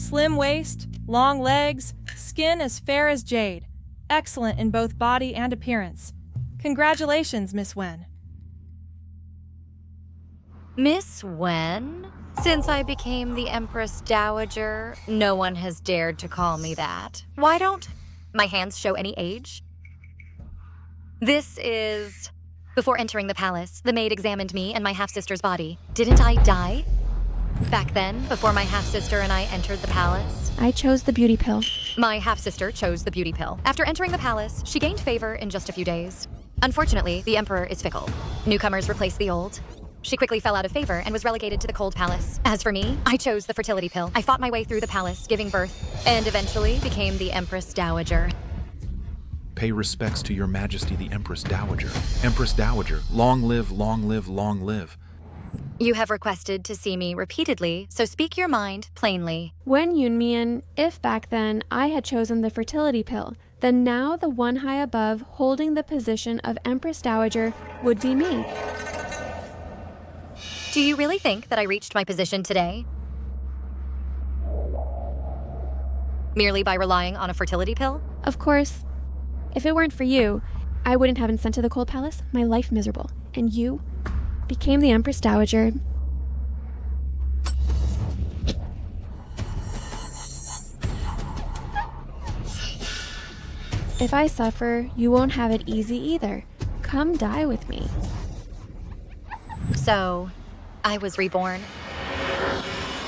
Slim waist, long legs, skin as fair as jade. Excellent in both body and appearance. Congratulations, Miss Wen. Miss Wen? Since I became the Empress Dowager, no one has dared to call me that. Why don't my hands show any age? This is... Before entering the palace, the maid examined me and my half-sister's body. Didn't I die? Back then, before my half-sister and I entered the palace? I chose the beauty pill. My half-sister chose the beauty pill. After entering the palace, she gained favor in just a few days. Unfortunately, the emperor is fickle. Newcomers replace the old. She quickly fell out of favor and was relegated to the cold palace. As for me, I chose the fertility pill. I fought my way through the palace, giving birth, and eventually became the Empress Dowager. Pay respects to your majesty the Empress Dowager. Empress Dowager, long live, long live, long live. You have requested to see me repeatedly, so speak your mind plainly. When Yunmian, if back then I had chosen the fertility pill, then now the one high above holding the position of Empress Dowager would be me. Do you really think that I reached my position today? Merely by relying on a fertility pill? Of course, if it weren't for you, I wouldn't have been sent to the cold palace, my life miserable, and you became the Empress Dowager. If I suffer, you won't have it easy either. Come die with me. So, I was reborn.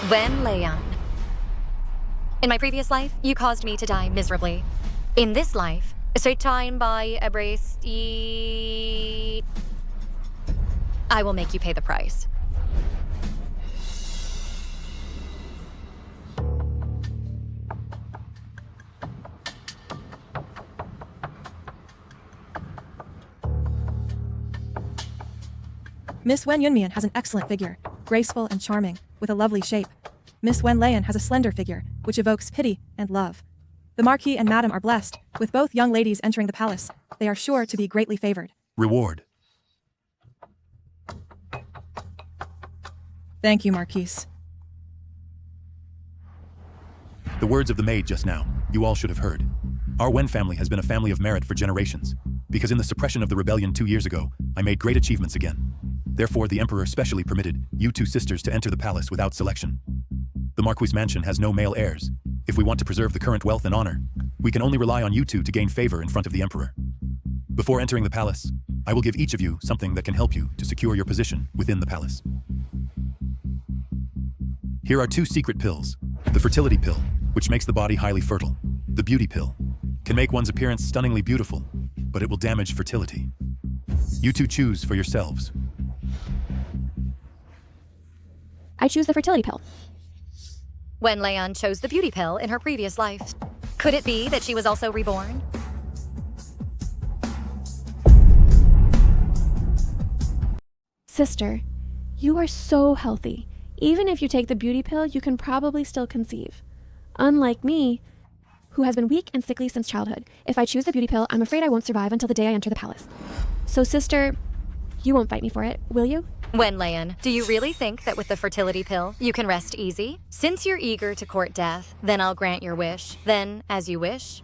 Wen Leon. In my previous life, you caused me to die miserably. In this life, straight time by embrace. I will make you pay the price. Miss Wen Yunmian has an excellent figure, graceful and charming, with a lovely shape. Miss Wen Leyan has a slender figure, which evokes pity and love. The Marquis and Madam are blessed, with both young ladies entering the palace. They are sure to be greatly favored. Reward. Thank you, Marquise. The words of the maid just now, you all should have heard. Our Wen family has been a family of merit for generations, because in the suppression of the rebellion 2 years ago, I made great achievements again. Therefore, the Emperor specially permitted you two sisters to enter the palace without selection. The Marquis' mansion has no male heirs. If we want to preserve the current wealth and honor, we can only rely on you two to gain favor in front of the Emperor. Before entering the palace, I will give each of you something that can help you to secure your position within the palace. Here are 2 secret pills. The fertility pill, which makes the body highly fertile. The beauty pill can make one's appearance stunningly beautiful, but it will damage fertility. You two choose for yourselves. I choose the fertility pill. Wen Leon chose the beauty pill in her previous life. Could it be that she was also reborn? Sister, you are so healthy. Even if you take the beauty pill, you can probably still conceive. Unlike me, who has been weak and sickly since childhood. If I choose the beauty pill, I'm afraid I won't survive until the day I enter the palace. So sister, you won't fight me for it, will you? Wen Leon, do you really think that with the fertility pill, you can rest easy? Since you're eager to court death, then I'll grant your wish. Then, as you wish,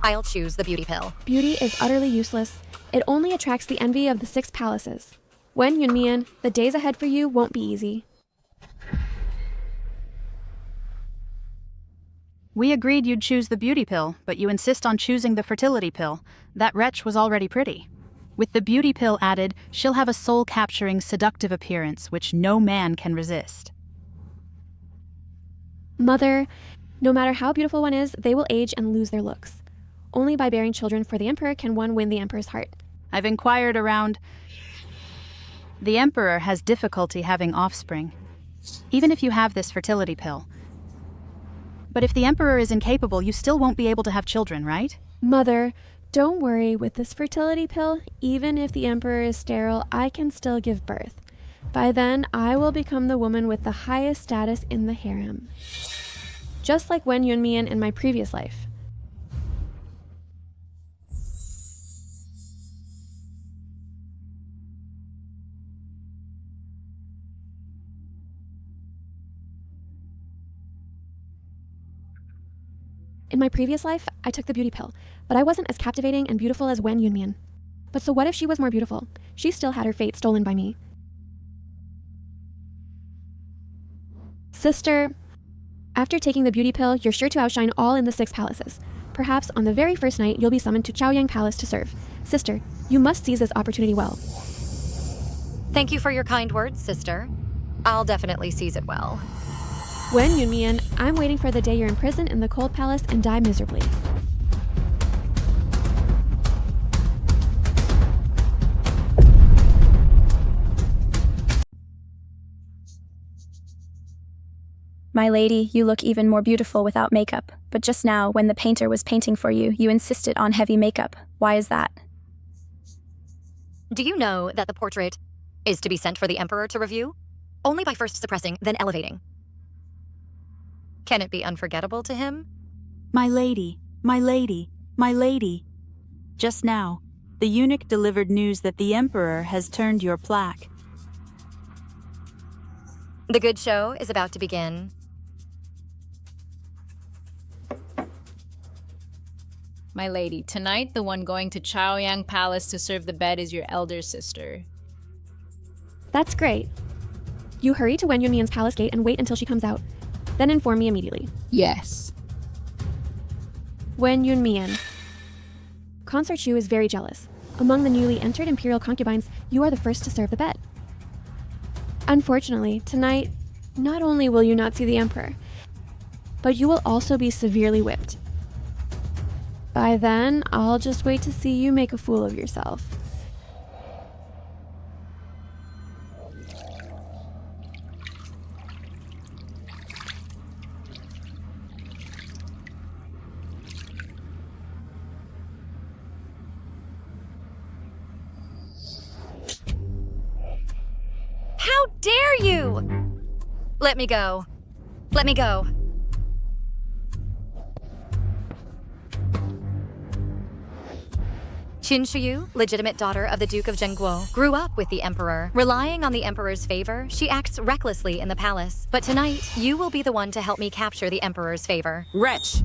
I'll choose the beauty pill. Beauty is utterly useless. It only attracts the envy of the 6 palaces. Wen Yunmian, the days ahead for you won't be easy. We agreed you'd choose the beauty pill, but you insist on choosing the fertility pill. That wretch was already pretty. With the beauty pill added, she'll have a soul-capturing, seductive appearance, which no man can resist. Mother, no matter how beautiful one is, they will age and lose their looks. Only by bearing children for the Emperor can one win the Emperor's heart. I've inquired around. The Emperor has difficulty having offspring, even if you have this fertility pill. But if the Emperor is incapable, you still won't be able to have children, right? Mother, don't worry. With this fertility pill, even if the Emperor is sterile, I can still give birth. By then, I will become the woman with the highest status in the harem. Just like Wen Yunmian in my previous life. In my previous life, I took the beauty pill, but I wasn't as captivating and beautiful as Wen Yunmian. But so what if she was more beautiful? She still had her fate stolen by me. Sister, after taking the beauty pill, you're sure to outshine all in the 6 palaces. Perhaps on the very first night, you'll be summoned to Chaoyang Palace to serve. Sister, you must seize this opportunity well. Thank you for your kind words, sister. I'll definitely seize it well. Wen Yunmian, I'm waiting for the day you're imprisoned in the cold palace and die miserably. My lady, you look even more beautiful without makeup, but just now, when the painter was painting for you, you insisted on heavy makeup. Why is that? Do you know that the portrait is to be sent for the emperor to review? Only by first suppressing, then elevating. Can it be unforgettable to him? My lady, my lady, my lady. Just now, the eunuch delivered news that the emperor has turned your plaque. The good show is about to begin. My lady, tonight the one going to Chaoyang Palace to serve the bed is your elder sister. That's great. You hurry to Wen Yunmian's palace gate and wait until she comes out. Then inform me immediately. Yes. Wen Yunmian. Consort Shu is very jealous. Among the newly entered imperial concubines, you are the first to serve the bed. Unfortunately, tonight, not only will you not see the emperor, but you will also be severely whipped. By then, I'll just wait to see you make a fool of yourself. How dare you! Let me go. Let me go. Qin Shiyu, legitimate daughter of the Duke of Zhengguo, grew up with the Emperor. Relying on the Emperor's favor, she acts recklessly in the palace. But tonight, you will be the one to help me capture the Emperor's favor. Wretch!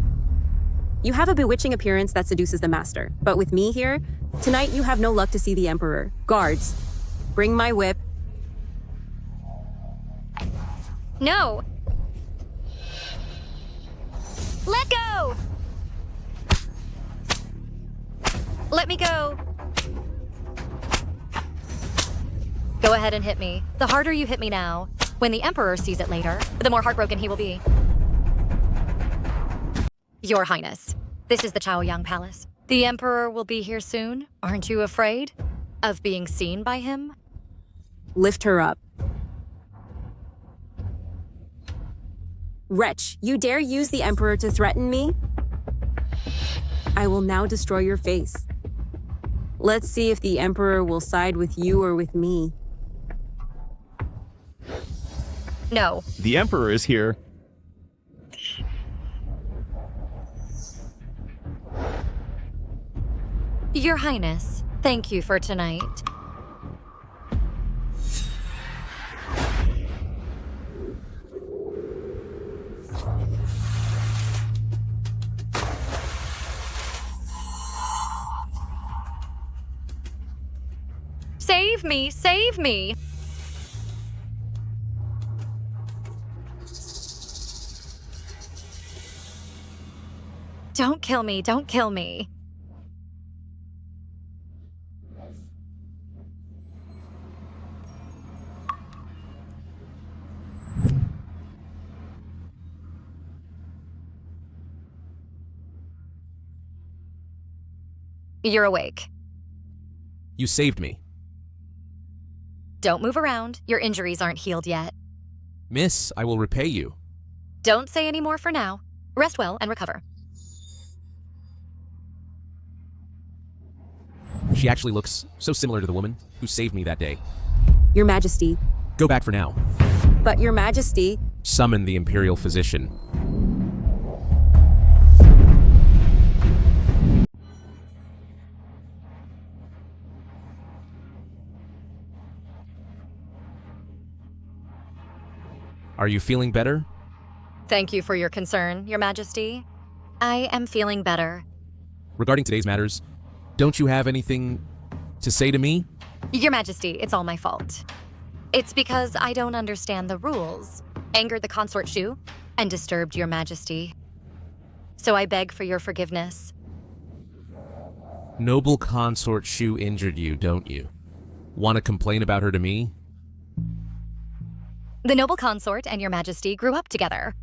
You have a bewitching appearance that seduces the master. But with me here, tonight you have no luck to see the Emperor. Guards, bring my whip. No! Let go! Let me go! Go ahead and hit me. The harder you hit me now, when the Emperor sees it later, the more heartbroken he will be. Your Highness, this is the Chaoyang Palace. The Emperor will be here soon. Aren't you afraid of being seen by him? Lift her up. Wretch, you dare use the Emperor to threaten me? I will now destroy your face. Let's see if the Emperor will side with you or with me. No. The Emperor is here. Your Highness, thank you for tonight. Save me! Save me! Don't kill me! Don't kill me! You're awake. You saved me. Don't move around. Your injuries aren't healed yet. Miss, I will repay you. Don't say any more for now. Rest well and recover. She actually looks so similar to the woman who saved me that day. Your Majesty. Go back for now. But Your Majesty... Summon the Imperial Physician. Are you feeling better? Thank you for your concern, Your Majesty. I am feeling better. Regarding today's matters, don't you have anything to say to me? Your Majesty, it's all my fault. It's because I don't understand the rules, angered the Consort Shu, and disturbed Your Majesty. So I beg for your forgiveness. Noble Consort Shu injured you, don't you? Want to complain about her to me? The noble consort and Your Majesty grew up together.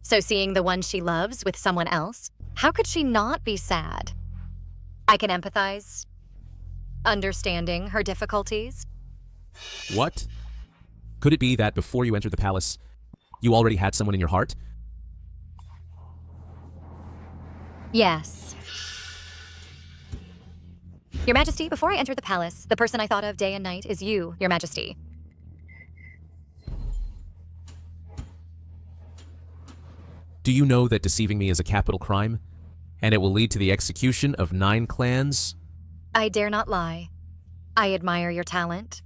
So seeing the one she loves with someone else, how could she not be sad? I can empathize, understanding her difficulties. What? Could it be that before you entered the palace, you already had someone in your heart? Yes. Your Majesty, before I entered the palace, the person I thought of day and night is you, Your Majesty. Do you know that deceiving me is a capital crime, and it will lead to the execution of 9 clans? I dare not lie. I admire your talent,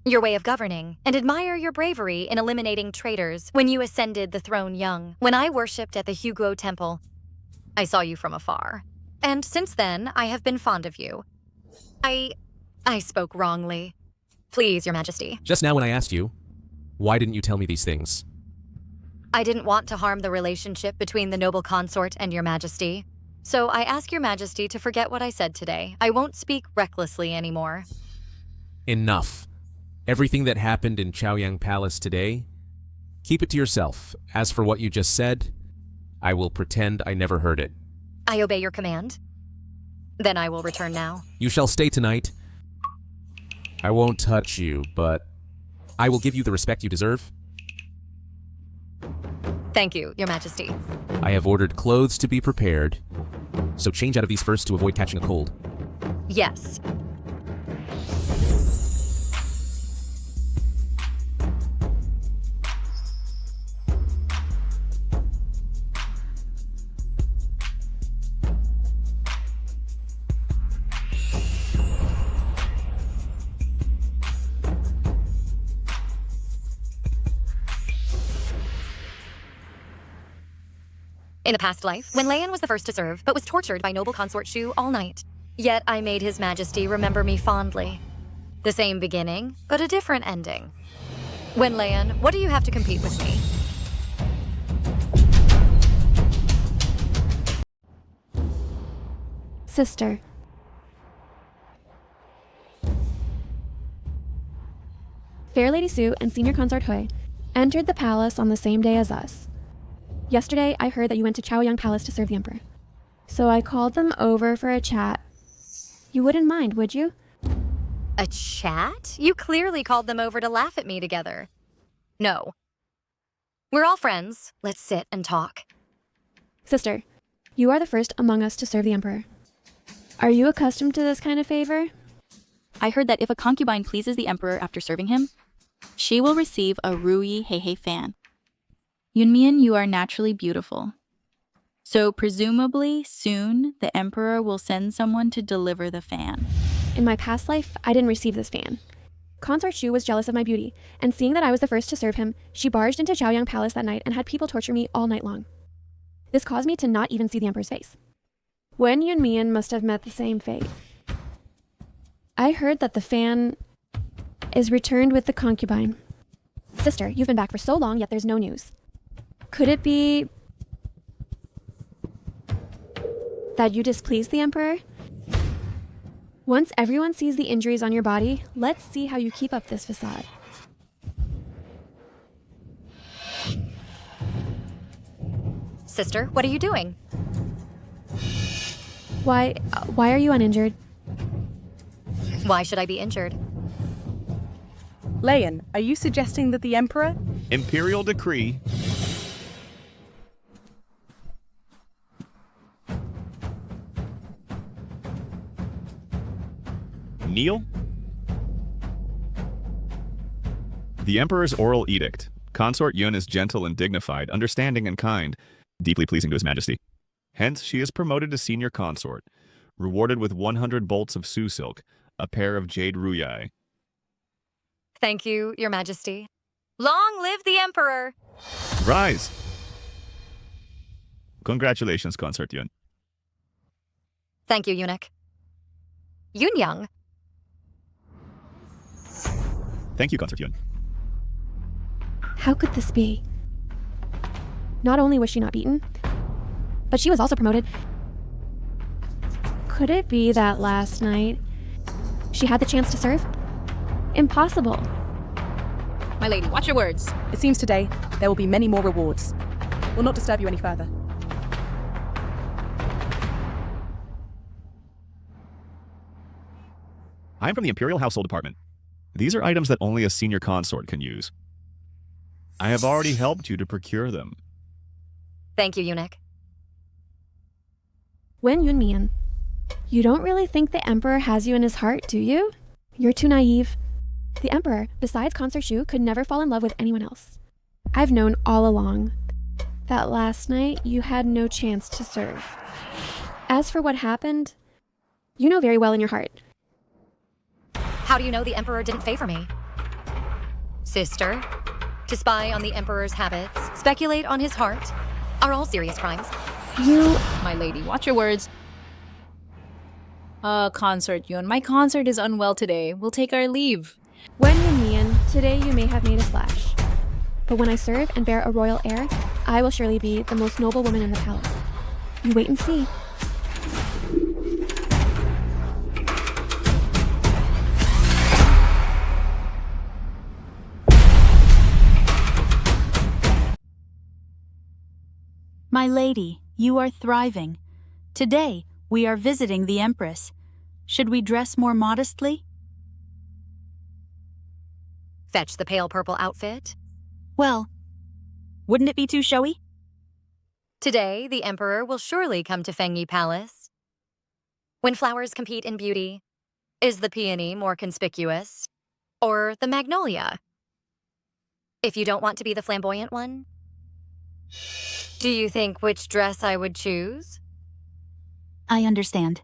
your way of governing, and admire your bravery in eliminating traitors when you ascended the throne young. When I worshipped at the Hugo Temple, I saw you from afar. And since then, I have been fond of you. I spoke wrongly. Please, Your Majesty. Just now when I asked you, why didn't you tell me these things? I didn't want to harm the relationship between the noble consort and Your Majesty. So I ask Your Majesty to forget what I said today. I won't speak recklessly anymore. Enough. Everything that happened in Chaoyang Palace today, keep it to yourself. As for what you just said, I will pretend I never heard it. I obey your command. Then I will return now. You shall stay tonight. I won't touch you, but I will give you the respect you deserve. Thank you, Your Majesty. I have ordered clothes to be prepared, so change out of these first to avoid catching a cold. Yes. In the past life, when Leon was the first to serve, but was tortured by noble Consort Shu all night. Yet I made His Majesty remember me fondly. The same beginning, but a different ending. When Leon, what do you have to compete with me? Sister. Fair Lady Su and Senior Consort Hui entered the palace on the same day as us. Yesterday, I heard that you went to Chaoyang Palace to serve the Emperor. So I called them over for a chat. You wouldn't mind, would you? A chat? You clearly called them over to laugh at me together. No. We're all friends. Let's sit and talk. Sister, you are the first among us to serve the Emperor. Are you accustomed to this kind of favor? I heard that if a concubine pleases the Emperor after serving him, she will receive a Rui Heihei fan. Yunmian, you are naturally beautiful. So presumably, soon, the Emperor will send someone to deliver the fan. In my past life, I didn't receive this fan. Consort Shu was jealous of my beauty, and seeing that I was the first to serve him, she barged into Chaoyang Palace that night and had people torture me all night long. This caused me to not even see the Emperor's face. Wen Yunmian must have met the same fate. I heard that the fan is returned with the concubine. Sister, you've been back for so long, yet there's no news. Could it be that you displease the Emperor? Once everyone sees the injuries on your body, let's see how you keep up this facade. Sister, what are you doing? Why are you uninjured? Why should I be injured? Leon, are you suggesting that the Emperor? Imperial decree. Kneel? The Emperor's oral edict. Consort Yun is gentle and dignified, understanding and kind, deeply pleasing to His Majesty. Hence, she is promoted to senior consort, rewarded with 100 bolts of Su silk, a pair of jade ruyai. Thank you, Your Majesty. Long live the Emperor! Rise! Congratulations, Consort Yun. Thank you, eunuch. Yun Young. Thank you, Consort Yun. How could this be? Not only was she not beaten, but she was also promoted. Could it be that last night she had the chance to serve? Impossible. My lady, watch your words. It seems today there will be many more rewards. Will not disturb you any further. I'm from the Imperial Household Department. These are items that only a senior consort can use. I have already helped you to procure them. Thank you, eunuch. Wen Yunmian, you don't really think the Emperor has you in his heart, do you? You're too naive. The Emperor, besides Consort Shu, could never fall in love with anyone else. I've known all along that last night you had no chance to serve. As for what happened, you know very well in your heart. How do you know the Emperor didn't favor me? Sister, to spy on the Emperor's habits, speculate on his heart, are all serious crimes. You... My lady, watch your words. Consort Yun, my consort is unwell today. We'll take our leave. Wen Yunmian, today you may have made a splash. But when I serve and bear a royal heir, I will surely be the most noble woman in the palace. You wait and see. My lady, you are thriving. Today, we are visiting the Empress. Should we dress more modestly? Fetch the pale purple outfit? Well, wouldn't it be too showy? Today, the Emperor will surely come to Fengyi Palace. When flowers compete in beauty, is the peony more conspicuous? Or the magnolia? If you don't want to be the flamboyant one, do you think which dress I would choose? I understand.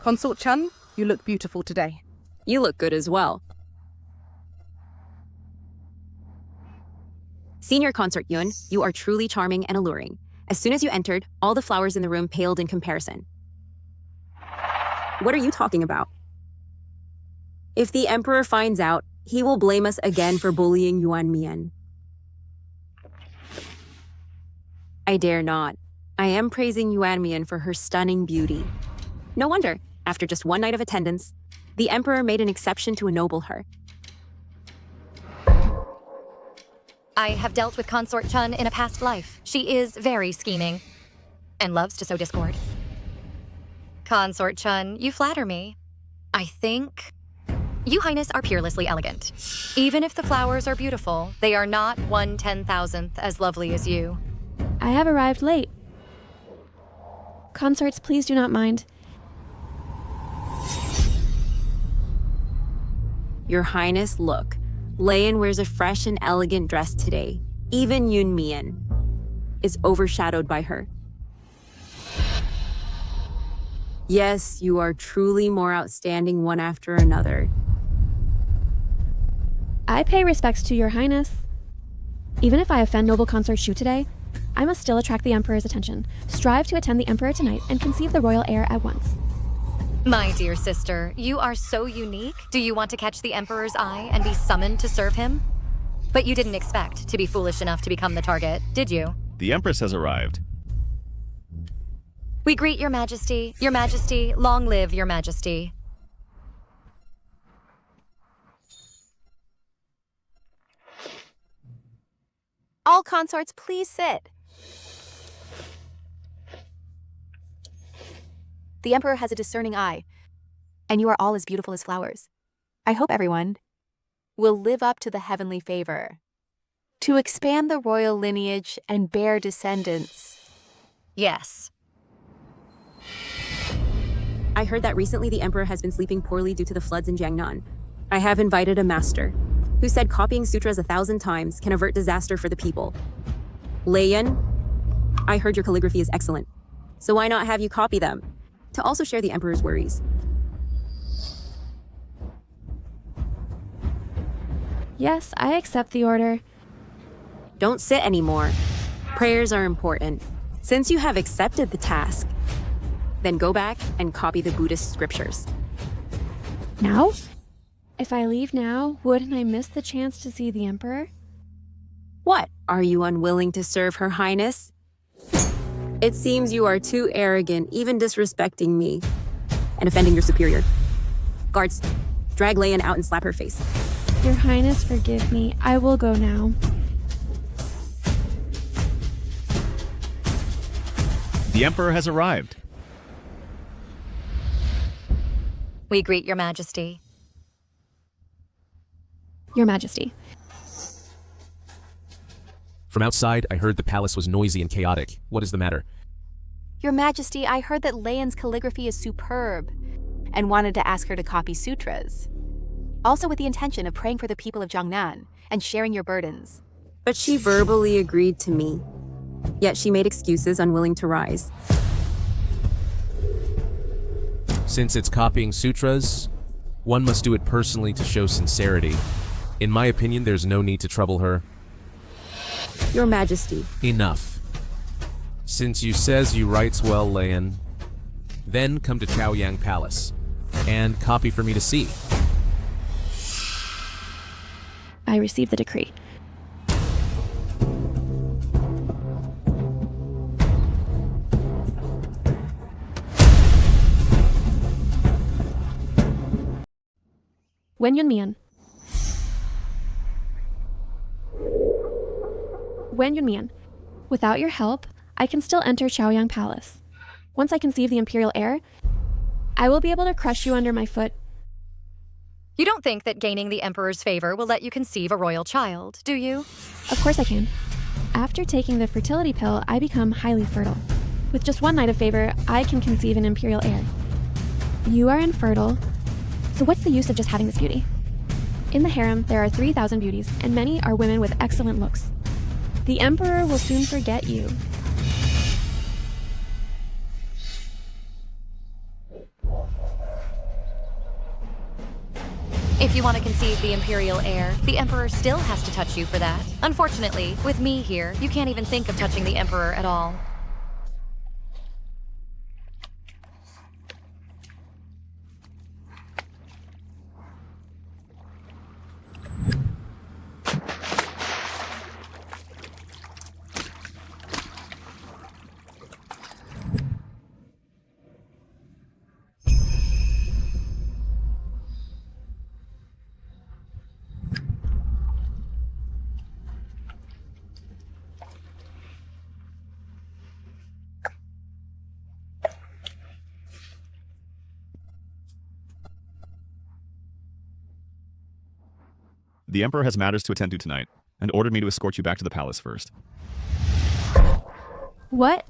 Consort Chun, you look beautiful today. You look good as well. Senior Consort Yun, you are truly charming and alluring. As soon as you entered, all the flowers in the room paled in comparison. What are you talking about? If the Emperor finds out, he will blame us again for bullying Yuan Mian. I dare not. I am praising Yuan Mian for her stunning beauty. No wonder, after just one night of attendance, the Emperor made an exception to ennoble her. I have dealt with Consort Chun in a past life. She is very scheming and loves to sow discord. Consort Chun, you flatter me. I think you, Highness, are peerlessly elegant. Even if the flowers are beautiful, they are not 1/10,000th as lovely as you. I have arrived late. Consorts, please do not mind. Your Highness, look. Leian wears a fresh and elegant dress today. Even Yun Mian is overshadowed by her. Yes, you are truly more outstanding one after another. I pay respects to your Highness. Even if I offend noble Consort Shu today, I must still attract the Emperor's attention. Strive to attend the Emperor tonight and conceive the royal heir at once. My dear sister, you are so unique. Do you want to catch the Emperor's eye and be summoned to serve him? But you didn't expect to be foolish enough to become the target, did you? The Empress has arrived. We greet your Majesty. Your Majesty, long live your Majesty. All consorts, please sit. The Emperor has a discerning eye, and you are all as beautiful as flowers. I hope everyone will live up to the heavenly favor, to expand the royal lineage and bear descendants. Yes. I heard that recently the Emperor has been sleeping poorly due to the floods in Jiangnan. I have invited a master, who said copying sutras 1,000 times can avert disaster for the people. Leian, I heard your calligraphy is excellent, so why not have you copy them, to also share the Emperor's worries. Yes, I accept the order. Don't sit anymore. Prayers are important. Since you have accepted the task, then go back and copy the Buddhist scriptures. Now? If I leave now, wouldn't I miss the chance to see the Emperor? What? Are you unwilling to serve Her Highness? It seems you are too arrogant, even disrespecting me, and offending your superior. Guards, drag Leyan out and slap her face. Your Highness, forgive me. I will go now. The Emperor has arrived. We greet your majesty. Your Majesty. From outside, I heard the palace was noisy and chaotic. What is the matter? Your Majesty, I heard that Leyan's calligraphy is superb and wanted to ask her to copy sutras. Also with the intention of praying for the people of Jiangnan and sharing your burdens. But she verbally agreed to me. Yet she made excuses, unwilling to rise. Since it's copying sutras, one must do it personally to show sincerity. In my opinion, there's no need to trouble her. Your Majesty. Enough. Since you says you writes well, Leyan, then come to Chaoyang Palace and copy for me to see. I received the decree. Wen Yunmian. Wen Yunmian. Without your help, I can still enter Chaoyang Palace. Once I conceive the imperial heir, I will be able to crush you under my foot. You don't think that gaining the Emperor's favor will let you conceive a royal child, do you? Of course I can. After taking the fertility pill, I become highly fertile. With just one night of favor, I can conceive an imperial heir. You are infertile, so what's the use of just having this beauty? In the harem, there are 3,000 beauties, and many are women with excellent looks. The Emperor will soon forget you. If you want to conceive the imperial heir, the Emperor still has to touch you for that. Unfortunately, with me here, you can't even think of touching the Emperor at all. The Emperor has matters to attend to tonight, and ordered me to escort you back to the palace first. What?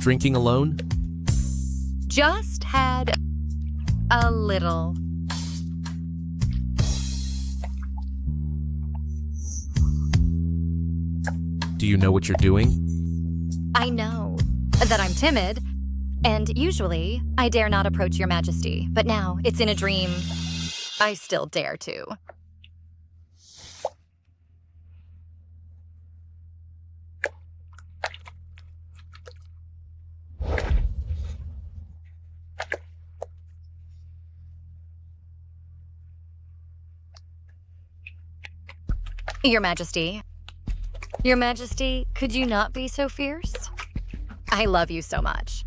Drinking alone? Just had a little. Do you know what you're doing? I know that I'm timid, and usually I dare not approach your majesty, but now it's in a dream. I still dare to. Your Majesty. Your Majesty, could you not be so fierce? I love you so much.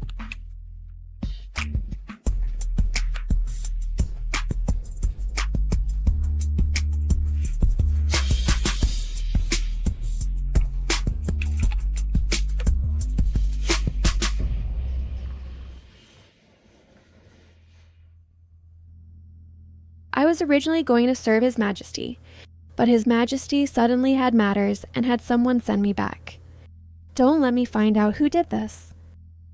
I was originally going to serve His Majesty, but His Majesty suddenly had matters and had someone send me back. Don't let me find out who did this.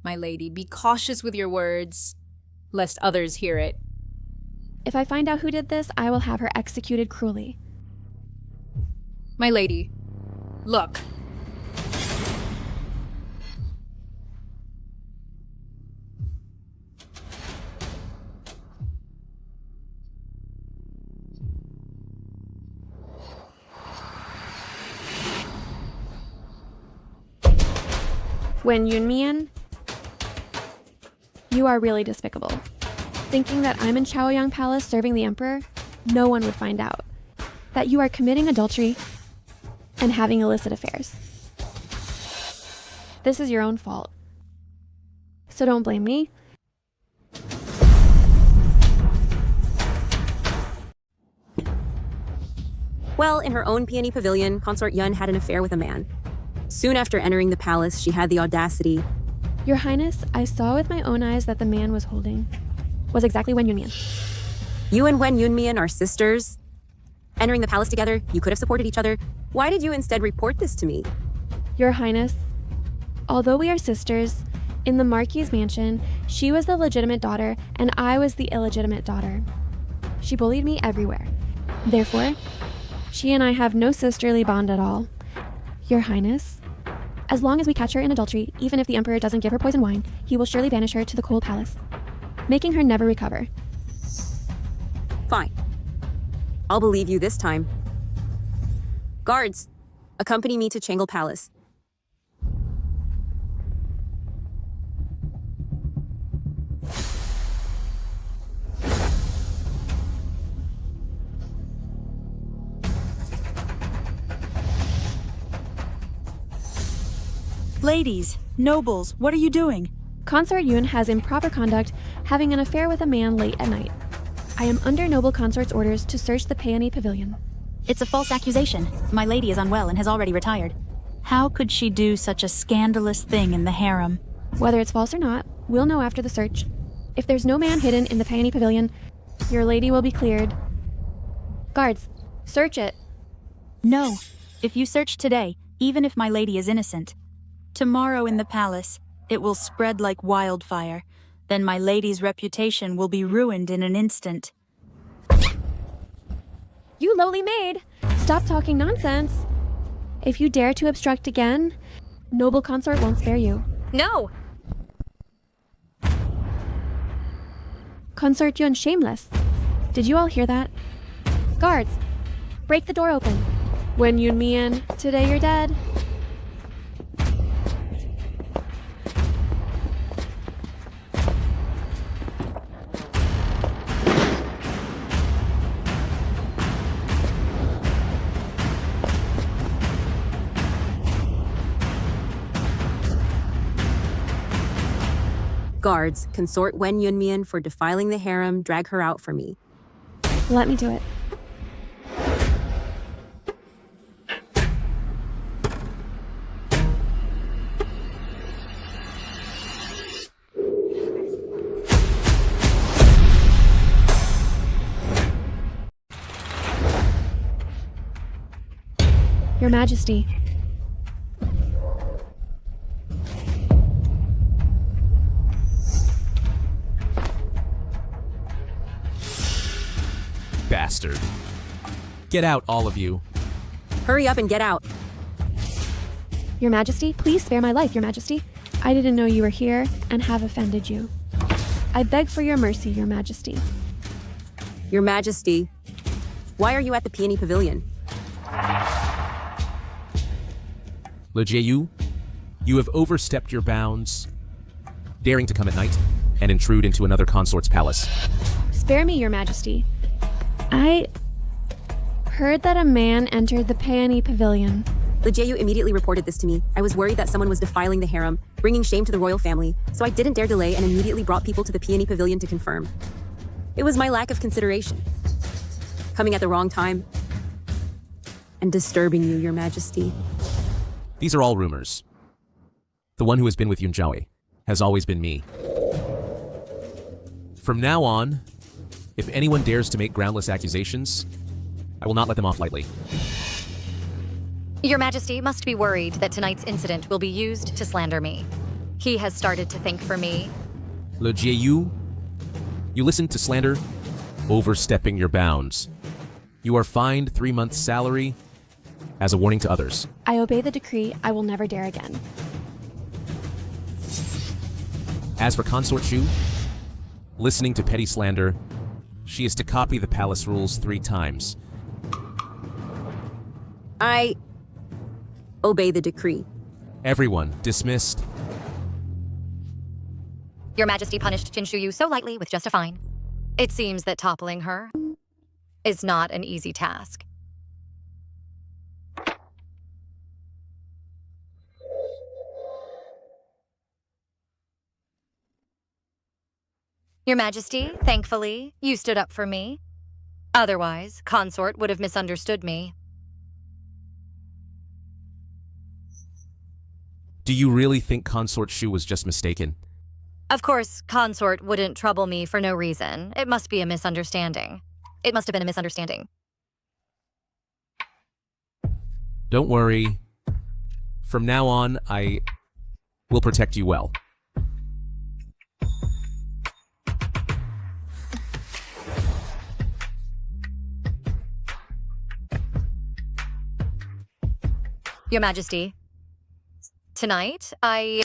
My lady, be cautious with your words, lest others hear it. If I find out who did this, I will have her executed cruelly. My lady, look. When Yunmian, you are really despicable. Thinking that I'm in Chaoyang Palace serving the Emperor, no one would find out. That you are committing adultery and having illicit affairs. This is your own fault. So don't blame me. Well, in her own peony pavilion, Consort Yun had an affair with a man. Soon after entering the palace, she had the audacity. Your Highness, I saw with my own eyes that the man was holding was exactly Wen Yunmian. You and Wen Yunmian are sisters. Entering the palace together, you could have supported each other. Why did you instead report this to me? Your Highness, although we are sisters, in the Marquis's mansion, she was the legitimate daughter and I was the illegitimate daughter. She bullied me everywhere. Therefore, she and I have no sisterly bond at all. Your Highness, as long as we catch her in adultery, even if the Emperor doesn't give her poison wine, he will surely banish her to the cold palace, making her never recover. Fine. I'll believe you this time. Guards, accompany me to Changle Palace. Ladies, nobles, what are you doing? Consort Yun has improper conduct, having an affair with a man late at night. I am under noble consort's orders to search the Peony Pavilion. It's a false accusation. My lady is unwell and has already retired. How could she do such a scandalous thing in the harem? Whether it's false or not, we'll know after the search. If there's no man hidden in the Peony Pavilion, your lady will be cleared. Guards, search it. No. If you search today, even if my lady is innocent, tomorrow in the palace, it will spread like wildfire. Then my lady's reputation will be ruined in an instant. You lowly maid! Stop talking nonsense! If you dare to obstruct again, noble consort won't spare you. No! Consort Yun shameless. Did you all hear that? Guards, break the door open. When Yunmian, today you're dead. Guards, consort Wen Yunmian for defiling the harem, drag her out for me. Let me do it. Your Majesty. Bastard. Get out, all of you. Hurry up and get out. Your Majesty, please spare my life, Your Majesty. I didn't know you were here and have offended you. I beg for your mercy, Your Majesty. Your Majesty, why are you at the Peony Pavilion? Le Jiu, you have overstepped your bounds, daring to come at night and intrude into another consort's palace. Spare me, Your Majesty. I heard that a man entered the Peony Pavilion. Lejeyu immediately reported this to me. I was worried that someone was defiling the harem, bringing shame to the royal family, so I didn't dare delay and immediately brought people to the Peony Pavilion to confirm. It was my lack of consideration. Coming at the wrong time and disturbing you, Your Majesty. These are all rumors. The one who has been with Yunjiaowei has always been me. From now on, if anyone dares to make groundless accusations, I will not let them off lightly. Your Majesty must be worried that tonight's incident will be used to slander me. He has started to think for me. Le Jiu, you listened to slander, overstepping your bounds. You are fined 3 months' salary as a warning to others. I obey the decree. I will never dare again. As for Consort Shu, listening to petty slander, she is to copy the palace rules 3 times. I obey the decree. Everyone dismissed. Your Majesty punished Jinshuyu so lightly with just a fine. It seems that toppling her is not an easy task. Your Majesty, thankfully, you stood up for me. Otherwise, Consort would have misunderstood me. Do you really think Consort Shu was just mistaken? Of course, Consort wouldn't trouble me for no reason. It must be a misunderstanding. It must have been a misunderstanding. Don't worry. From now on, I will protect you well. Your Majesty, tonight, I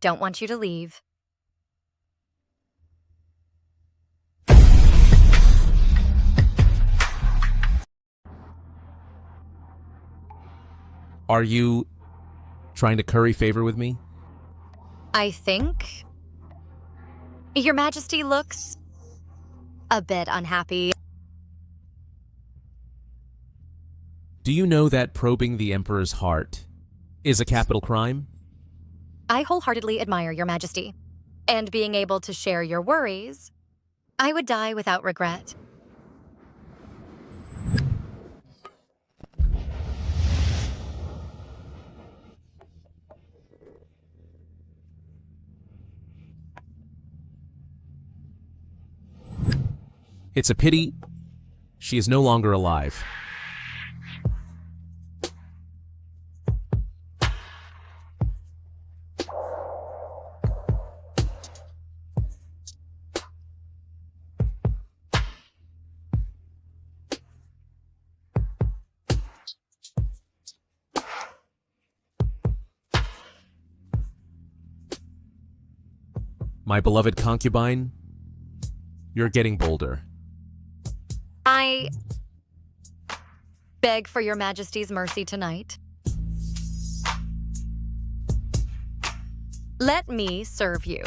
don't want you to leave. Are you trying to curry favor with me? I think Your Majesty looks a bit unhappy. Do you know that probing the Emperor's heart is a capital crime? I wholeheartedly admire Your Majesty, and being able to share your worries, I would die without regret. It's a pity she is no longer alive. My beloved concubine, you're getting bolder. I beg for Your Majesty's mercy tonight. Let me serve you.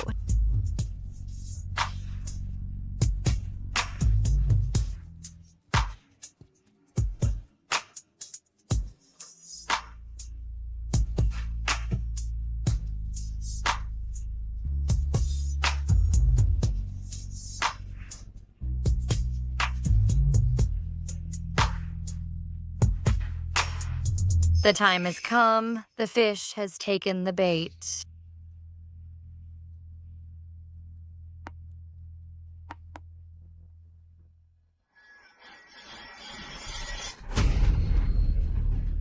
The time has come. The fish has taken the bait.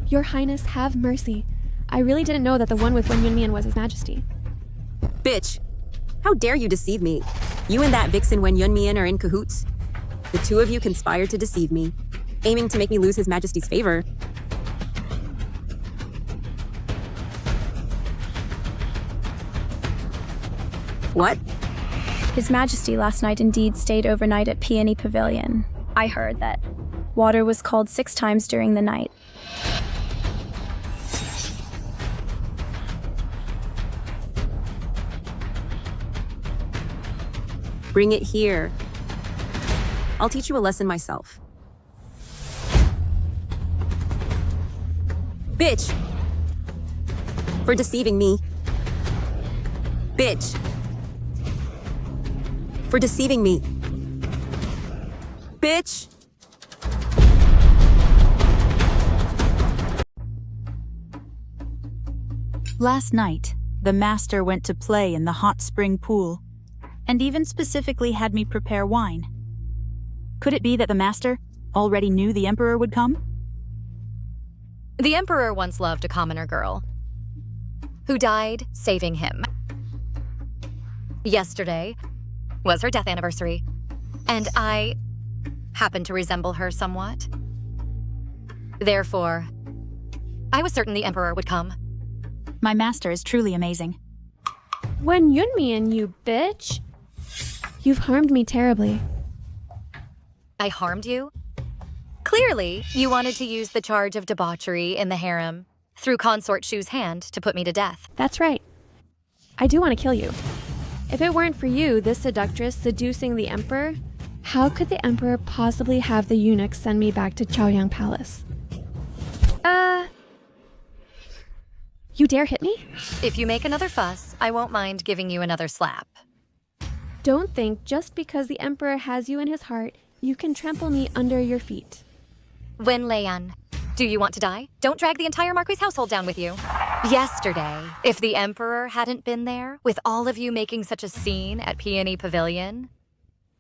Your Highness, have mercy. I really didn't know that the one with Wen Yunmian was His Majesty. Bitch, how dare you deceive me? You and that vixen Wen Yunmian are in cahoots. The two of you conspired to deceive me, aiming to make me lose His Majesty's favor. What? His Majesty last night indeed stayed overnight at Peony Pavilion. I heard that water was called 6 times during the night. Bring it here. I'll teach you a lesson myself. Bitch! For deceiving me. Bitch! For deceiving me. Bitch! Last night, the master went to play in the hot spring pool, and even specifically had me prepare wine. Could it be that the master already knew the emperor would come? The emperor once loved a commoner girl who died saving him. Yesterday was her death anniversary, and I happen to resemble her somewhat. Therefore, I was certain the emperor would come. My master is truly amazing. When Yunmian, you bitch! You've harmed me terribly. I harmed you? Clearly, you wanted to use the charge of debauchery in the harem through Consort Shu's hand to put me to death. That's right. I do want to kill you. If it weren't for you, this seductress seducing the emperor, how could the emperor possibly have the eunuch send me back to Chaoyang Palace? You dare hit me? If you make another fuss, I won't mind giving you another slap. Don't think just because the emperor has you in his heart, you can trample me under your feet. Wen Leian, do you want to die? Don't drag the entire Marquis household down with you. Yesterday, if the emperor hadn't been there, with all of you making such a scene at Peony Pavilion,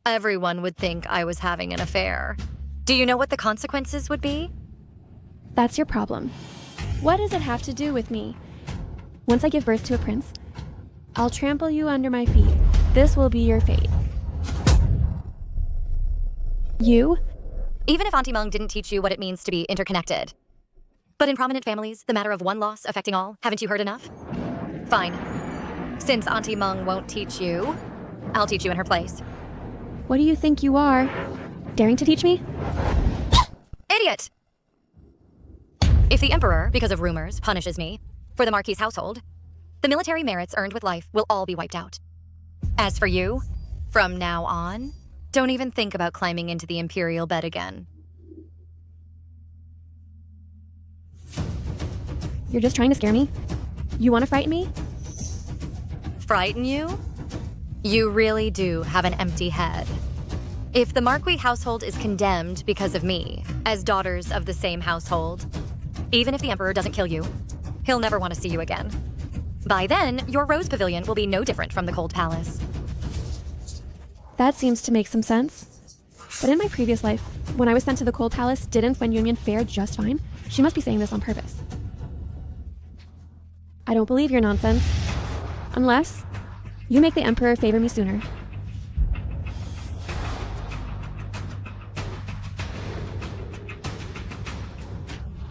everyone would think I was having an affair. Do you know what the consequences would be? That's your problem. What does it have to do with me? Once I give birth to a prince, I'll trample you under my feet. This will be your fate. You? Even if Auntie Meng didn't teach you what it means to be interconnected. But in prominent families, the matter of one loss affecting all, haven't you heard enough? Fine. Since Auntie Meng won't teach you, I'll teach you in her place. What do you think you are? Daring to teach me? Idiot! If the emperor, because of rumors, punishes me for the Marquis household, the military merits earned with life will all be wiped out. As for you, from now on, don't even think about climbing into the imperial bed again. You're just trying to scare me? You want to frighten me? Frighten you? You really do have an empty head. If the Marquis household is condemned because of me, as daughters of the same household, even if the emperor doesn't kill you, he'll never want to see you again. By then, your Rose Pavilion will be no different from the Cold Palace. That seems to make some sense. But in my previous life, when I was sent to the Cold Palace, didn't Wen Yunmian fare just fine? She must be saying this on purpose. I don't believe your nonsense. Unless you make the emperor favor me sooner.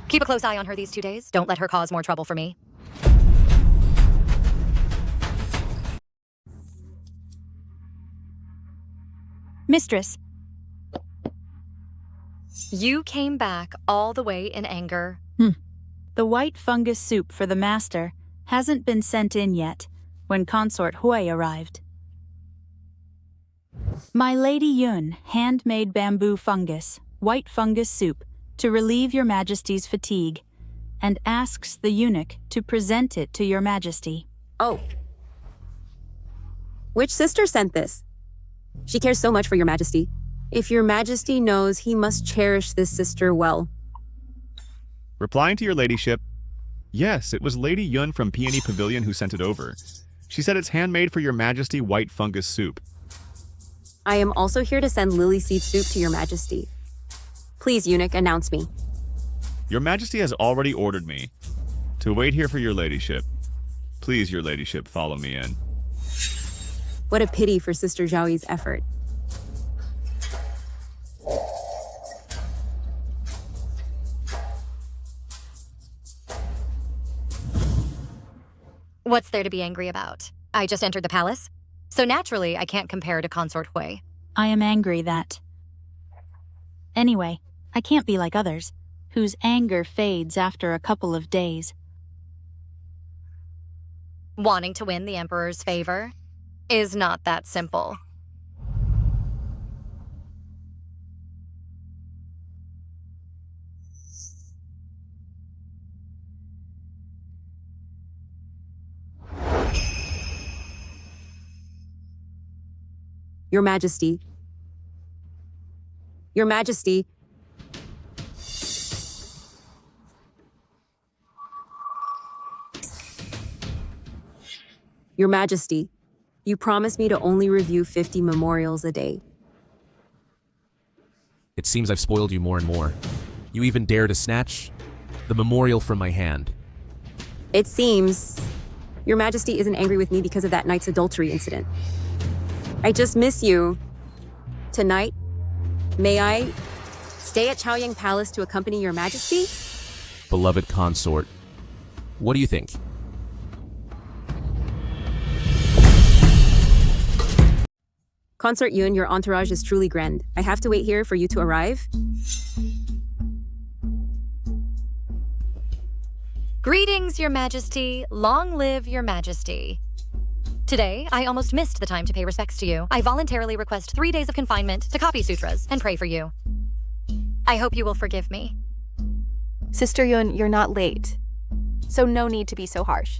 Keep a close eye on her these 2 days. Don't let her cause more trouble for me. Mistress. You came back all the way in anger. The white fungus soup for the master hasn't been sent in yet when Consort Hui arrived. My Lady Yun handmade bamboo fungus, white fungus soup, to relieve your majesty's fatigue, and asks the eunuch to present it to your majesty. Oh. Which sister sent this? She cares so much for your majesty. If your majesty knows, he must cherish this sister well. Replying to your ladyship, yes, it was Lady Yun from Peony Pavilion who sent it over. She said it's handmade for your majesty white fungus soup. I am also here to send lily seed soup to your majesty. Please, eunuch, announce me. Your majesty has already ordered me to wait here for your ladyship. Please, your ladyship, follow me in. What a pity for Sister Zhaoyi's effort. What's there to be angry about? I just entered the palace. So naturally, I can't compare to Consort Hui. I am angry that... Anyway, I can't be like others, whose anger fades after a couple of days. Wanting to win the Emperor's favor is not that simple. Your Majesty. Your Majesty. Your Majesty, you promised me to only review 50 memorials a day. It seems I've spoiled you more and more. You even dare to snatch the memorial from my hand. It seems Your Majesty isn't angry with me because of that night's adultery incident. I just miss you. Tonight, may I stay at Chaoyang Palace to accompany Your Majesty? Beloved consort, what do you think? Consort Yun, your entourage is truly grand. I have to wait here for you to arrive. Greetings, Your Majesty. Long live Your Majesty. Today, I almost missed the time to pay respects to you. I voluntarily request 3 days of confinement to copy sutras and pray for you. I hope you will forgive me. Sister Yun, you're not late, so no need to be so harsh.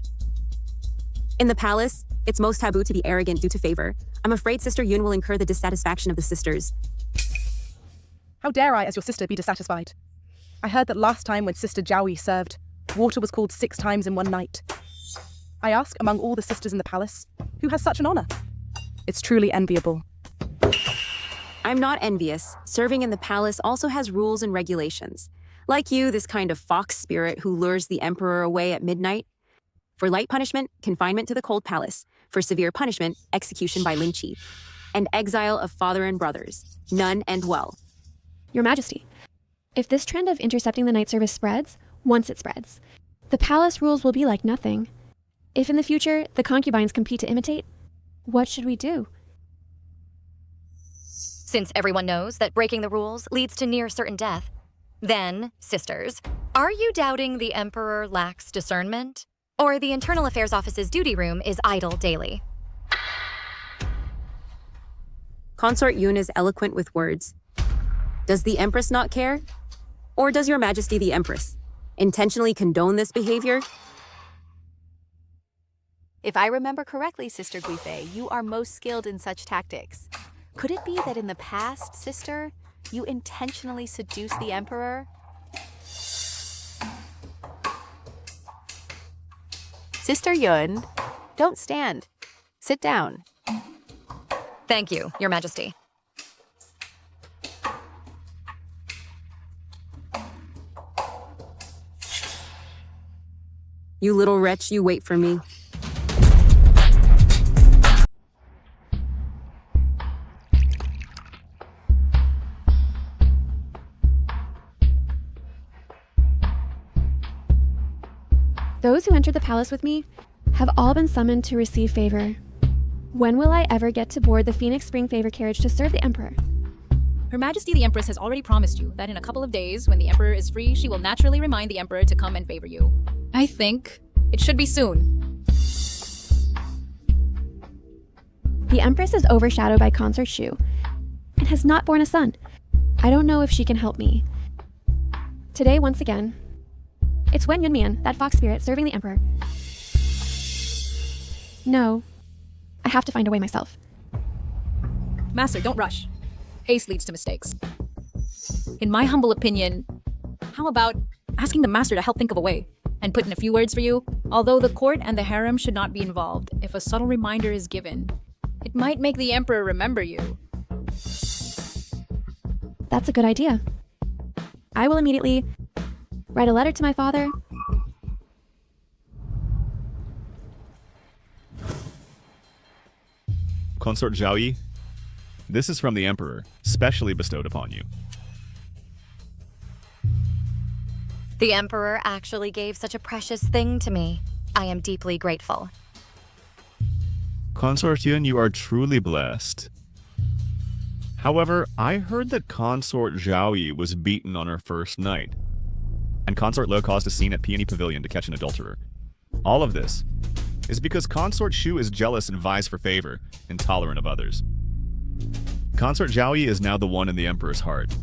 In the palace, it's most taboo to be arrogant due to favor. I'm afraid Sister Yun will incur the dissatisfaction of the sisters. How dare I, as your sister, be dissatisfied? I heard that last time when Sister Jiaoyi served, water was called 6 times in one night. I ask, among all the sisters in the palace, who has such an honor? It's truly enviable. I'm not envious. Serving in the palace also has rules and regulations. Like you, this kind of fox spirit who lures the emperor away at midnight. For light punishment, confinement to the cold palace. For severe punishment, execution by Lynchi. And exile of father and brothers. None end well. Your Majesty, if this trend of intercepting the night service spreads, once it spreads, the palace rules will be like nothing. If in the future the concubines compete to imitate, what should we do? Since everyone knows that breaking the rules leads to near certain death, then, sisters, are you doubting the Emperor lacks discernment? Or the Internal Affairs Office's duty room is idle daily? Consort Yun is eloquent with words. Does the Empress not care? Or does Your Majesty the Empress intentionally condone this behavior? If I remember correctly, Sister Guifei, you are most skilled in such tactics. Could it be that in the past, sister, you intentionally seduced the Emperor? Sister Yun, don't stand. Sit down. Thank you, Your Majesty. You little wretch, you wait for me. Those who entered the palace with me have all been summoned to receive favor. When will I ever get to board the Phoenix Spring Favor carriage to serve the Emperor? Her Majesty the Empress has already promised you that in a couple of days, when the Emperor is free, she will naturally remind the Emperor to come and favor you. I think it should be soon. The Empress is overshadowed by Consort Shu and has not borne a son. I don't know if she can help me. Today, once again, it's Wen Yunmian, that fox spirit, serving the Emperor. No, I have to find a way myself. Master, don't rush. Haste leads to mistakes. In my humble opinion, how about asking the Master to help think of a way and put in a few words for you? Although the court and the harem should not be involved, if a subtle reminder is given, it might make the Emperor remember you. That's a good idea. I will immediately write a letter to my father. Consort Jiaoyi, this is from the Emperor, specially bestowed upon you. The Emperor actually gave such a precious thing to me. I am deeply grateful. Consort Yun, you are truly blessed. However, I heard that Consort Zhaoyi was beaten on her first night, and Consort Lo caused a scene at Peony Pavilion to catch an adulterer. All of this is because Consort Shu is jealous and vies for favor, intolerant of others. Consort Zhaoyi is now the one in the Emperor's heart.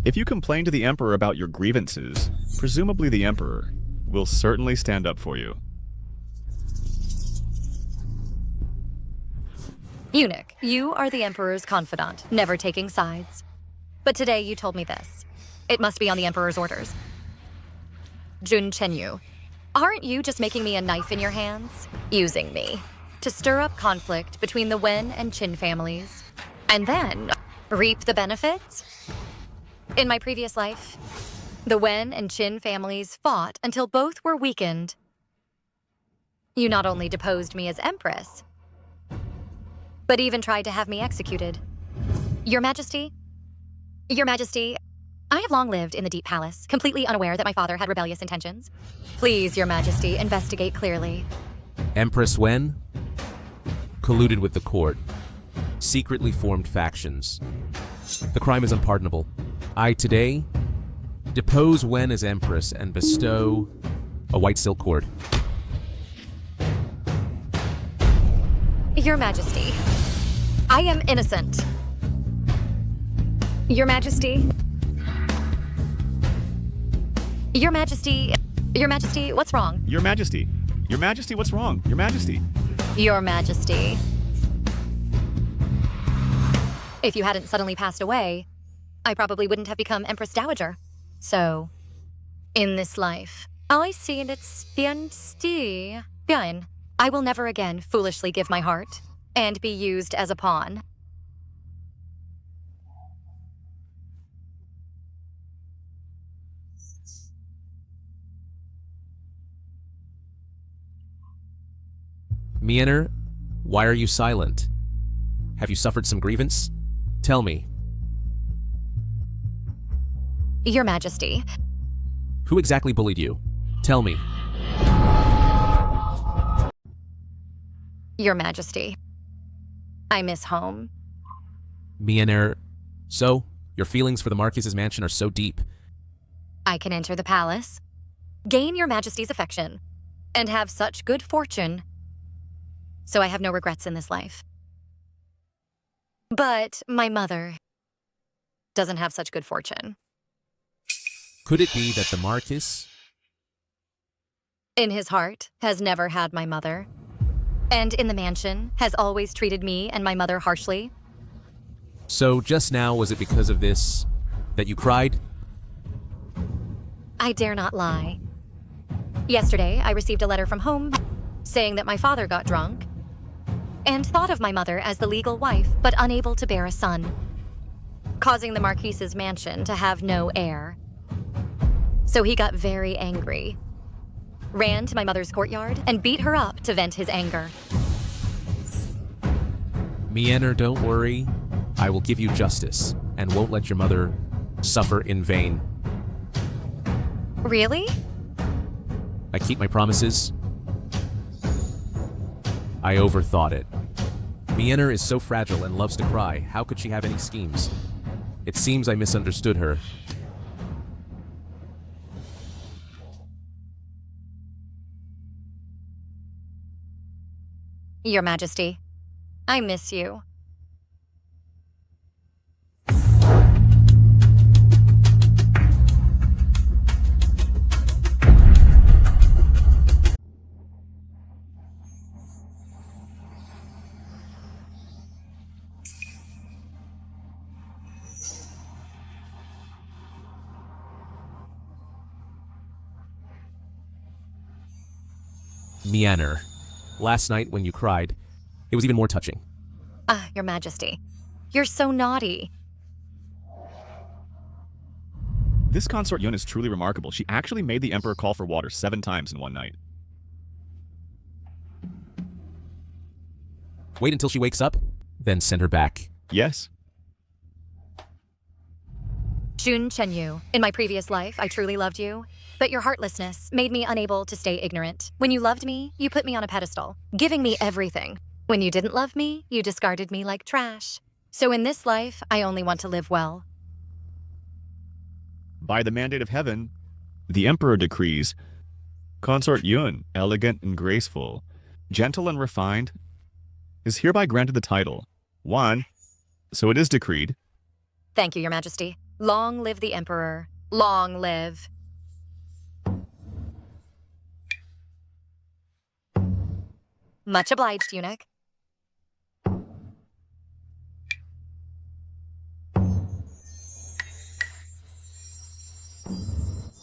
If you complain to the Emperor about your grievances, presumably the Emperor will certainly stand up for you. Eunuch, you are the Emperor's confidant, never taking sides. But today you told me this. It must be on the Emperor's orders. Jun Chenyu, aren't you just making me a knife in your hands? Using me to stir up conflict between the Wen and Qin families, and then reap the benefits? In my previous life, the Wen and Qin families fought until both were weakened. You not only deposed me as Empress, but even tried to have me executed. Your Majesty, I have long lived in the Deep Palace, completely unaware that my father had rebellious intentions. Please, Your Majesty, investigate clearly. Empress Wen colluded with the court, secretly formed factions. The crime is unpardonable. I today depose Wen as Empress and bestow a white silk cord. Your Majesty, I am innocent. Your Majesty, what's wrong? Your Majesty, what's wrong? Your Majesty. Your Majesty. If you hadn't suddenly passed away, I probably wouldn't have become Empress Dowager. So, in this life, I see it's bien. I will never again foolishly give my heart and be used as a pawn. Miener, why are you silent? Have you suffered some grievance? Tell me. Your Majesty. Who exactly bullied you? Tell me. Your Majesty. I miss home. Miener, so, your feelings for the Marquis's mansion are so deep. I can enter the palace, gain Your Majesty's affection, and have such good fortune. So I have no regrets in this life. But my mother doesn't have such good fortune. Could it be that the Marquis, in his heart, has never had my mother, and in the mansion has always treated me and my mother harshly? So just now, was it because of this that you cried? I dare not lie. Yesterday, I received a letter from home saying that my father got drunk and thought of my mother as the legal wife, but unable to bear a son, causing the Marquis's mansion to have no heir. So he got very angry, ran to my mother's courtyard, and beat her up to vent his anger. Miener, don't worry. I will give you justice, and won't let your mother suffer in vain. Really? I keep my promises. I overthought it. Miener is so fragile and loves to cry. How could she have any schemes? It seems I misunderstood her. Your Majesty, I miss you. Miener, last night when you cried, it was even more touching. Your Majesty, you're so naughty. This Consort Yun is truly remarkable. She actually made the Emperor call for water 7 times in one night. Wait until she wakes up, then send her back. Yes. Jun Chenyu, in my previous life, I truly loved you, but your heartlessness made me unable to stay ignorant. When you loved me, you put me on a pedestal, giving me everything. When you didn't love me, you discarded me like trash. So in this life, I only want to live well. By the mandate of heaven, the Emperor decrees, Consort Yun, elegant and graceful, gentle and refined, is hereby granted the title, 1. So it is decreed. Thank you, Your Majesty. Long live the Emperor. Long live. Much obliged, eunuch.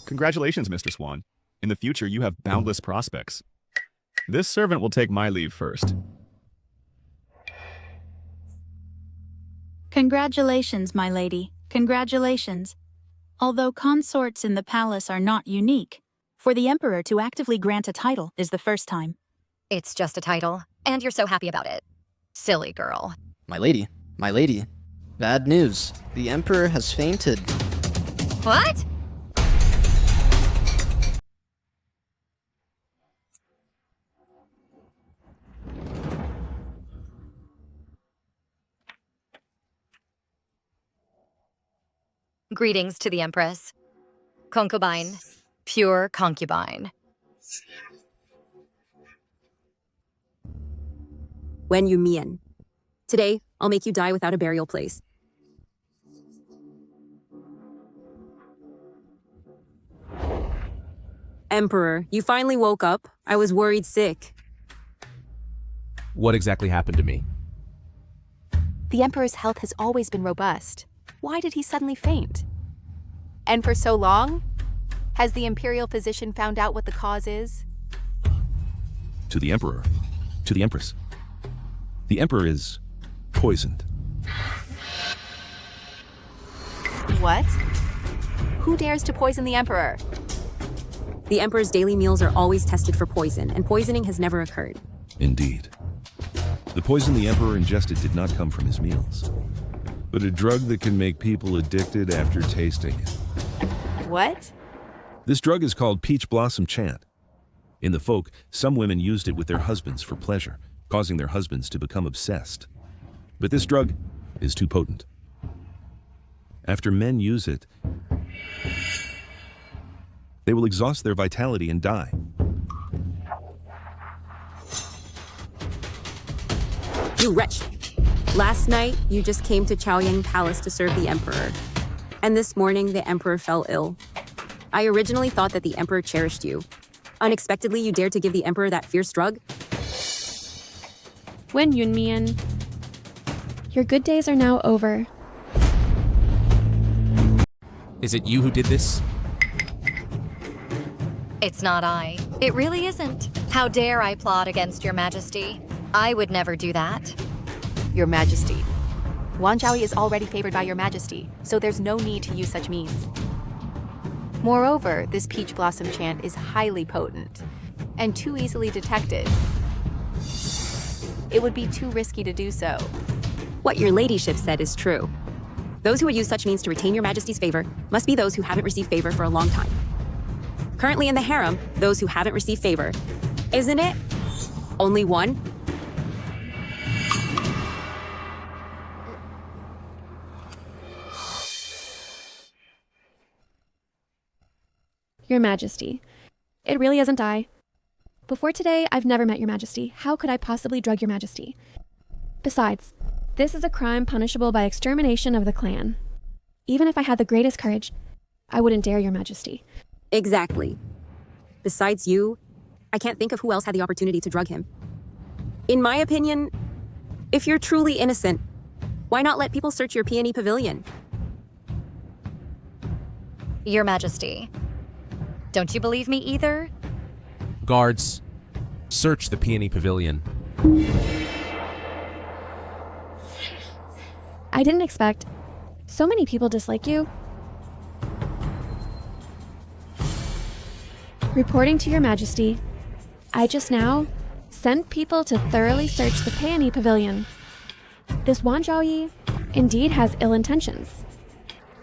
Congratulations, Mr. Swan. In the future, you have boundless prospects. This servant will take my leave first. Congratulations, my lady. Congratulations. Although consorts in the palace are not unique, for the Emperor to actively grant a title is the first time. It's just a title, and you're so happy about it. Silly girl. My lady, bad news. The Emperor has fainted. What? Greetings to the Empress. Concubine. Pure concubine. Wen Yu Mian. Today, I'll make you die without a burial place. Emperor, you finally woke up. I was worried sick. What exactly happened to me? The Emperor's health has always been robust. Why did he suddenly faint? And for so long? Has the Imperial physician found out what the cause is? To the Emperor. To the Empress. The Emperor is poisoned. What? Who dares to poison the Emperor? The Emperor's daily meals are always tested for poison, and poisoning has never occurred. Indeed. The poison the Emperor ingested did not come from his meals, but a drug that can make people addicted after tasting it. What? This drug is called Peach Blossom Chant. In the folk, some women used it with their husbands for pleasure, causing their husbands to become obsessed. But this drug is too potent. After men use it, they will exhaust their vitality and die. You wretch! Last night, you just came to Chaoyang Palace to serve the Emperor. And this morning, the Emperor fell ill. I originally thought that the Emperor cherished you. Unexpectedly, you dared to give the Emperor that fierce drug? Wen Yunmian, your good days are now over. Is it you who did this? It's not I. It really isn't. How dare I plot against your majesty? I would never do that. Your Majesty. Wan Zhaoyi is already favored by your Majesty, so there's no need to use such means. Moreover, this Peach Blossom Chant is highly potent and too easily detected. It would be too risky to do so. What your ladyship said is true. Those who would use such means to retain your majesty's favor must be those who haven't received favor for a long time. Currently in the harem, those who haven't received favor. Isn't it? Only one? Your Majesty. It really isn't I. Before today, I've never met your Majesty. How could I possibly drug your Majesty? Besides, this is a crime punishable by extermination of the clan. Even if I had the greatest courage, I wouldn't dare your Majesty. Exactly. Besides you, I can't think of who else had the opportunity to drug him. In my opinion, if you're truly innocent, why not let people search your peony pavilion? Your Majesty. Don't you believe me either? Guards, search the Peony Pavilion. I didn't expect so many people dislike you. Reporting to your Majesty, I just now sent people to thoroughly search the Peony Pavilion. This Wan Zhaoyi indeed has ill intentions.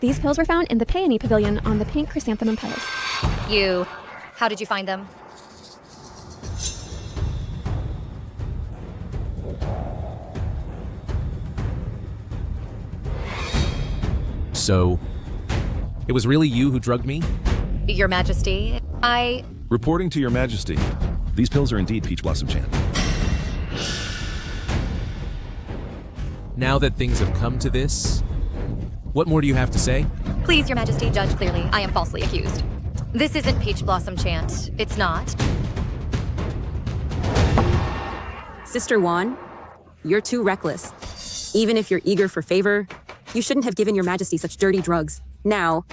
These pills were found in the Peony Pavilion on the Pink Chrysanthemum Petals. How did you find them? So, it was really you who drugged me? Your Majesty, Reporting to Your Majesty. These pills are indeed Peach Blossom Chant. Now that things have come to this, what more do you have to say? Please, Your Majesty, judge clearly. I am falsely accused. This isn't Peach Blossom Chant. It's not. Sister Juan, you're too reckless. Even if you're eager for favor, you shouldn't have given Your Majesty such dirty drugs. Now,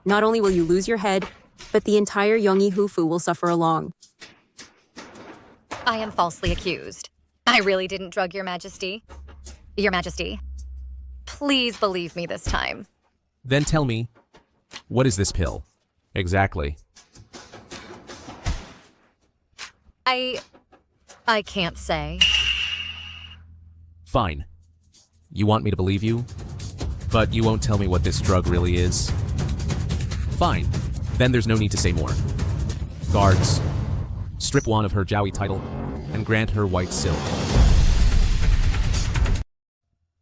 not only will you lose your head, but the entire Yongyi Hufu will suffer along. I am falsely accused. I really didn't drug Your Majesty. Your Majesty, please believe me this time. Then tell me, what is this pill? Exactly. I can't say. Fine. You want me to believe you? But you won't tell me what this drug really is? Fine. Then there's no need to say more. Guards, strip Juan of her Jowie title and grant her white silk.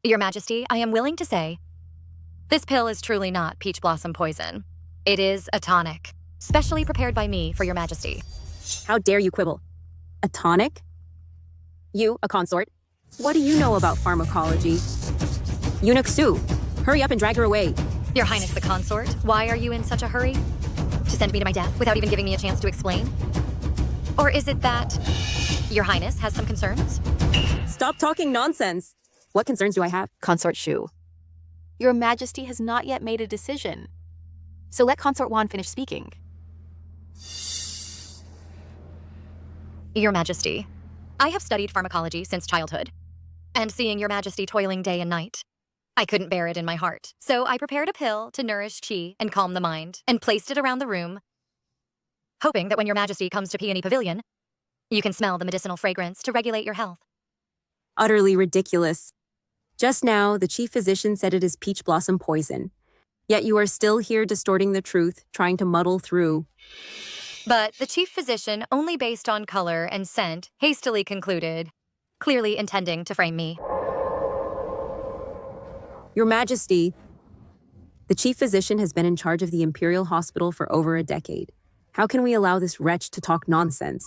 Your Majesty, I am willing to say, this pill is truly not peach blossom poison. It is a tonic, specially prepared by me for Your Majesty. How dare you quibble? A tonic? You, a consort? What do you know about pharmacology? Eunuch Sue, hurry up and drag her away. Your Highness the Consort, why are you in such a hurry? To send me to my death without even giving me a chance to explain? Or is it that Your Highness has some concerns? Stop talking nonsense. What concerns do I have? Consort Shu, Your Majesty has not yet made a decision. So let Consort Juan finish speaking. Your Majesty, I have studied pharmacology since childhood, and seeing Your Majesty toiling day and night, I couldn't bear it in my heart. So I prepared a pill to nourish qi and calm the mind, and placed it around the room, hoping that when Your Majesty comes to Peony Pavilion, you can smell the medicinal fragrance to regulate your health. Utterly ridiculous. Just now, the chief physician said it is peach blossom poison. Yet you are still here distorting the truth, trying to muddle through. But the chief physician, only based on color and scent, hastily concluded, clearly intending to frame me. Your Majesty, the chief physician has been in charge of the Imperial Hospital for over a decade. How can we allow this wretch to talk nonsense?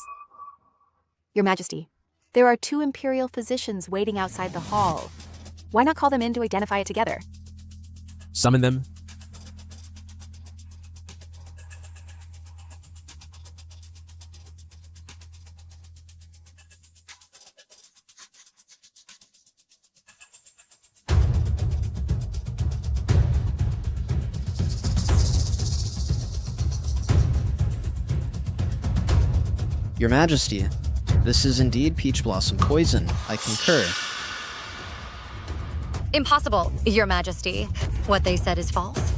Your Majesty, there are 2 Imperial physicians waiting outside the hall. Why not call them in to identify it together? Summon them. Your Majesty, this is indeed peach blossom poison. I concur. Impossible, Your Majesty. What they said is false.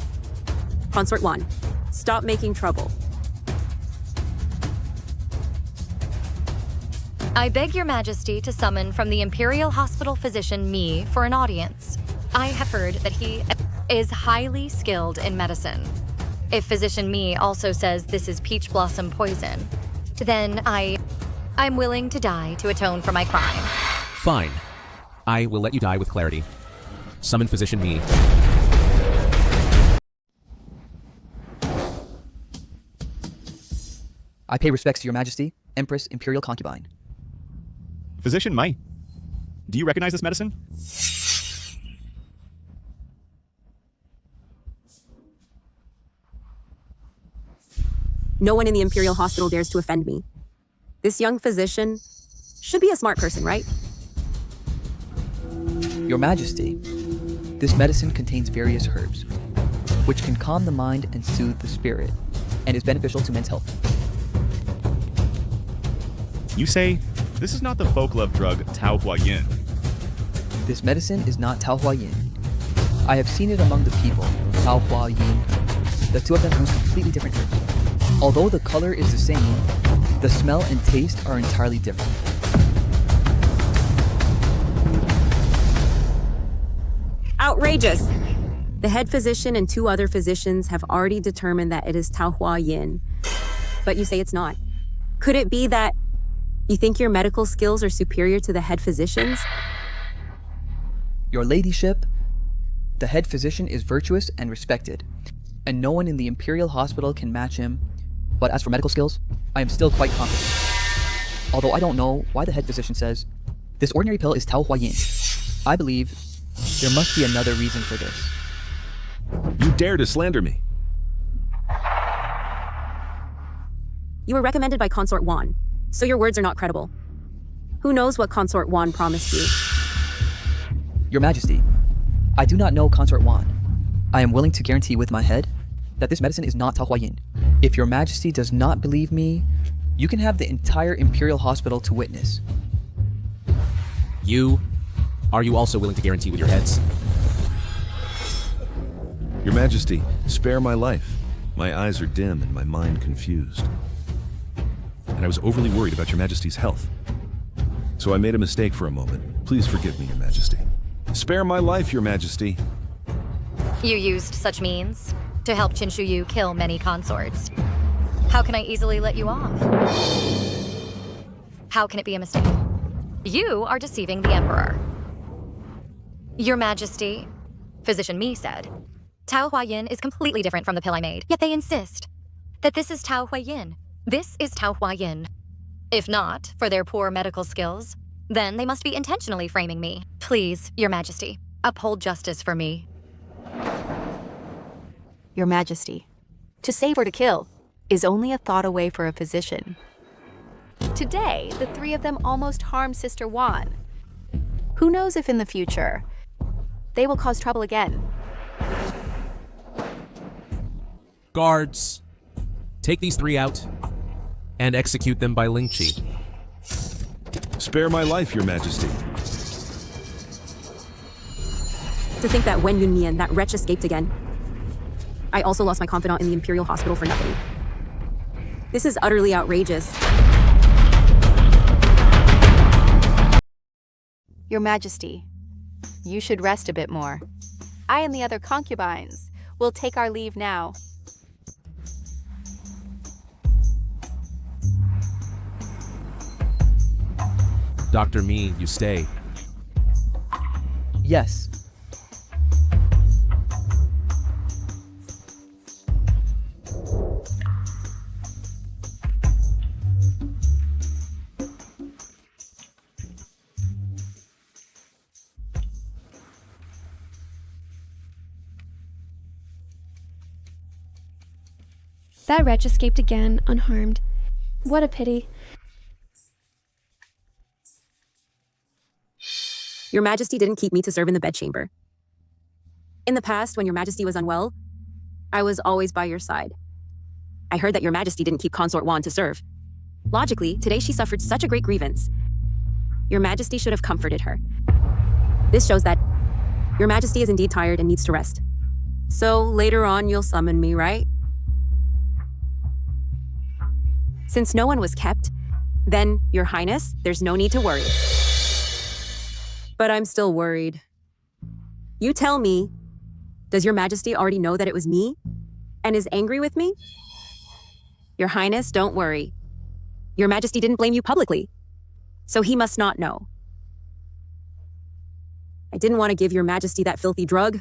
Consort Juan, stop making trouble. I beg Your Majesty to summon from the Imperial Hospital physician me for an audience. I have heard that he is highly skilled in medicine. If physician me also says this is peach blossom poison, then I'm willing to die to atone for my crime. Fine. I will let you die with clarity. Summon physician me. I pay respects to Your Majesty, Empress Imperial Concubine. Physician Mai, do you recognize this medicine? No one in the Imperial Hospital dares to offend me. This young physician should be a smart person, right? Your Majesty, this medicine contains various herbs, which can calm the mind and soothe the spirit, and is beneficial to men's health. You say, this is not the folk love drug Tao Hua Yin. This medicine is not Tao Hua Yin. I have seen it among the people, Tao Hua Yin. The 2 of them use completely different herbs. Although the color is the same, the smell and taste are entirely different. Outrageous! The head physician and 2 other physicians have already determined that it is Tao Hua Yin. But you say it's not. Could it be that you think your medical skills are superior to the head physician's? Your ladyship, The head physician is virtuous and respected, and no one in the Imperial Hospital can match him. But as for medical skills, I am still quite confident. Although I don't know why the head physician says, this ordinary pill is Tao Hua Yin. I believe there must be another reason for this. You dare to slander me? You were recommended by Consort Wan, so your words are not credible. Who knows what Consort Wan promised you? Your Majesty, I do not know Consort Wan. I am willing to guarantee with my head that this medicine is not Tao Hua Yin. If your Majesty does not believe me, you can have the entire Imperial Hospital to witness. Are you also willing to guarantee with your heads? Your Majesty, spare my life. My eyes are dim and my mind confused. And I was overly worried about your Majesty's health. So I made a mistake for a moment. Please forgive me, Your Majesty. Spare my life, Your Majesty. You used such means to help Yu kill many consorts. How can I easily let you off? How can it be a mistake? You are deceiving the Emperor. Your Majesty, Physician Mi said, Tao Hua Yin is completely different from the pill I made, yet they insist that this is Tao Hua Yin. This is Tao Hua Yin. If not for their poor medical skills, then they must be intentionally framing me. Please, Your Majesty, uphold justice for me. Your Majesty, to save or to kill is only a thought away for a physician. Today, the three of them almost harmed Sister Wan. Who knows if in the future, they will cause trouble again. Guards, take these three out and execute them by Ling Chi. Spare my life, Your Majesty. To think that Wen Yunmian, that wretch, escaped again. I also lost my confidant in the Imperial Hospital for nothing. This is utterly outrageous. Your Majesty, you should rest a bit more. I and the other concubines will take our leave now. Dr. Mi, you stay. Yes. That wretch escaped again, unharmed. What a pity. Your Majesty didn't keep me to serve in the bedchamber. In the past, when Your Majesty was unwell, I was always by your side. I heard that Your Majesty didn't keep Consort Wan to serve. Logically, today she suffered such a great grievance. Your Majesty should have comforted her. This shows that Your Majesty is indeed tired and needs to rest. So later on, you'll summon me, right? Since no one was kept, then, Your Highness, there's no need to worry. But I'm still worried. You tell me, does Your Majesty already know that it was me and is angry with me? Your Highness, don't worry. Your Majesty didn't blame you publicly, so he must not know. I didn't want to give Your Majesty that filthy drug.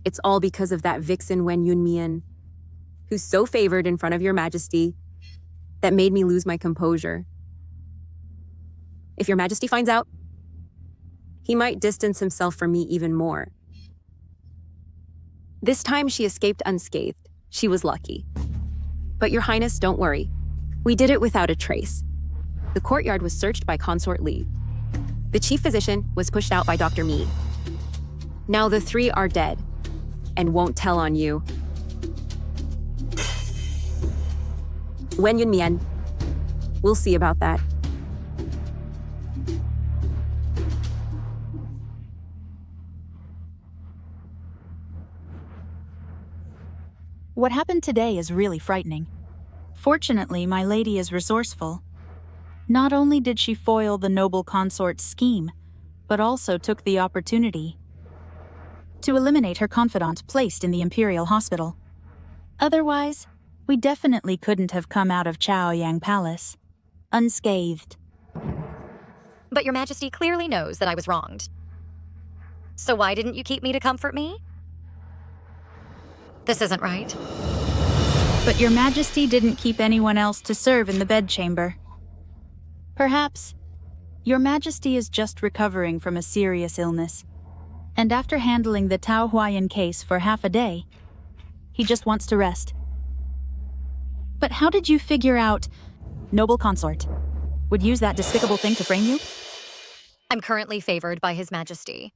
It's all because of that vixen Wen Yunmian, who's so favored in front of Your Majesty that made me lose my composure. If Your Majesty finds out, he might distance himself from me even more. This time she escaped unscathed. She was lucky. But Your Highness, don't worry. We did it without a trace. The courtyard was searched by Consort Li. The chief physician was pushed out by Dr. Mi. Now the three are dead and won't tell on you. Wen Yunmian, we'll see about that. What happened today is really frightening. Fortunately, my lady is resourceful. Not only did she foil the noble consort's scheme, but also took the opportunity to eliminate her confidant placed in the Imperial Hospital. Otherwise, we definitely couldn't have come out of Chaoyang Palace unscathed. But Your Majesty clearly knows that I was wronged. So why didn't you keep me to comfort me? This isn't right. But your majesty didn't keep anyone else to serve in the bedchamber. Perhaps your majesty is just recovering from a serious illness, and after handling the Tao Huayan case for half a day, he just wants to rest. But how did you figure out noble consort would use that despicable thing to frame you? I'm currently favored by His Majesty.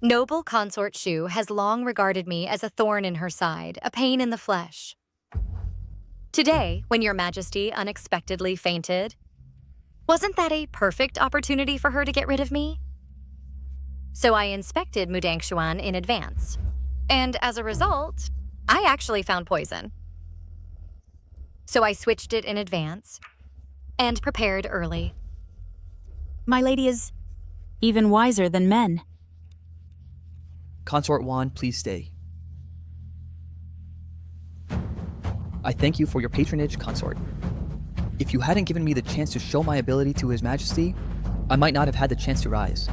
Noble Consort Shu has long regarded me as a thorn in her side, a pain in the flesh. Today, when your majesty unexpectedly fainted, wasn't that a perfect opportunity for her to get rid of me? So I inspected Mudangshuan in advance. And as a result, I actually found poison. So I switched it in advance and prepared early. My lady is even wiser than men. Consort Wan, please stay. I thank you for your patronage, Consort. If you hadn't given me the chance to show my ability to His Majesty, I might not have had the chance to rise.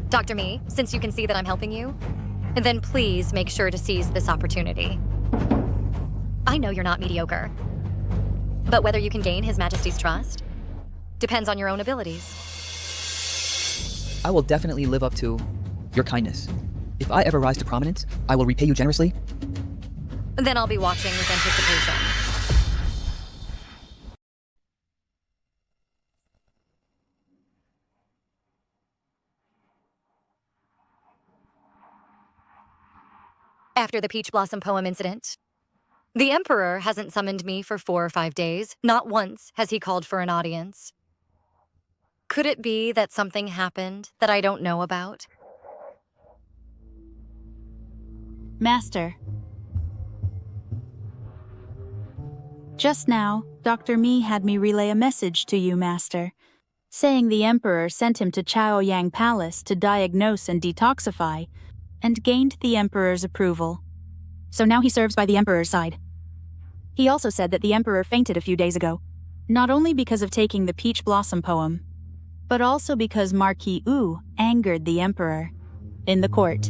Dr. Me, since you can see that I'm helping you, then please make sure to seize this opportunity. I know you're not mediocre, but whether you can gain His Majesty's trust depends on your own abilities. I will definitely live up to your kindness. If I ever rise to prominence, I will repay you generously. Then I'll be watching with anticipation. After the Peach Blossom poem incident, the Emperor hasn't summoned me for 4 or 5 days. Not once has he called for an audience. Could it be that something happened that I don't know about? Master. Just now, Dr. Mi had me relay a message to you, Master, saying the Emperor sent him to Chaoyang Palace to diagnose and detoxify, and gained the Emperor's approval. So now he serves by the Emperor's side. He also said that the Emperor fainted a few days ago, not only because of taking the Peach Blossom poem, but also because Marquis Wu angered the Emperor in the court.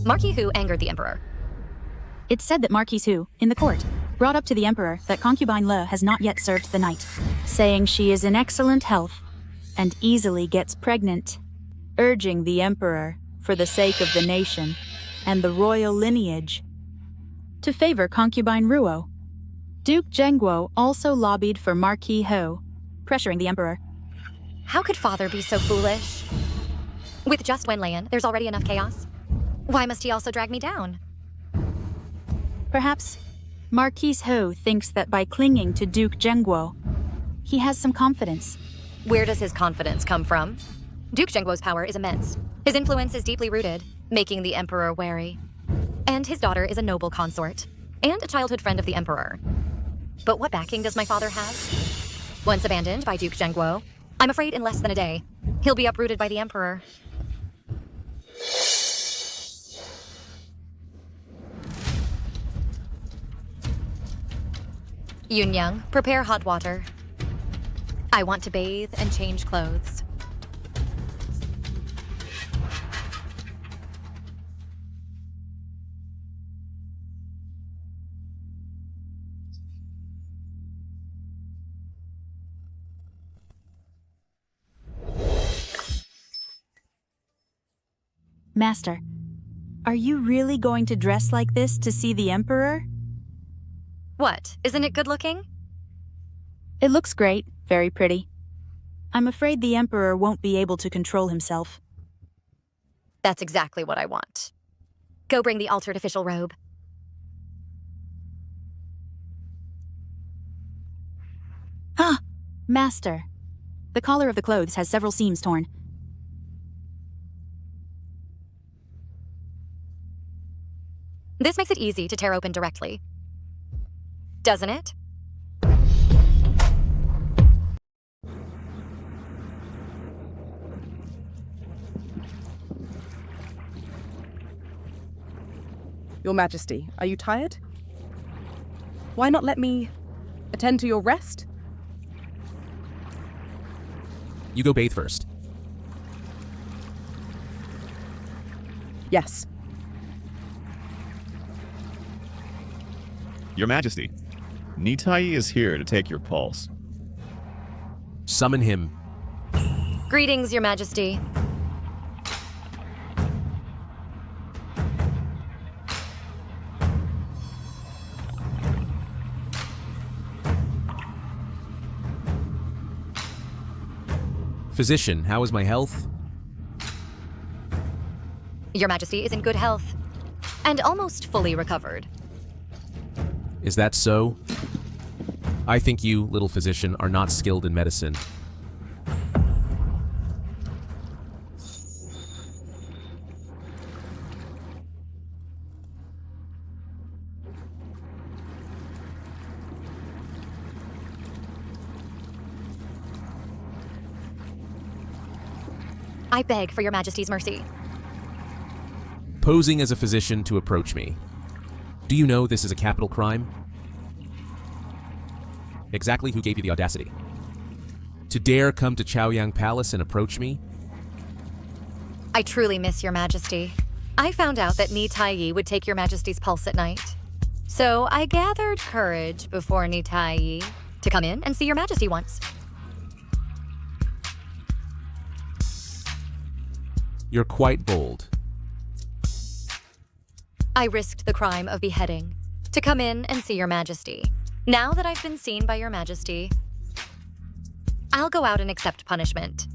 Marquis Hu angered the Emperor. It's said that Marquis Hu, in the court, brought up to the Emperor that concubine Le has not yet served the night, saying she is in excellent health and easily gets pregnant, urging the Emperor, for the sake of the nation and the royal lineage, to favor concubine Ruo. Duke Zhengguo also lobbied for Marquis Ho, pressuring the Emperor. How could father be so foolish? With just Wenlayan, there's already enough chaos. Why must he also drag me down? Perhaps Marquis Ho thinks that by clinging to Duke Zhengguo, he has some confidence. Where does his confidence come from? Duke Zhengguo's power is immense. His influence is deeply rooted, making the Emperor wary. And his daughter is a noble consort, and a childhood friend of the Emperor. But what backing does my father have? Once abandoned by Duke Zhengguo, I'm afraid in less than a day, he'll be uprooted by the Emperor. Yunyang, prepare hot water. I want to bathe and change clothes. Master, are you really going to dress like this to see the Emperor? What? Isn't it good looking? It looks great, very pretty. I'm afraid the Emperor won't be able to control himself. That's exactly what I want. Go bring the altered official robe. Ah! Master. The collar of the clothes has several seams torn. This makes it easy to tear open directly. Doesn't it? Your Majesty, are you tired? Why not let me attend to your rest? You go bathe first. Yes. Your Majesty, Nitai is here to take your pulse. Summon him. Greetings, Your Majesty. Physician, how is my health? Your Majesty is in good health and almost fully recovered. Is that so? I think you, little physician, are not skilled in medicine. I beg for Your Majesty's mercy. Posing as a physician to approach me. Do you know this is a capital crime? Exactly who gave you the audacity? To dare come to Chaoyang Palace and approach me? I truly miss Your Majesty. I found out that Ni Taiyi would take Your Majesty's pulse at night. So I gathered courage before Ni Taiyi to come in and see Your Majesty once. You're quite bold. I risked the crime of beheading to come in and see Your Majesty. Now that I've been seen by Your Majesty, I'll go out and accept punishment.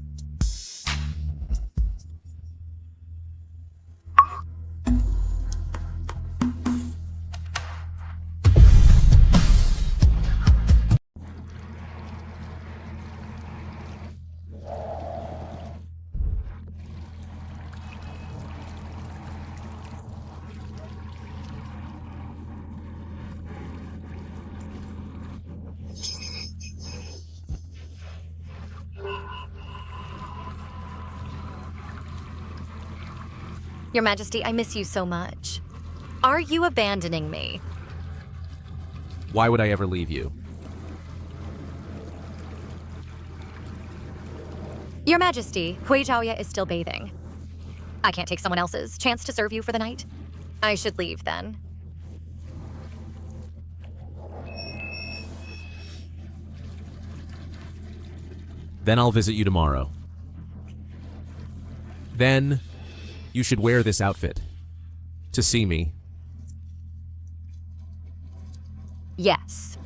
Your Majesty, I miss you so much. Are you abandoning me? Why would I ever leave you? Your Majesty, Hui Zhaoya is still bathing. I can't take someone else's chance to serve you for the night. I should leave then. Then I'll visit you tomorrow. Then you should wear this outfit to see me. Yes.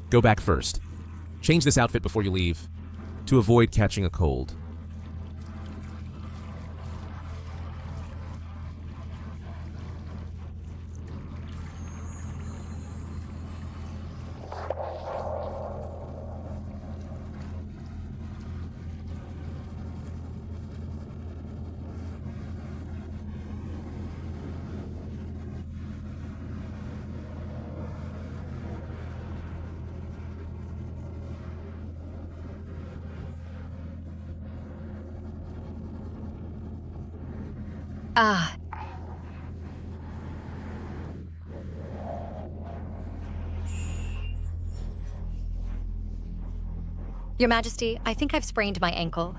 Go back first. Change this outfit before you leave to avoid catching a cold. Ah. Your Majesty, I think I've sprained my ankle.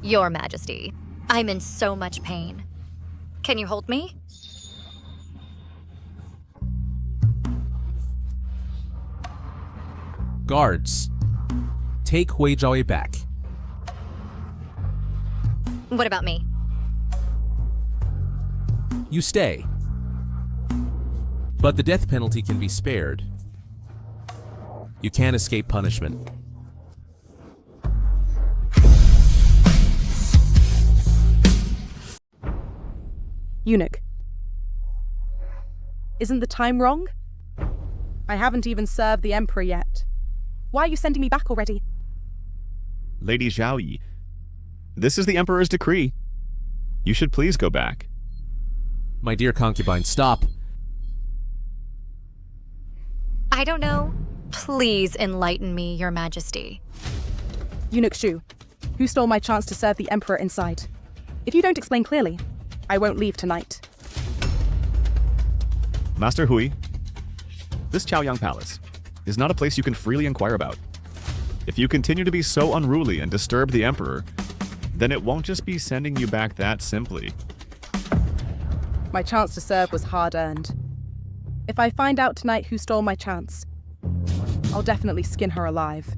Your Majesty, I'm in so much pain. Can you hold me? Guards, take Hui Zhaoye back. What about me? You stay. But the death penalty can be spared. You can't escape punishment. Eunuch. Isn't the time wrong? I haven't even served the Emperor yet. Why are you sending me back already? Lady Zhaoyi, this is the Emperor's decree. You should please go back. My dear concubine, stop. I don't know. Please enlighten me, Your Majesty. Eunuch Shu, who stole my chance to serve the Emperor inside? If you don't explain clearly, I won't leave tonight. Master Hui, this Chaoyang Palace is not a place you can freely inquire about. If you continue to be so unruly and disturb the Emperor, then it won't just be sending you back that simply. My chance to serve was hard-earned. If I find out tonight who stole my chance, I'll definitely skin her alive.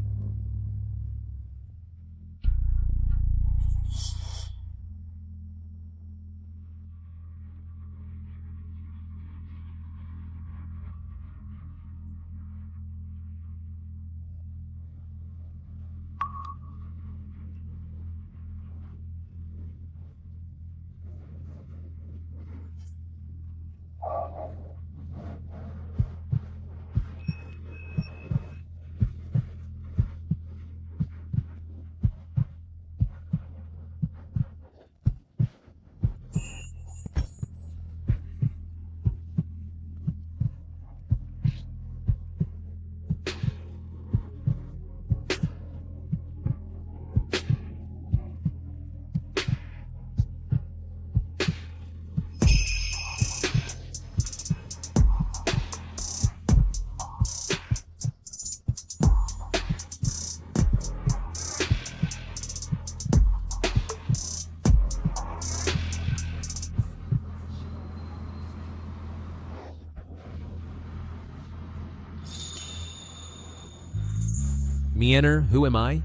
Miener, who am I?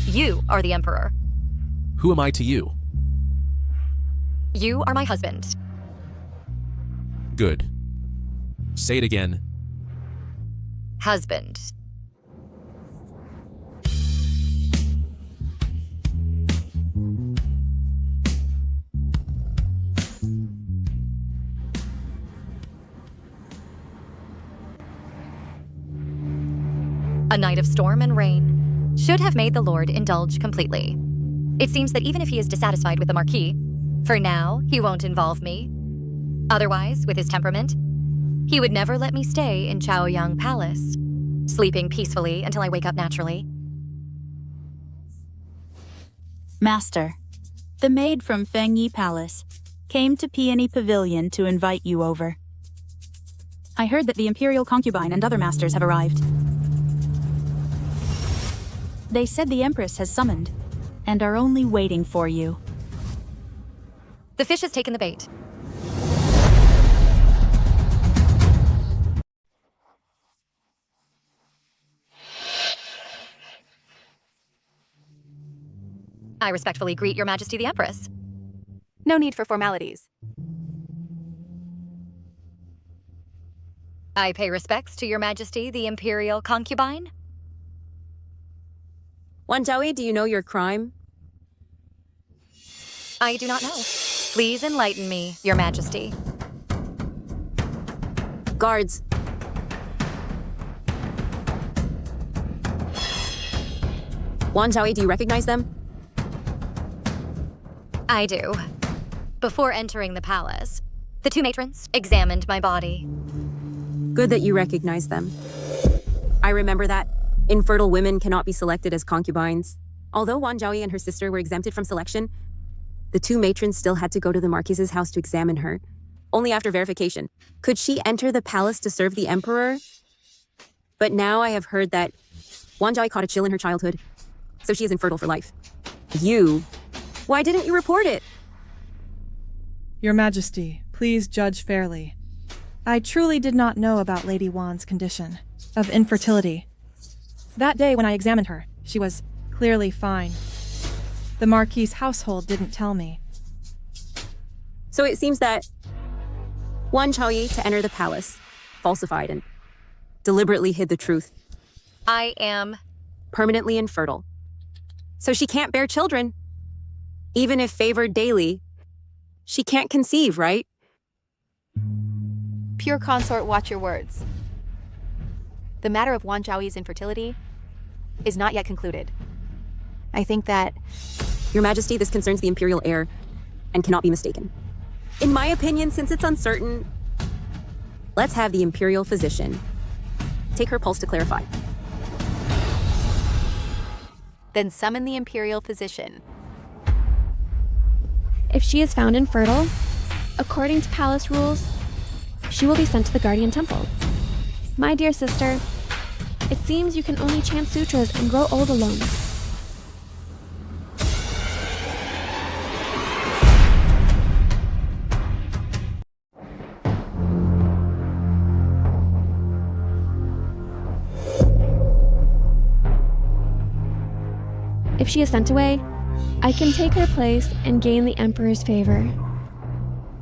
You are the Emperor. Who am I to you? You are my husband. Good. Say it again. Husband. A night of storm and rain should have made the Lord indulge completely. It seems that even if he is dissatisfied with the Marquis, for now, he won't involve me. Otherwise, with his temperament, he would never let me stay in Chaoyang Palace, sleeping peacefully until I wake up naturally. Master, the maid from Fengyi Palace came to Peony Pavilion to invite you over. I heard that the Imperial concubine and other masters have arrived. They said the Empress has summoned, and are only waiting for you. The fish has taken the bait. I respectfully greet Your Majesty the Empress. No need for formalities. I pay respects to Your Majesty the Imperial concubine. Wanjiaoe, do you know your crime? I do not know. Please enlighten me, Your Majesty. Guards. Wanjiaoe, do you recognize them? I do. Before entering the palace, the two matrons examined my body. Good that you recognize them. I remember that. Infertile women cannot be selected as concubines. Although Wanjiaoe and her sister were exempted from selection, the two matrons still had to go to the Marquise's house to examine her, only after verification. Could she enter the palace to serve the Emperor? But now I have heard that Wanjiaoe caught a chill in her childhood, so she is infertile for life. Why didn't you report it? Your Majesty, please judge fairly. I truly did not know about Lady Wan's condition of infertility. That day when I examined her, she was clearly fine. The Marquis's household didn't tell me. So it seems that Wanjiaoe, to enter the palace, falsified and deliberately hid the truth. I am permanently infertile. So she can't bear children. Even if favored daily, she can't conceive, right? Pure consort, watch your words. The matter of Wanjiaoe's infertility is not yet concluded. I think that... Your Majesty, this concerns the Imperial heir and cannot be mistaken. In my opinion, since it's uncertain, let's have the Imperial physician take her pulse to clarify. Then summon the Imperial physician. If she is found infertile, according to palace rules, she will be sent to the Guardian Temple. My dear sister, it seems you can only chant sutras and grow old alone. If she is sent away, I can take her place and gain the Emperor's favor.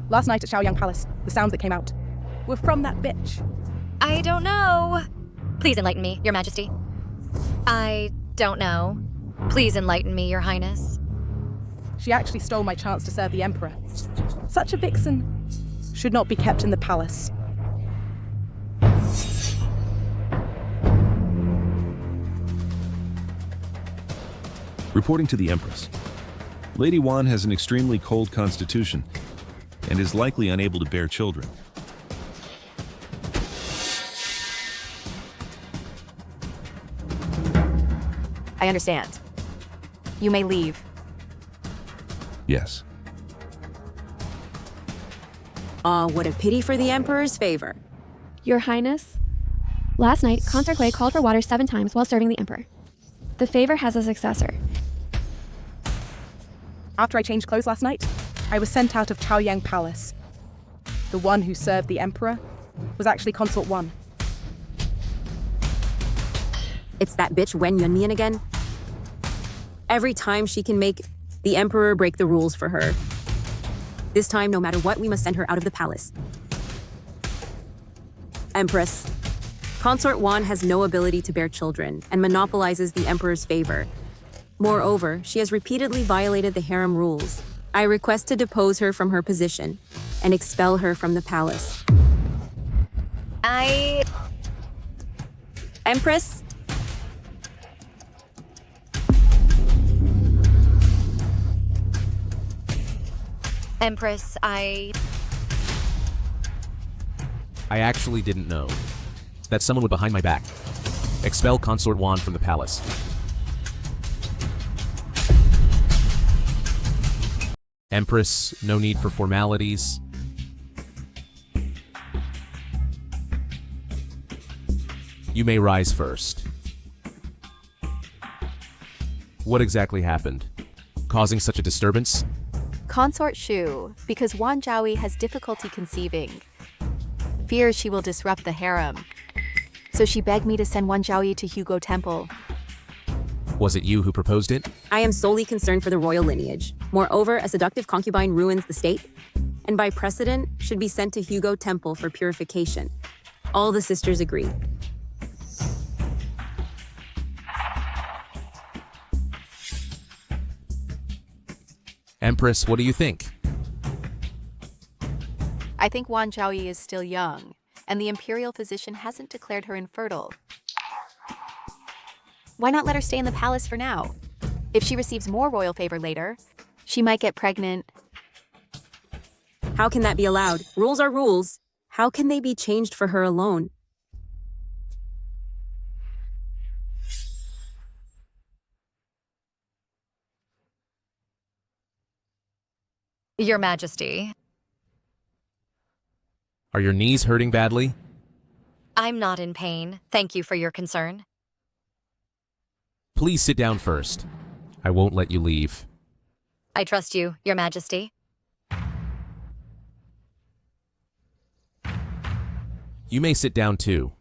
Last night at Shaoyang Palace, the sounds that came out were from that bitch. I don't know. Please enlighten me, Your Majesty. I don't know. Please enlighten me, Your Highness. She actually stole my chance to serve the Emperor. Such a vixen should not be kept in the palace. Reporting to the Empress. Lady Wan has an extremely cold constitution and is likely unable to bear children. I understand. You may leave. Yes. What a pity for the Emperor's favor. Your Highness, last night, Consort Shu called for water 7 times while serving the Emperor. The favor has a successor. After I changed clothes last night, I was sent out of Chaoyang Palace. The one who served the Emperor was actually Consort 1. It's that bitch Wen Yunmian again. Every time she can make the Emperor break the rules for her. This time, no matter what, we must send her out of the palace. Empress, Consort Wan has no ability to bear children and monopolizes the Emperor's favor. Moreover, she has repeatedly violated the harem rules. I request to depose her from her position and expel her from the palace. Empress? Empress, I actually didn't know that someone would behind my back expel Consort Wan from the palace. Empress, no need for formalities. You may rise first. What exactly happened? Causing such a disturbance? Consort Shu, because Wan Zhaoyi has difficulty conceiving, fears she will disrupt the harem. So she begged me to send Wan Zhaoyi to Hugo Temple. Was it you who proposed it? I am solely concerned for the royal lineage. Moreover, a seductive concubine ruins the state, and by precedent, should be sent to Hugo Temple for purification. All the sisters agree. Empress, what do you think? I think Wan Zhaoyi is still young, and the imperial physician hasn't declared her infertile. Why not let her stay in the palace for now? If she receives more royal favor later, she might get pregnant. How can that be allowed? Rules are rules. How can they be changed for her alone? Your Majesty. Are your knees hurting badly? I'm not in pain. Thank you for your concern. Please sit down first. I won't let you leave. I trust you, Your Majesty. You may sit down too.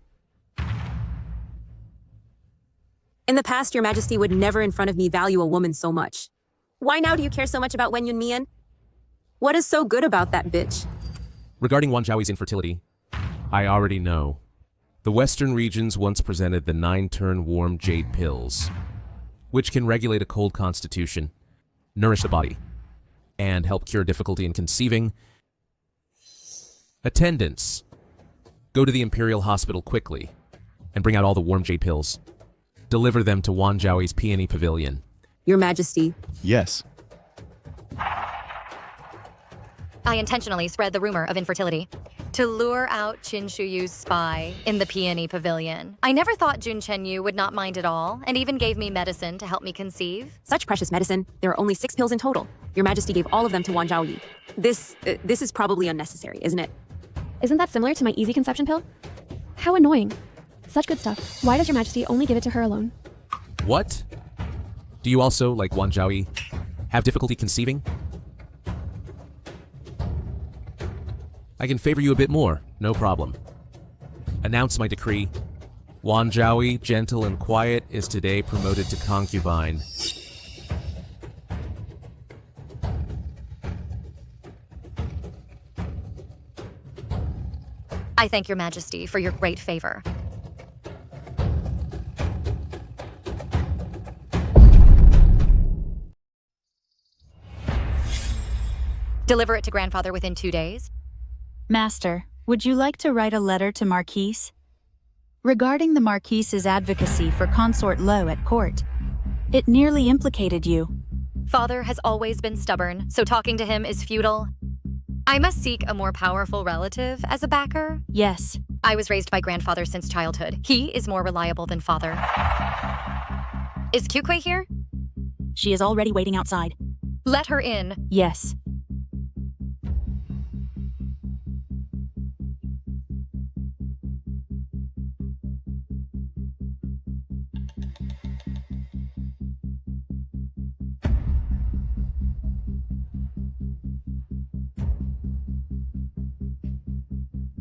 In the past, Your Majesty would never in front of me value a woman so much. Why now do you care so much about Wen Yunmian? What is so good about that bitch? Regarding Wan Zhaoyi's infertility, I already know. The Western regions once presented the 9-turn warm jade pills, which can regulate a cold constitution, nourish the body, and help cure difficulty in conceiving. Attendants, go to the Imperial Hospital quickly and bring out all the warm jade pills. Deliver them to Wan Zhaoyi's peony pavilion. Your Majesty. Yes. I intentionally spread the rumor of infertility to lure out Qin Shuyu's spy in the peony pavilion. I never thought Jun Chenyu would not mind at all, and even gave me medicine to help me conceive. Such precious medicine. There are only 6 pills in total. Your Majesty gave all of them to Wan Zhaoyi. This is probably unnecessary, isn't it? Isn't that similar to my easy conception pill? How annoying. Such good stuff. Why does your majesty only give it to her alone? What? Do you also, like Wan Zhaoyi, have difficulty conceiving? I can favor you a bit more, no problem. Announce my decree. Wan Zhaoyi, gentle and quiet, is today promoted to concubine. I thank your majesty for your great favor. Deliver it to grandfather within 2 days. Master, would you like to write a letter to Marquise? Regarding the Marquise's advocacy for Consort Lo at court, it nearly implicated you. Father has always been stubborn, so talking to him is futile. I must seek a more powerful relative as a backer. Yes. I was raised by grandfather since childhood. He is more reliable than father. Is Kyukui here? She is already waiting outside. Let her in. Yes.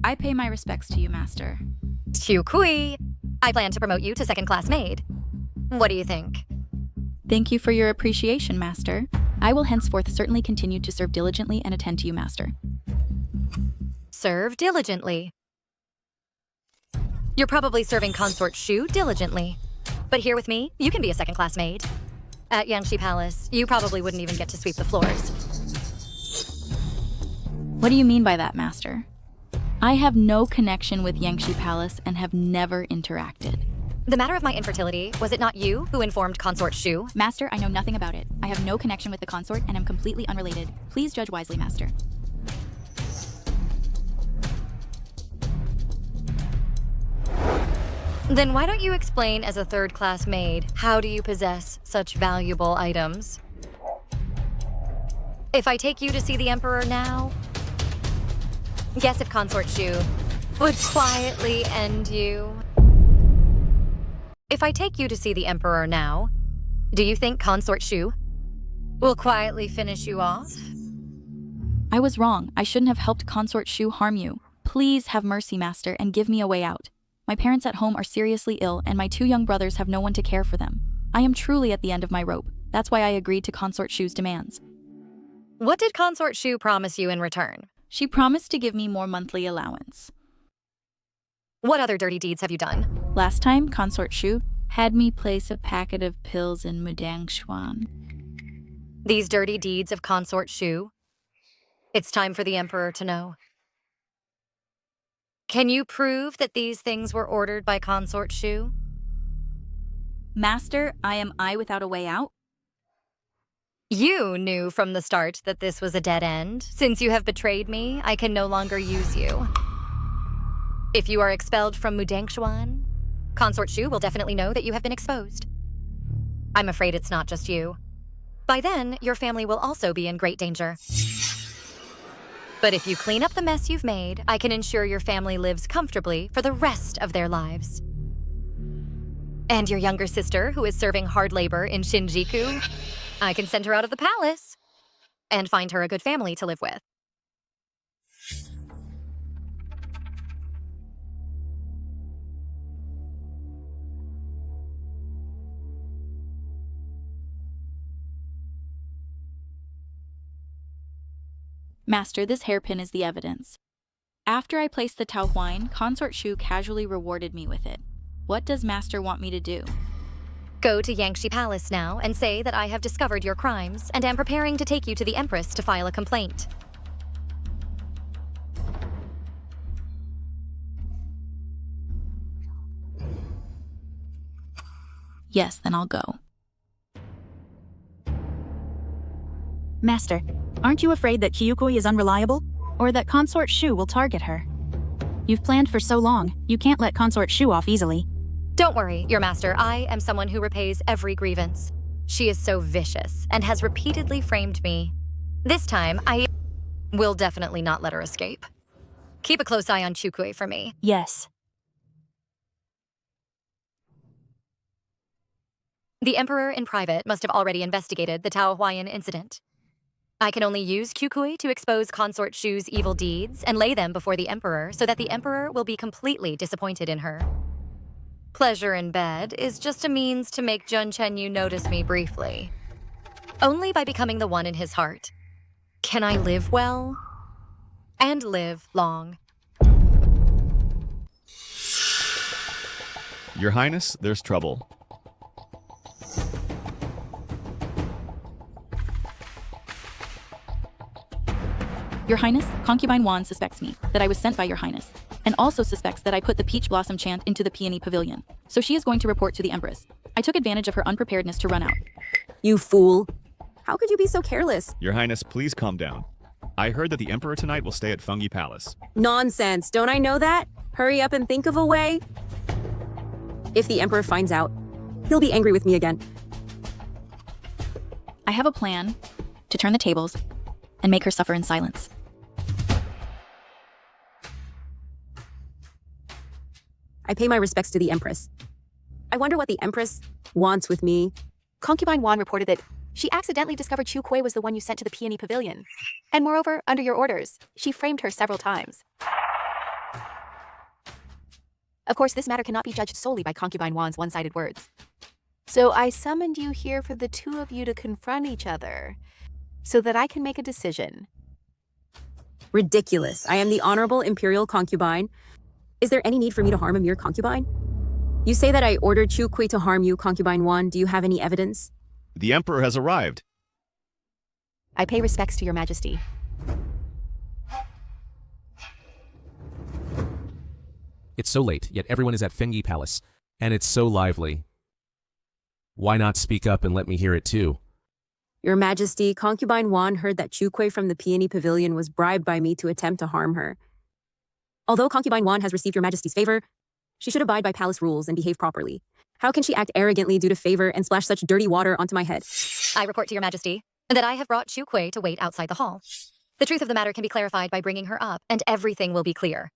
I pay my respects to you, Master. Kyukui, I plan to promote you to second-class maid. What do you think? Thank you for your appreciation, Master. I will henceforth certainly continue to serve diligently and attend to you, Master. Serve diligently. You're probably serving Consort Shu diligently. But here with me, you can be a second-class maid. At Yangshi Palace, you probably wouldn't even get to sweep the floors. What do you mean by that, Master? I have no connection with Yangshi Palace and have never interacted. The matter of my infertility, was it not you who informed Consort Shu? Master, I know nothing about it. I have no connection with the consort and am completely unrelated. Please judge wisely, Master. Then why don't you explain as a third-class maid, how do you possess such valuable items? If I take you to see the Emperor now, guess if Consort Shu would quietly end you. If I take you to see the Emperor now, do you think Consort Shu will quietly finish you off? I was wrong. I shouldn't have helped Consort Shu harm you. Please have mercy, Master, and give me a way out. My parents at home are seriously ill, and my 2 young brothers have no one to care for them. I am truly at the end of my rope. That's why I agreed to Consort Shu's demands. What did Consort Shu promise you in return? She promised to give me more monthly allowance. What other dirty deeds have you done? Last time, Consort Shu had me place a packet of pills in Mudangshuan. These dirty deeds of Consort Shu? It's time for the Emperor to know. Can you prove that these things were ordered by Consort Shu? Master, am I without a way out? You knew from the start that this was a dead end. Since you have betrayed me, I can no longer use you. If you are expelled from Mudangshuan, Consort Shu will definitely know that you have been exposed. I'm afraid it's not just you. By then, your family will also be in great danger. But if you clean up the mess you've made, I can ensure your family lives comfortably for the rest of their lives. And your younger sister, who is serving hard labor in Shinjuku, I can send her out of the palace and find her a good family to live with. Master, this hairpin is the evidence. After I placed the Tao Huan, Consort Shu casually rewarded me with it. What does Master want me to do? Go to Yangshi Palace now and say that I have discovered your crimes and am preparing to take you to the Empress to file a complaint. Yes, then I'll go. Master, aren't you afraid that Kyukui is unreliable? Or that Consort Shu will target her? You've planned for so long, you can't let Consort Shu off easily. Don't worry, your master. I am someone who repays every grievance. She is so vicious and has repeatedly framed me. This time, I will definitely not let her escape. Keep a close eye on Kyukui for me. Yes. The Emperor in private must have already investigated the Taohuayan incident. I can only use Kukui to expose Consort Shu's evil deeds and lay them before the Emperor so that the Emperor will be completely disappointed in her. Pleasure in bed is just a means to make Jun Chenyu notice me briefly. Only by becoming the one in his heart can I live well and live long. Your Highness, there's trouble. Your Highness, Concubine Wan suspects me, that I was sent by Your Highness, and also suspects that I put the Peach Blossom chant into the Peony Pavilion. So she is going to report to the Empress. I took advantage of her unpreparedness to run out. You fool. How could you be so careless? Your Highness, please calm down. I heard that the Emperor tonight will stay at Fungi Palace. Nonsense. Don't I know that? Hurry up and think of a way. If the Emperor finds out, he'll be angry with me again. I have a plan to turn the tables and make her suffer in silence. I pay my respects to the Empress. I wonder what the Empress wants with me. Concubine Wan reported that she accidentally discovered Chu Kuei was the one you sent to the Peony Pavilion. And moreover, under your orders, she framed her several times. Of course, this matter cannot be judged solely by Concubine Wan's one-sided words. So I summoned you here for the two of you to confront each other, so that I can make a decision. Ridiculous. I am the honorable imperial concubine. Is there any need for me to harm a mere concubine? You say that I ordered Chu Kui to harm you, Concubine Wan. Do you have any evidence? The Emperor has arrived. I pay respects to your majesty. It's so late, yet everyone is at Fengi Palace, and it's so lively. Why not speak up and let me hear it too? Your Majesty, Concubine Wan heard that Chu Kui from the Peony Pavilion was bribed by me to attempt to harm her. Although Concubine Wan has received your Majesty's favor, she should abide by palace rules and behave properly. How can she act arrogantly due to favor and splash such dirty water onto my head? I report to your Majesty that I have brought Chu Kui to wait outside the hall. The truth of the matter can be clarified by bringing her up, and everything will be clear.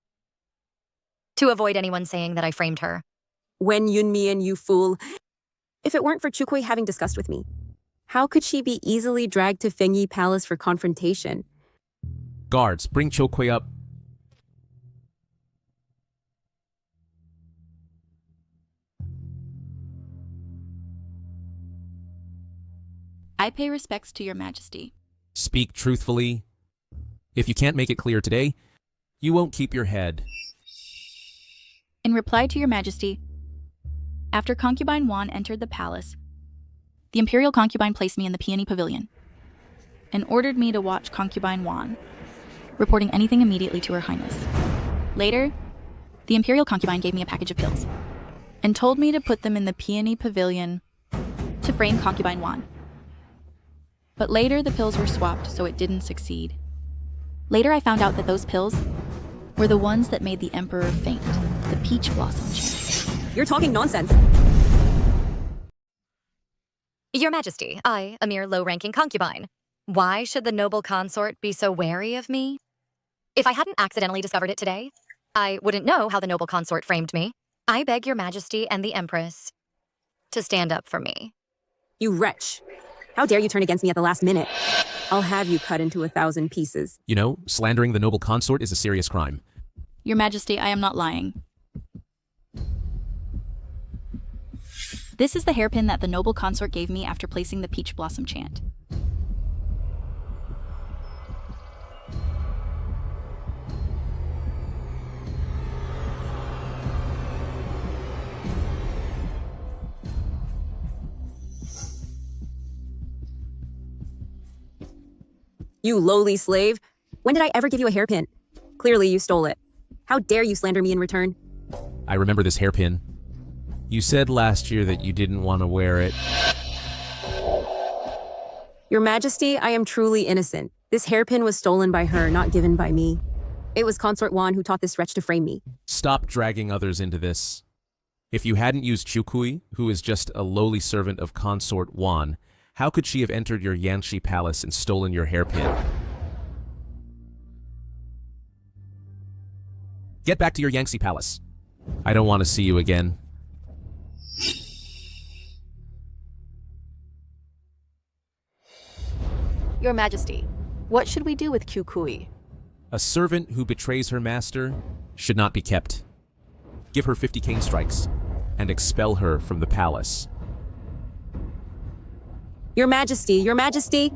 To avoid anyone saying that I framed her. Wen Yunmian, you fool. If it weren't for Chu Kui having discussed with me, how could she be easily dragged to Fengyi Palace for confrontation? Guards, bring Chu Kui up. I pay respects to your majesty. Speak truthfully. If you can't make it clear today, you won't keep your head. In reply to your majesty, after Concubine Wan entered the palace, the imperial concubine placed me in the Peony Pavilion and ordered me to watch Concubine Wan, reporting anything immediately to Her Highness. Later, the imperial concubine gave me a package of pills and told me to put them in the Peony Pavilion to frame Concubine Wan. But later, the pills were swapped, so it didn't succeed. Later, I found out that those pills were the ones that made the Emperor faint, the Peach Blossom chant. You're talking nonsense. Your Majesty, I, a mere low-ranking concubine. Why should the noble consort be so wary of me? If I hadn't accidentally discovered it today, I wouldn't know how the noble consort framed me. I beg your Majesty and the Empress to stand up for me. You wretch. How dare you turn against me at the last minute? I'll have you cut into 1,000 pieces. You know, slandering the noble consort is a serious crime. Your Majesty, I am not lying. This is the hairpin that the noble consort gave me after placing the Peach Blossom chant. You lowly slave. When did I ever give you a hairpin? Clearly you stole it. How dare you slander me in return? I remember this hairpin. You said last year that you didn't want to wear it. Your Majesty, I am truly innocent. This hairpin was stolen by her, not given by me. It was Consort Wan who taught this wretch to frame me. Stop dragging others into this. If you hadn't used Chukui, who is just a lowly servant of Consort Wan, how could she have entered your Yanshi palace and stolen your hairpin? Get back to your Yangtze palace. I don't want to see you again. Your Majesty, what should we do with Kyukui? A servant who betrays her master should not be kept. Give her 50 cane strikes and expel her from the palace. Your Majesty, Your Majesty!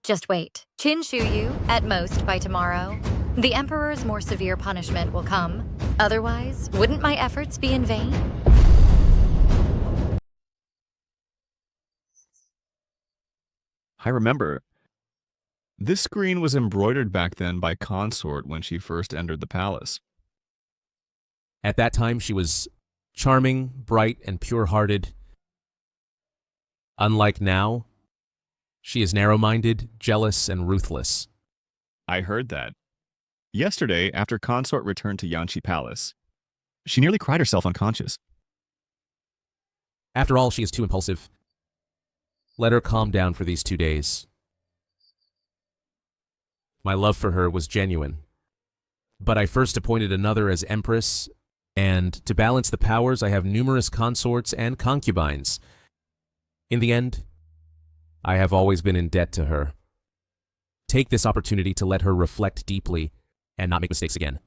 Just wait. Qin Shu you, at most, by tomorrow. The Emperor's more severe punishment will come. Otherwise, wouldn't my efforts be in vain? I remember. This screen was embroidered back then by Consort when she first entered the palace. At that time, she was charming, bright, and pure-hearted. Unlike now, she is narrow-minded, jealous, and ruthless. I heard that. Yesterday, after Consort returned to Yanqi Palace, she nearly cried herself unconscious. After all, she is too impulsive. Let her calm down for these 2 days. My love for her was genuine. But I first appointed another as empress, and to balance the powers, I have numerous consorts and concubines. In the end, I have always been in debt to her. Take this opportunity to let her reflect deeply and not make mistakes again.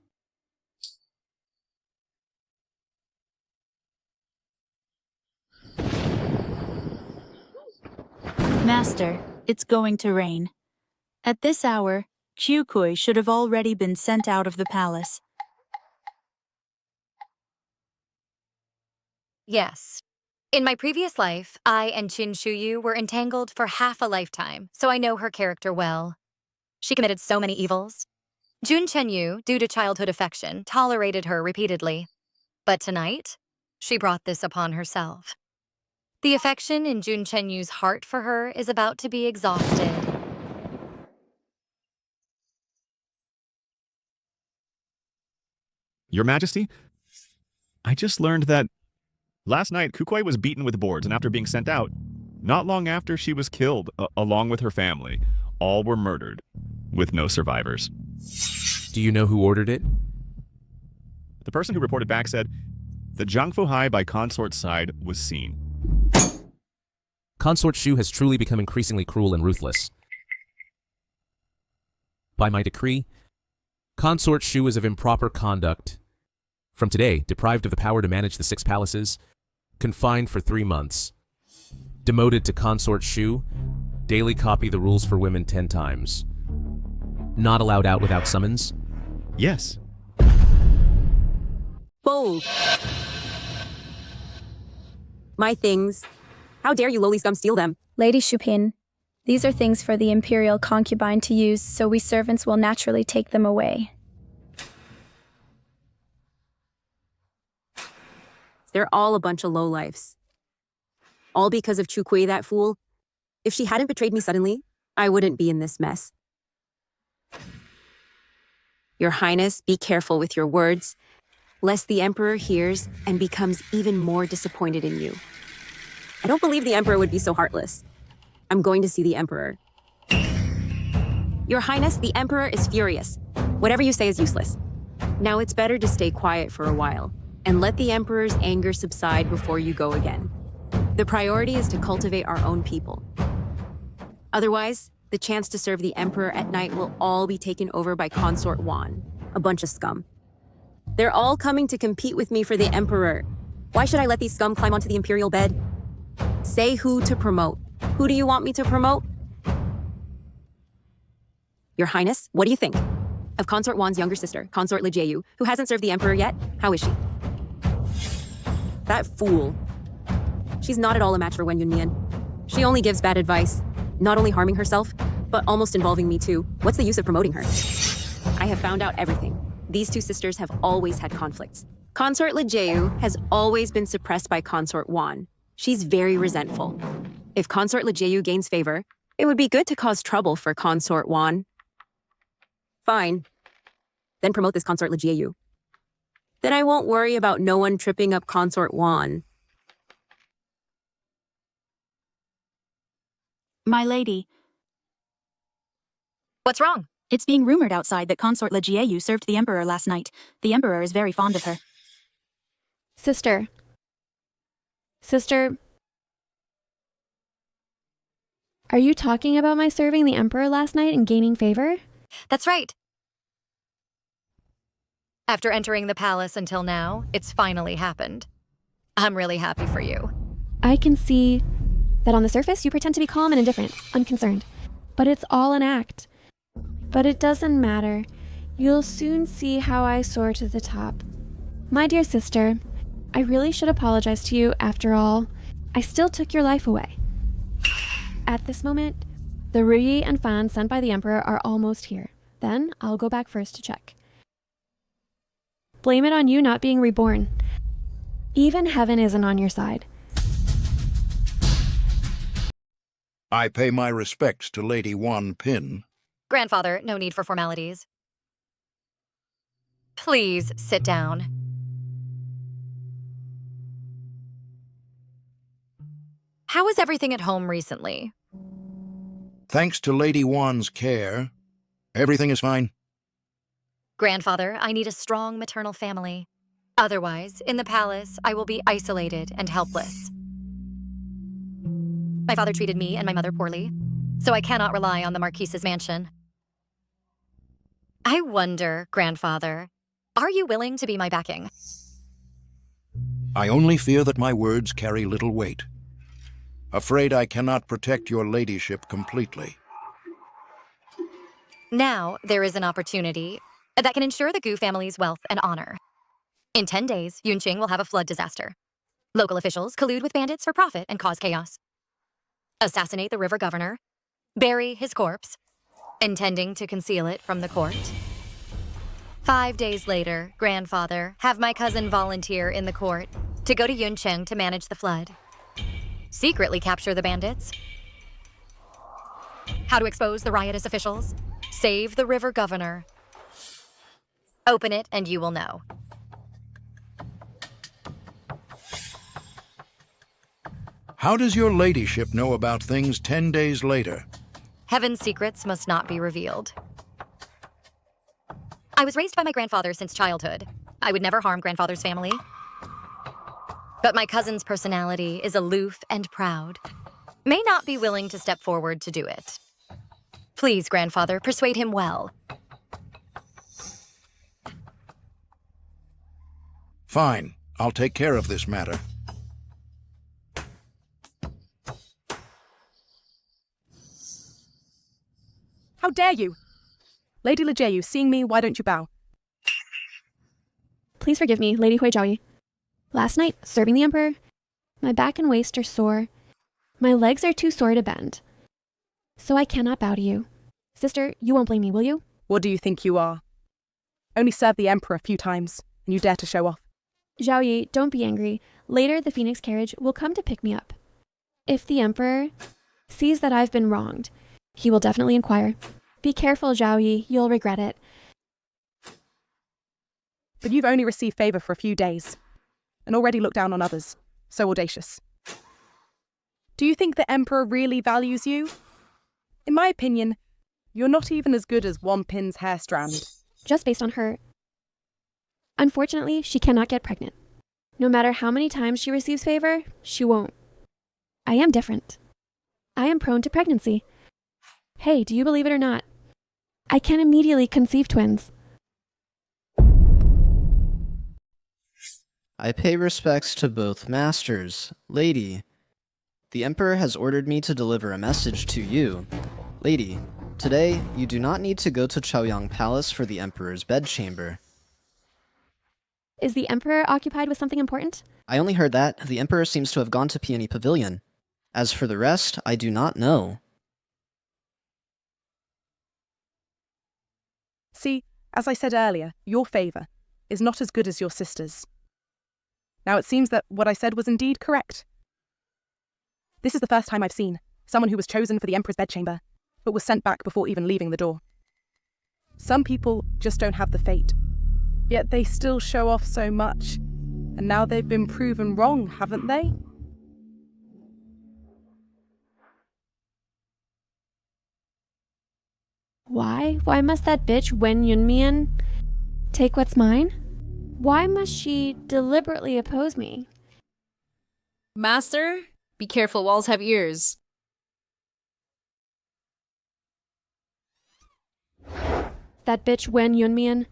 Master, it's going to rain. At this hour, Kyukui should have already been sent out of the palace. Yes. In my previous life, I and Qin Shuyu were entangled for half a lifetime, so I know her character well. She committed so many evils. Jun Chenyu, due to childhood affection, tolerated her repeatedly. But tonight, she brought this upon herself. The affection in Jun Chenyu's heart for her is about to be exhausted. Your Majesty, I just learned that last night Kukui was beaten with boards, and after being sent out, not long after she was killed, along with her family. All were murdered, with no survivors. Do you know who ordered it? The person who reported back said the Jiangfu Hai by Consort's side was seen. Consort Shu has truly become increasingly cruel and ruthless. By my decree, Consort Shu is of improper conduct. From today, deprived of the power to manage the 6 palaces, confined for 3 months. Demoted to Consort Shu, daily copy the rules for women 10 times. Not allowed out without summons? Yes. Bold. My things. How dare you lowly scum steal them? Lady Shupin, these are things for the imperial concubine to use, so we servants will naturally take them away. They're all a bunch of lowlifes. All because of Chukui, that fool. If she hadn't betrayed me suddenly, I wouldn't be in this mess. Your Highness, be careful with your words, lest the Emperor hears and becomes even more disappointed in you. I don't believe the Emperor would be so heartless. I'm going to see the Emperor. Your Highness, the Emperor is furious. Whatever you say is useless. Now it's better to stay quiet for a while and let the Emperor's anger subside before you go again. The priority is to cultivate our own people. Otherwise, the chance to serve the Emperor at night will all be taken over by Consort Wan, a bunch of scum. They're all coming to compete with me for the Emperor. Why should I let these scum climb onto the imperial bed? Say who to promote. Who do you want me to promote? Your Highness, what do you think of Consort Wan's younger sister, Consort Lijiayu, who hasn't served the Emperor yet? How is she? That fool. She's not at all a match for Wen Yunmian. She only gives bad advice, not only harming herself, but almost involving me too. What's the use of promoting her? I have found out everything. These 2 sisters have always had conflicts. Consort Lijiayu has always been suppressed by Consort Wan. She's very resentful. If Consort Lijiayu gains favor, it would be good to cause trouble for Consort Wan. Fine. Then promote this Consort Lijiayu. Then I won't worry about no one tripping up Consort Wan. My lady. What's wrong? It's being rumored outside that Consort Lijiayu served the Emperor last night. The Emperor is very fond of her. Sister. Are you talking about my serving the Emperor last night and gaining favor? That's right. After entering the palace until now, it's finally happened. I'm really happy for you. I can see that on the surface you pretend to be calm and indifferent, unconcerned. But it's all an act. But it doesn't matter. You'll soon see how I soar to the top. My dear sister, I really should apologize to you after all. I still took your life away. At this moment, the Ruyi and Fan sent by the Emperor are almost here. Then I'll go back first to check. Blame it on you not being reborn. Even heaven isn't on your side. I pay my respects to Lady Wan Pin. Grandfather, no need for formalities. Please sit down. How is everything at home recently? Thanks to Lady Wan's care, everything is fine. Grandfather, I need a strong maternal family. Otherwise, in the palace, I will be isolated and helpless. My father treated me and my mother poorly, so I cannot rely on the Marquise's mansion. I wonder, Grandfather, are you willing to be my backing? I only fear that my words carry little weight. Afraid I cannot protect your ladyship completely. Now, there is an opportunity that can ensure the Gu family's wealth and honor. In 10 days, Yunqing will have a flood disaster. Local officials collude with bandits for profit and cause chaos. Assassinate the river governor. Bury his corpse, intending to conceal it from the court. 5 days later, Grandfather, have my cousin volunteer in the court to go to Yunqing to manage the flood. Secretly capture the bandits. How to expose the riotous officials. Save the river governor. Open it and you will know. How does your ladyship know about things 10 days later? Heaven's secrets must not be revealed. I was raised by my grandfather since childhood. I would never harm grandfather's family. But my cousin's personality is aloof and proud. May not be willing to step forward to do it. Please, Grandfather, persuade him well. Fine, I'll take care of this matter. How dare you? Lady Lejeyu, seeing me, why don't you bow? Please forgive me, Lady Hui Zhaoyi. Last night, serving the Emperor, my back and waist are sore. My legs are too sore to bend. So I cannot bow to you. Sister, you won't blame me, will you? What do you think you are? Only served the Emperor a few times, and you dare to show off. Zhaoyi, don't be angry. Later, the Phoenix carriage will come to pick me up. If the Emperor sees that I've been wronged, he will definitely inquire. Be careful, Zhaoyi, you'll regret it. But you've only received favor for a few days, and already looked down on others. So audacious. Do you think the Emperor really values you? In my opinion, you're not even as good as Wan Pin's hair strand. Just based on her. Unfortunately, she cannot get pregnant. No matter how many times she receives favor, she won't. I am different. I am prone to pregnancy. Hey, do you believe it or not? I can immediately conceive twins. I pay respects to both masters. Lady, the Emperor has ordered me to deliver a message to you. Lady, today you do not need to go to Chaoyang Palace for the Emperor's bedchamber. Is the Emperor occupied with something important? I only heard that the Emperor seems to have gone to Peony Pavilion. As for the rest, I do not know. See, as I said earlier, your favor is not as good as your sister's. Now it seems that what I said was indeed correct. This is the first time I've seen someone who was chosen for the Emperor's bedchamber, but was sent back before even leaving the door. Some people just don't have the fate, yet they still show off so much, and now they've been proven wrong, haven't they? Why? Why must that bitch Wen Yunmian take what's mine? Why must she deliberately oppose me? Master, be careful, walls have ears. That bitch Wen Yunmian.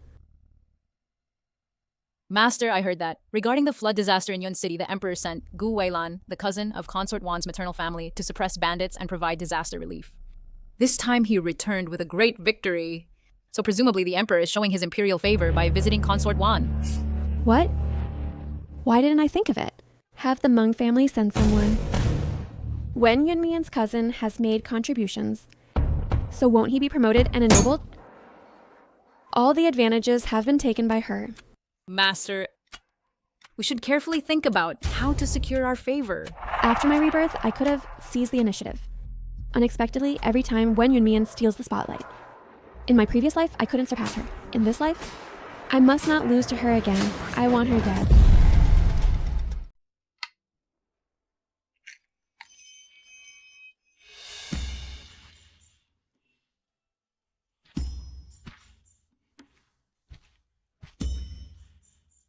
Master, I heard that. Regarding the flood disaster in Yun City, the Emperor sent Gu Weilan, the cousin of Consort Wan's maternal family, to suppress bandits and provide disaster relief. This time he returned with a great victory. So presumably the Emperor is showing his imperial favor by visiting Consort Wan. What? Why didn't I think of it? Have the Meng family send someone. Wen Yunmian's cousin has made contributions, so won't he be promoted and ennobled? All the advantages have been taken by her. Master, we should carefully think about how to secure our favor. After my rebirth, I could have seized the initiative. Unexpectedly, every time Wen Yunmian steals the spotlight. In my previous life, I couldn't surpass her. In this life, I must not lose to her again. I want her dead.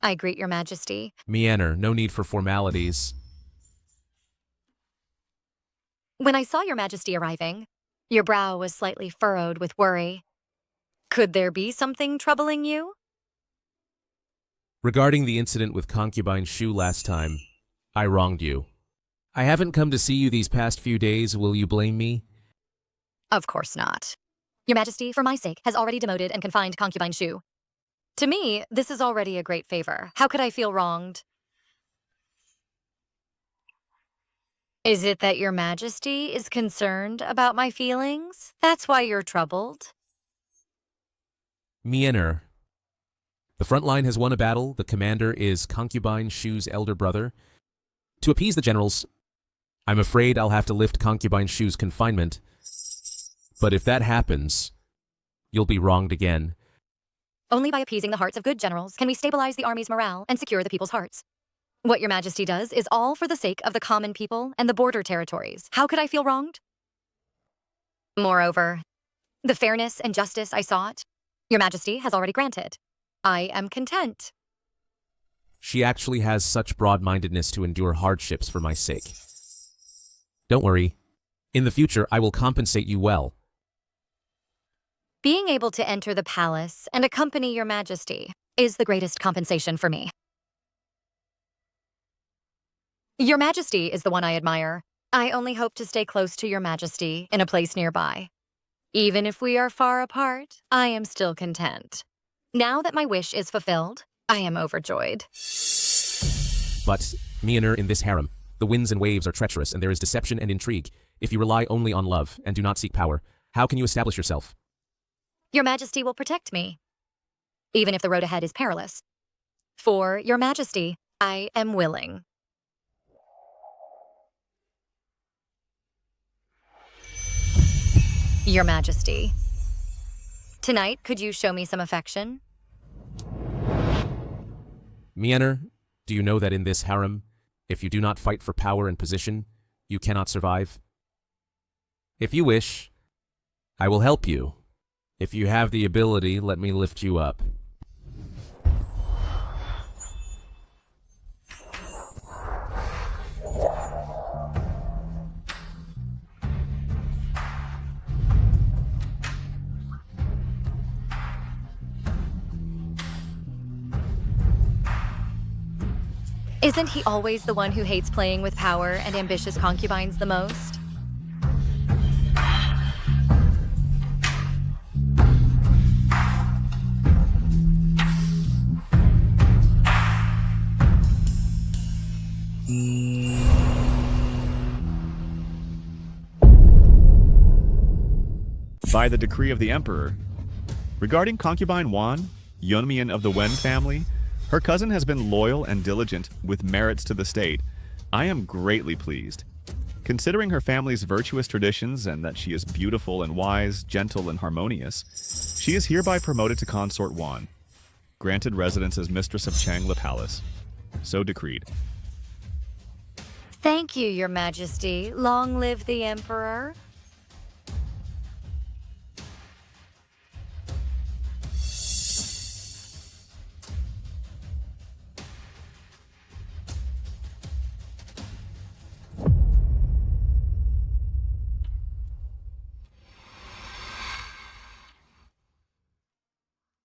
I greet your majesty. Meander, no need for formalities. When I saw your majesty arriving, your brow was slightly furrowed with worry. Could there be something troubling you? Regarding the incident with concubine Shu last time, I wronged you. I haven't come to see you these past few days. Will you blame me? Of course not. Your majesty, for my sake, has already demoted and confined concubine Shu. To me, this is already a great favor. How could I feel wronged? Is it that your majesty is concerned about my feelings? That's why you're troubled? Meander. The front line has won a battle. The commander is concubine Shu's elder brother. To appease the generals, I'm afraid I'll have to lift concubine Shu's confinement. But if that happens, you'll be wronged again. Only by appeasing the hearts of good generals can we stabilize the army's morale and secure the people's hearts. What your majesty does is all for the sake of the common people and the border territories. How could I feel wronged? Moreover, the fairness and justice I sought, your majesty has already granted. I am content. She actually has such broad-mindedness to endure hardships for my sake. Don't worry. In the future, I will compensate you well. Being able to enter the palace and accompany your majesty is the greatest compensation for me. Your majesty is the one I admire. I only hope to stay close to your majesty in a place nearby. Even if we are far apart, I am still content. Now that my wish is fulfilled, I am overjoyed. But, Meander, in this harem, the winds and waves are treacherous and there is deception and intrigue. If you rely only on love and do not seek power, how can you establish yourself? Your majesty will protect me, even if the road ahead is perilous. For your majesty, I am willing. Your majesty, tonight could you show me some affection? Meander, do you know that in this harem, if you do not fight for power and position, you cannot survive? If you wish, I will help you. If you have the ability, let me lift you up. Isn't he always the one who hates playing with power and ambitious concubines the most? By the decree of the Emperor, regarding concubine Wan, Yunmian of the Wen family, her cousin has been loyal and diligent with merits to the state. I am greatly pleased. Considering her family's virtuous traditions and that she is beautiful and wise, gentle and harmonious, she is hereby promoted to Consort Wan, granted residence as mistress of Changla Palace. So decreed. Thank you, your majesty. Long live the Emperor.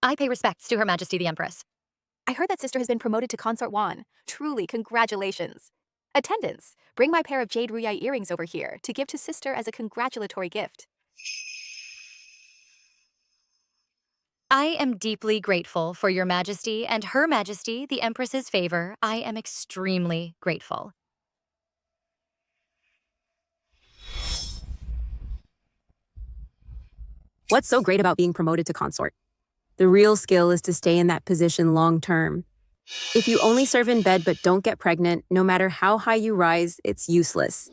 I pay respects to Her Majesty the Empress. I heard that sister has been promoted to Consort Wan. Truly, congratulations. Attendants, bring my pair of jade ruyai earrings over here to give to sister as a congratulatory gift. I am deeply grateful for Your Majesty and Her Majesty the Empress's favor. I am extremely grateful. What's so great about being promoted to consort? The real skill is to stay in that position long term. If you only serve in bed but don't get pregnant, no matter how high you rise, it's useless.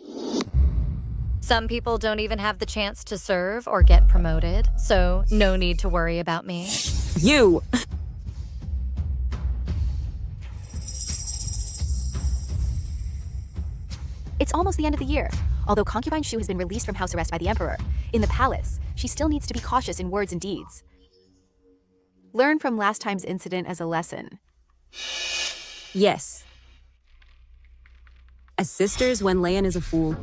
Some people don't even have the chance to serve or get promoted, so no need to worry about me. You! It's almost the end of the year. Although concubine Shu has been released from house arrest by the Emperor, in the palace, she still needs to be cautious in words and deeds. Learn from last time's incident as a lesson. Yes. As sisters, when Leyan is a fool,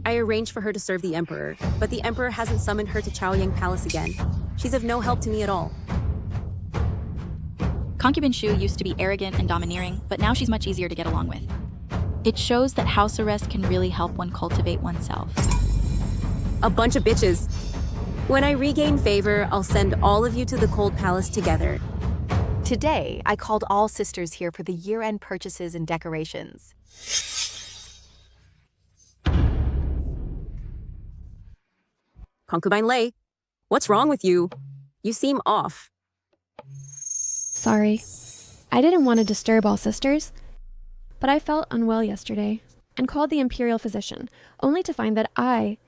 I arranged for her to serve the Emperor, but the Emperor hasn't summoned her to Chaoyang Palace again. She's of no help to me at all. Concubine Shu used to be arrogant and domineering, but now she's much easier to get along with. It shows that house arrest can really help one cultivate oneself. A bunch of bitches. When I regain favor, I'll send all of you to the Cold Palace together. Today, I called all sisters here for the year-end purchases and decorations. Concubine Lei, what's wrong with you? You seem off. Sorry. I didn't want to disturb all sisters, but I felt unwell yesterday and called the imperial physician, only to find that I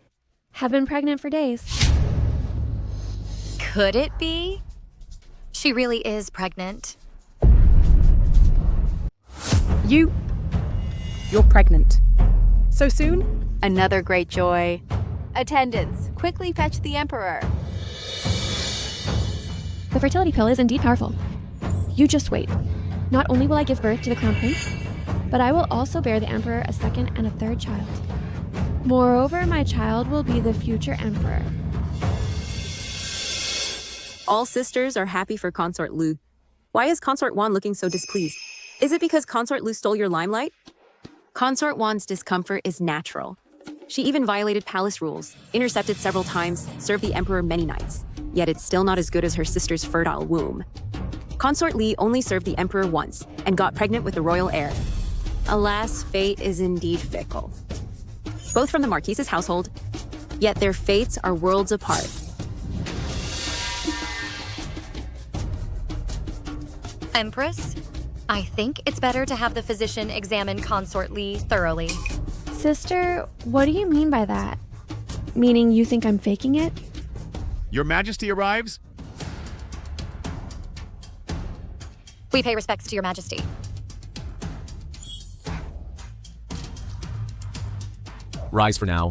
have been pregnant for days. Could it be? She really is pregnant. You're pregnant. So soon? Another great joy. Attendants, quickly fetch the Emperor. The fertility pill is indeed powerful. You just wait. Not only will I give birth to the crown prince, but I will also bear the emperor a second and a third child. Moreover, my child will be the future emperor. All sisters are happy for Consort Lu. Why is Consort Wan looking so displeased? Is it because Consort Lu stole your limelight? Consort Wan's discomfort is natural. She even violated palace rules, intercepted several times, served the emperor many nights. Yet it's still not as good as her sister's fertile womb. Consort Li only served the emperor once and got pregnant with the royal heir. Alas, fate is indeed fickle. Both from the Marquise's household, yet their fates are worlds apart. Empress, I think it's better to have the physician examine Consort Li thoroughly. Sister, what do you mean by that? Meaning you think I'm faking it? Your Majesty arrives? We pay respects to Your Majesty. Rise for now.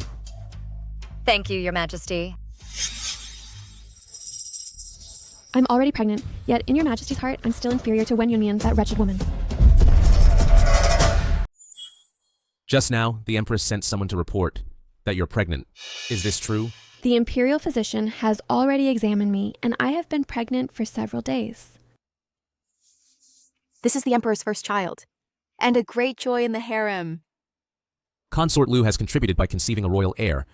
Thank you, Your Majesty. I'm already pregnant, yet in Your Majesty's heart, I'm still inferior to Wen Yunmian, that wretched woman. Just now, the Empress sent someone to report that you're pregnant. Is this true? The imperial physician has already examined me, and I have been pregnant for several days. This is the Emperor's first child, and a great joy in the harem. Consort Lu has contributed by conceiving a royal heir.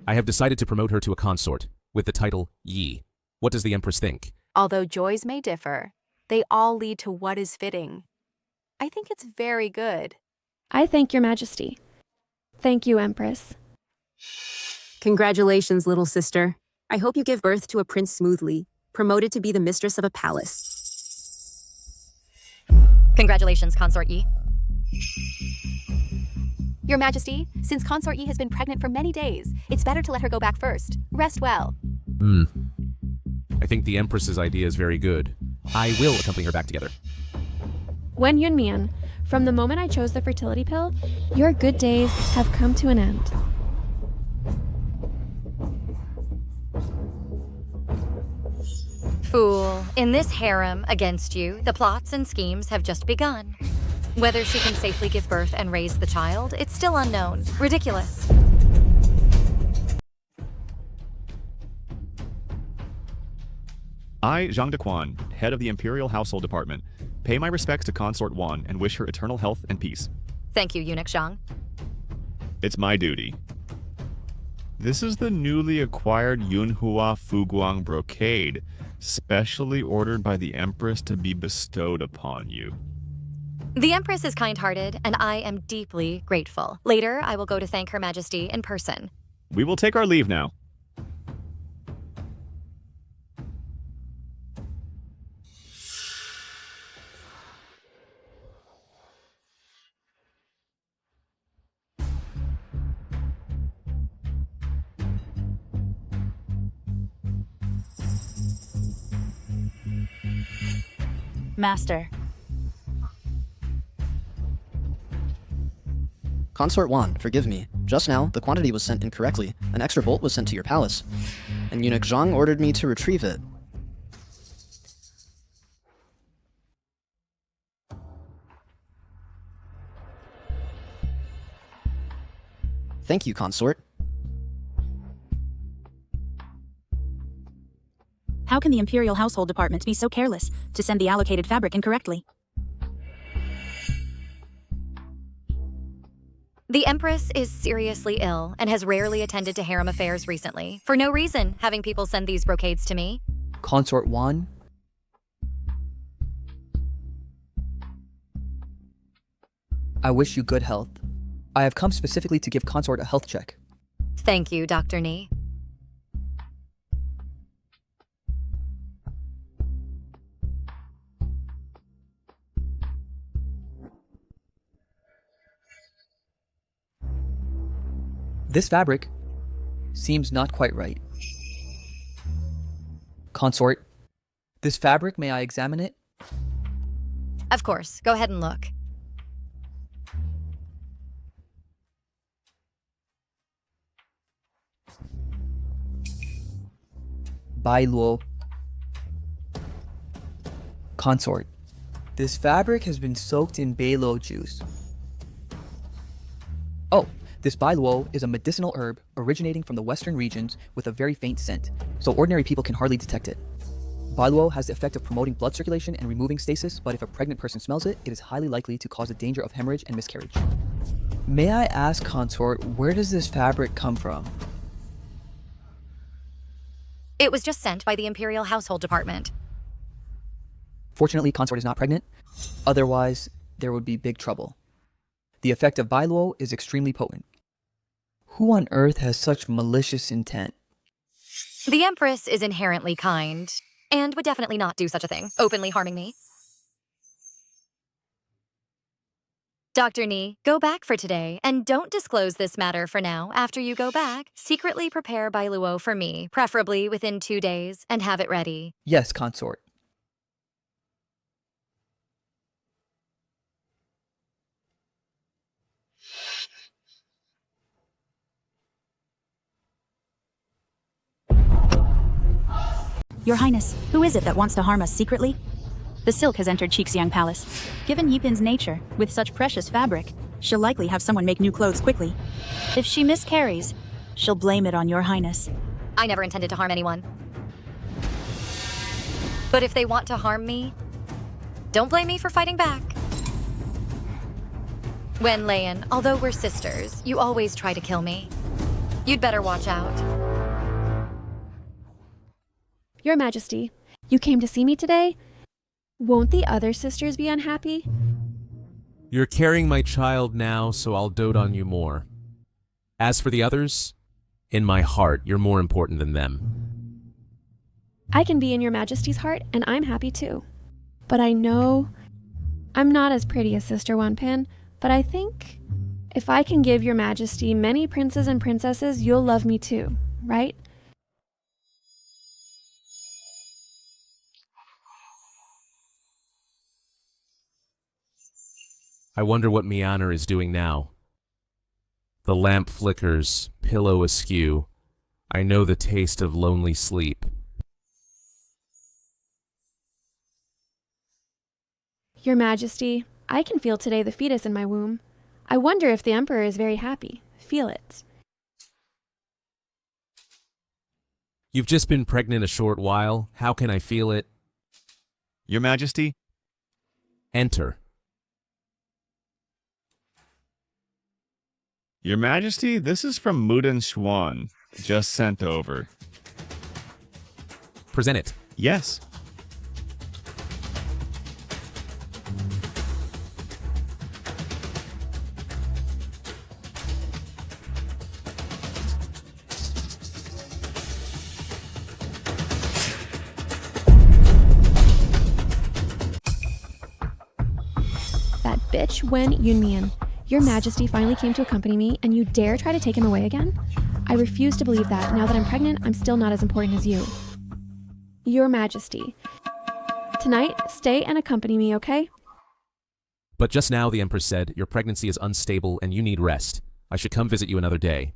I have decided to promote her to a consort, with the title Yi. What does the Empress think? Although joys may differ, they all lead to what is fitting. I think it's very good. I thank Your Majesty. Thank you, Empress. Congratulations, little sister. I hope you give birth to a prince smoothly, promoted to be the mistress of a palace. Congratulations, Consort Yi. Your Majesty, since Consort Yi has been pregnant for many days, it's better to let her go back first. Rest well. I think the Empress's idea is very good. I will accompany her back together. Wen Yunmian, from the moment I chose the fertility pill, your good days have come to an end. Fool, in this harem against you, the plots and schemes have just begun. Whether she can safely give birth and raise the child, it's still unknown. Ridiculous. I, Zhang Dequan, head of the Imperial Household Department, pay my respects to Consort Wan and wish her eternal health and peace. Thank you, Eunuch Zhang. It's my duty. This is the newly acquired Yunhua Fuguang brocade, specially ordered by the Empress to be bestowed upon you. The Empress is kind-hearted, and I am deeply grateful. Later, I will go to thank Her Majesty in person. We will take our leave now. Master. Consort Wan, forgive me. Just now, the quantity was sent incorrectly. An extra bolt was sent to your palace, and Eunuch Zhang ordered me to retrieve it. Thank you, Consort. How can the Imperial Household Department be so careless to send the allocated fabric incorrectly? The Empress is seriously ill and has rarely attended to harem affairs recently, for no reason having people send these brocades to me. Consort Wan? I wish you good health. I have come specifically to give Consort a health check. Thank you, Dr. Ni. This fabric seems not quite right. Consort, this fabric, may I examine it? Of course, go ahead and look. Bai Luo. Consort, this fabric has been soaked in Bai Luo juice. Oh, this Bai Luo is a medicinal herb originating from the western regions with a very faint scent, so ordinary people can hardly detect it. Bai Luo has the effect of promoting blood circulation and removing stasis, but if a pregnant person smells it, it is highly likely to cause a danger of hemorrhage and miscarriage. May I ask, Consort, where does this fabric come from? It was just sent by the Imperial Household Department. Fortunately, Consort is not pregnant. Otherwise, there would be big trouble. The effect of Bai Luo is extremely potent. Who on earth has such malicious intent? The Empress is inherently kind, and would definitely not do such a thing, openly harming me. Dr. Ni, go back for today, and don't disclose this matter for now. After you go back, secretly prepare Bai Luo for me, preferably within 2 days, and have it ready. Yes, Consort. Your Highness, who is it that wants to harm us secretly? The silk has entered Qixiang Palace. Given Yipin's nature, with such precious fabric, she'll likely have someone make new clothes quickly. If she miscarries, she'll blame it on Your Highness. I never intended to harm anyone. But if they want to harm me, don't blame me for fighting back. Wen Leyan, although we're sisters, you always try to kill me. You'd better watch out. Your Majesty, you came to see me today? Won't the other sisters be unhappy? You're carrying my child now, so I'll dote on you more. As for the others, in my heart, you're more important than them. I can be in Your Majesty's heart, and I'm happy too. But I know I'm not as pretty as Sister Wanpan, but I think if I can give Your Majesty many princes and princesses, you'll love me too, right? I wonder what Mianer is doing now. The lamp flickers, pillow askew. I know the taste of lonely sleep. Your Majesty, I can feel today the fetus in my womb. I wonder if the Emperor is very happy. Feel it. You've just been pregnant a short while. How can I feel it? Your Majesty? Enter. Your Majesty, this is from Muden Xuan. Just sent over. Present it. Yes. That bitch Wen Yunmian. Your Majesty finally came to accompany me, and you dare try to take him away again? I refuse to believe that. Now that I'm pregnant, I'm still not as important as you. Your Majesty. Tonight, stay and accompany me, okay? But just now the Empress said your pregnancy is unstable and you need rest. I should come visit you another day.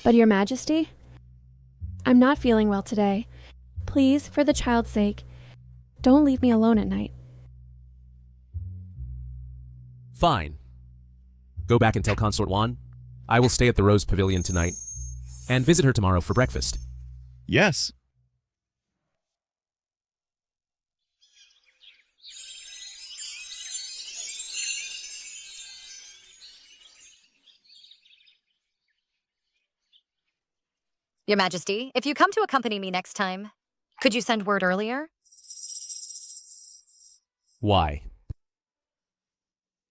But Your Majesty, I'm not feeling well today. Please, for the child's sake, don't leave me alone at night. Fine. Go back and tell Consort Wan. I will stay at the Rose Pavilion tonight and visit her tomorrow for breakfast. Yes. Your Majesty, if you come to accompany me next time, could you send word earlier? Why?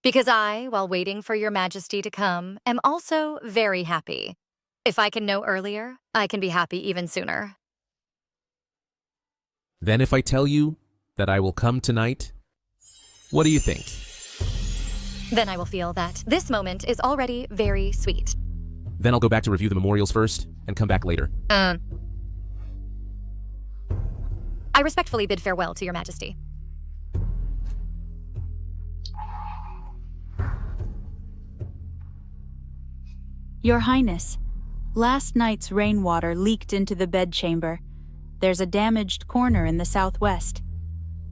Because I, while waiting for Your Majesty to come, am also very happy. If I can know earlier, I can be happy even sooner. Then if I tell you that I will come tonight, what do you think? Then I will feel that this moment is already very sweet. Then I'll go back to review the memorials first and come back later. I respectfully bid farewell to Your Majesty. Your Highness, last night's rainwater leaked into the bedchamber. There's a damaged corner in the southwest.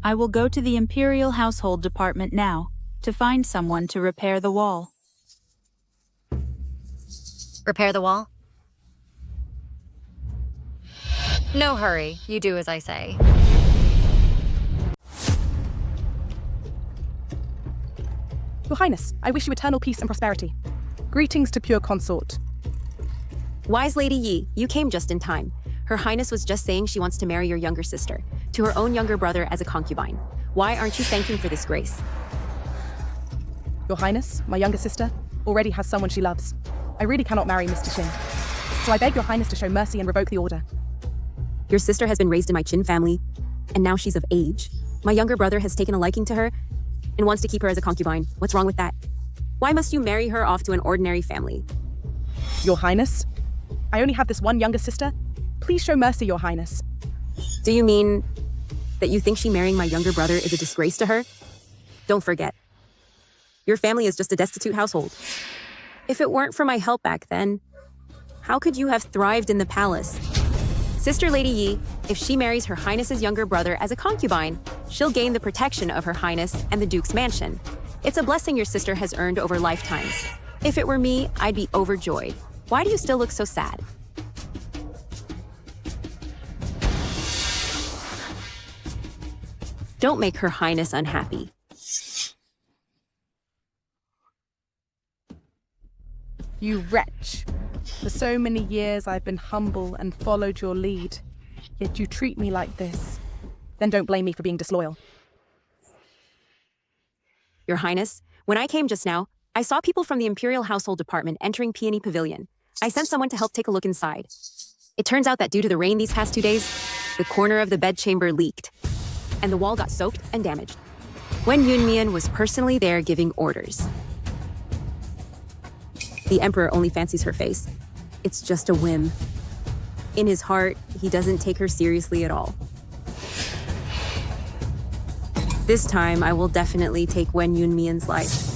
I will go to the Imperial Household Department now to find someone to repair the wall. Repair the wall? No hurry. You do as I say. Your Highness, I wish you eternal peace and prosperity. Greetings to pure consort. Wise Lady Yi, you came just in time. Her Highness was just saying she wants to marry your younger sister, to her own younger brother as a concubine. Why aren't you thanking for this grace? Your Highness, my younger sister, already has someone she loves. I really cannot marry Mr. Qin. So I beg your Highness to show mercy and revoke the order. Your sister has been raised in my Qin family, and now she's of age. My younger brother has taken a liking to her and wants to keep her as a concubine. What's wrong with that? Why must you marry her off to an ordinary family? Your Highness, I only have this one younger sister. Please show mercy, Your Highness. Do you mean that you think she marrying my younger brother is a disgrace to her? Don't forget, your family is just a destitute household. If it weren't for my help back then, how could you have thrived in the palace? Sister Lady Yi, if she marries Her Highness's younger brother as a concubine, she'll gain the protection of Her Highness and the Duke's mansion. It's a blessing your sister has earned over lifetimes. If it were me, I'd be overjoyed. Why do you still look so sad? Don't make Her Highness unhappy. You wretch. For so many years I've been humble and followed your lead. Yet you treat me like this. Then don't blame me for being disloyal. Your Highness, when I came just now, I saw people from the Imperial Household Department entering Peony Pavilion. I sent someone to help take a look inside. It turns out that due to the rain these past 2 days, the corner of the bedchamber leaked, and the wall got soaked and damaged. Wen Yunmian was personally there giving orders. The Emperor only fancies her face. It's just a whim. In his heart, he doesn't take her seriously at all. This time, I will definitely take Wen Yunmian's life.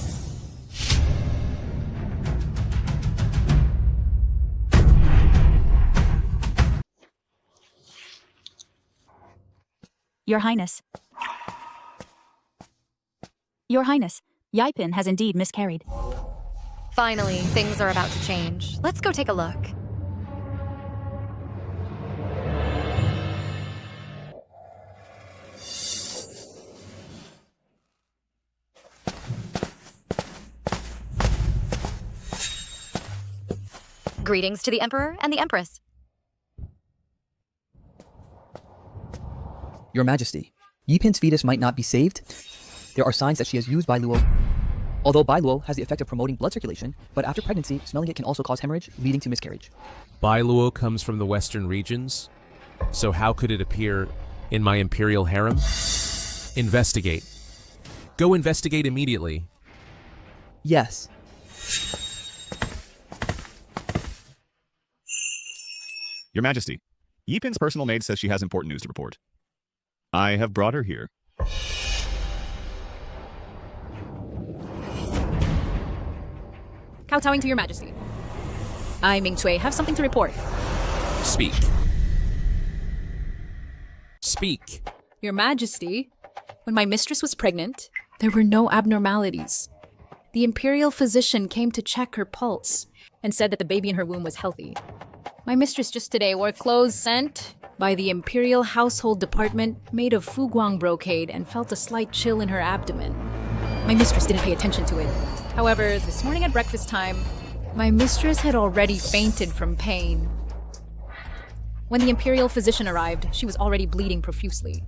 Your Highness. Your Highness, Yaipin has indeed miscarried. Finally, things are about to change. Let's go take a look. Greetings to the Emperor and the Empress. Your Majesty, Yipin's fetus might not be saved. There are signs that she has used Bailuo. Although Bailuo has the effect of promoting blood circulation, but after pregnancy, smelling it can also cause hemorrhage, leading to miscarriage. Bailuo comes from the western regions, so how could it appear in my imperial harem? Investigate. Go investigate immediately. Yes. Your Majesty, Yipin's personal maid says she has important news to report. I have brought her here. Kowtowing to your Majesty. I, Ming Cui, have something to report. Speak. Speak. Your Majesty, when my mistress was pregnant, there were no abnormalities. The imperial physician came to check her pulse and said that the baby in her womb was healthy. My mistress just today wore clothes sent by the Imperial Household Department made of fuguang brocade and felt a slight chill in her abdomen. My mistress didn't pay attention to it. However, this morning at breakfast time, my mistress had already fainted from pain. When the Imperial physician arrived, she was already bleeding profusely.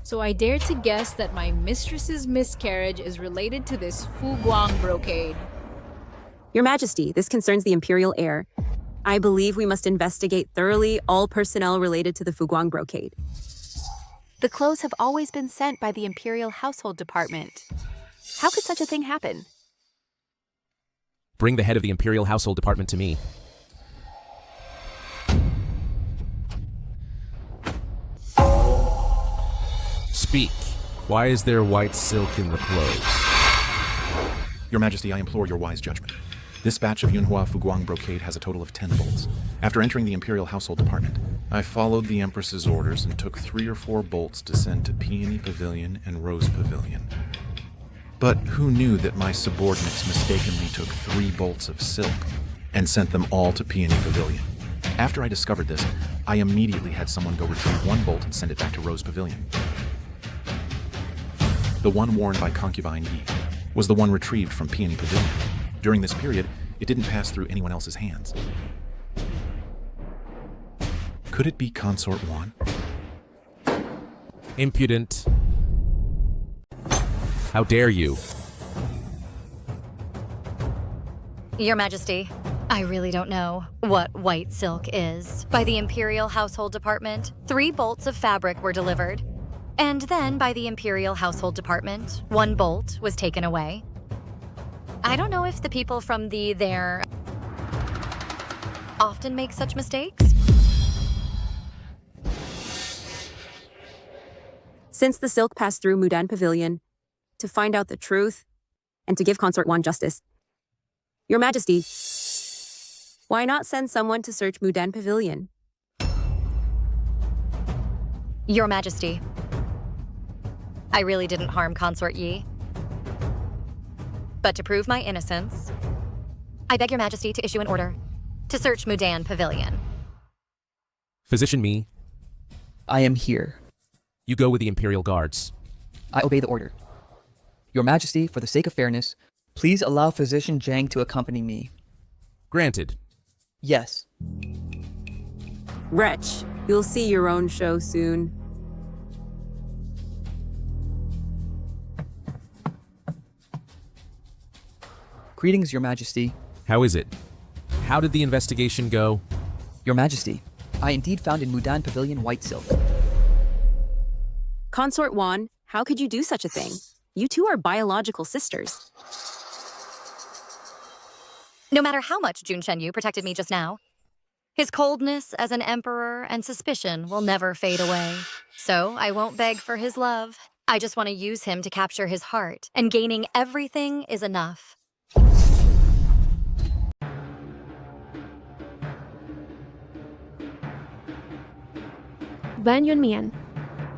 So I dare to guess that my mistress's miscarriage is related to this fuguang brocade. Your Majesty, this concerns the Imperial heir. I believe we must investigate thoroughly all personnel related to the fuguang brocade. The clothes have always been sent by the Imperial Household Department. How could such a thing happen? Bring the head of the Imperial Household Department to me. Speak. Why is there white silk in the clothes? Your Majesty, I implore your wise judgment. This batch of Yunhua Fuguang brocade has a total of 10 bolts. After entering the Imperial Household Department, I followed the Empress's orders and took 3 or 4 bolts to send to Peony Pavilion and Rose Pavilion. But who knew that my subordinates mistakenly took 3 bolts of silk and sent them all to Peony Pavilion? After I discovered this, I immediately had someone go retrieve 1 bolt and send it back to Rose Pavilion. The one worn by concubine Yi was the one retrieved from Peony Pavilion. During this period, it didn't pass through anyone else's hands. Could it be Consort Wan? Impudent. How dare you? Your Majesty, I really don't know what white silk is. By the Imperial Household Department, 3 bolts of fabric were delivered. And then by the Imperial Household Department, 1 bolt was taken away. I don't know if the people from there often make such mistakes. Since the silk passed through Mudan Pavilion, to find out the truth and to give Consort Wan justice, Your Majesty, why not send someone to search Mudan Pavilion? Your Majesty, I really didn't harm Consort Yi. But to prove my innocence, I beg Your Majesty to issue an order to search Mudan Pavilion. Physician Me. I am here. You go with the Imperial Guards. I obey the order. Your Majesty, for the sake of fairness, please allow Physician Zhang to accompany me. Granted. Yes. Wretch, you'll see your own show soon. Greetings, Your Majesty. How is it? How did the investigation go? Your Majesty, I indeed found in Mudan Pavilion white silk. Consort Wan, how could you do such a thing? You two are biological sisters. No matter how much Jun Shenyu protected me just now, his coldness as an emperor and suspicion will never fade away. So I won't beg for his love. I just want to use him to capture his heart, and gaining everything is enough. Wen Yunmian,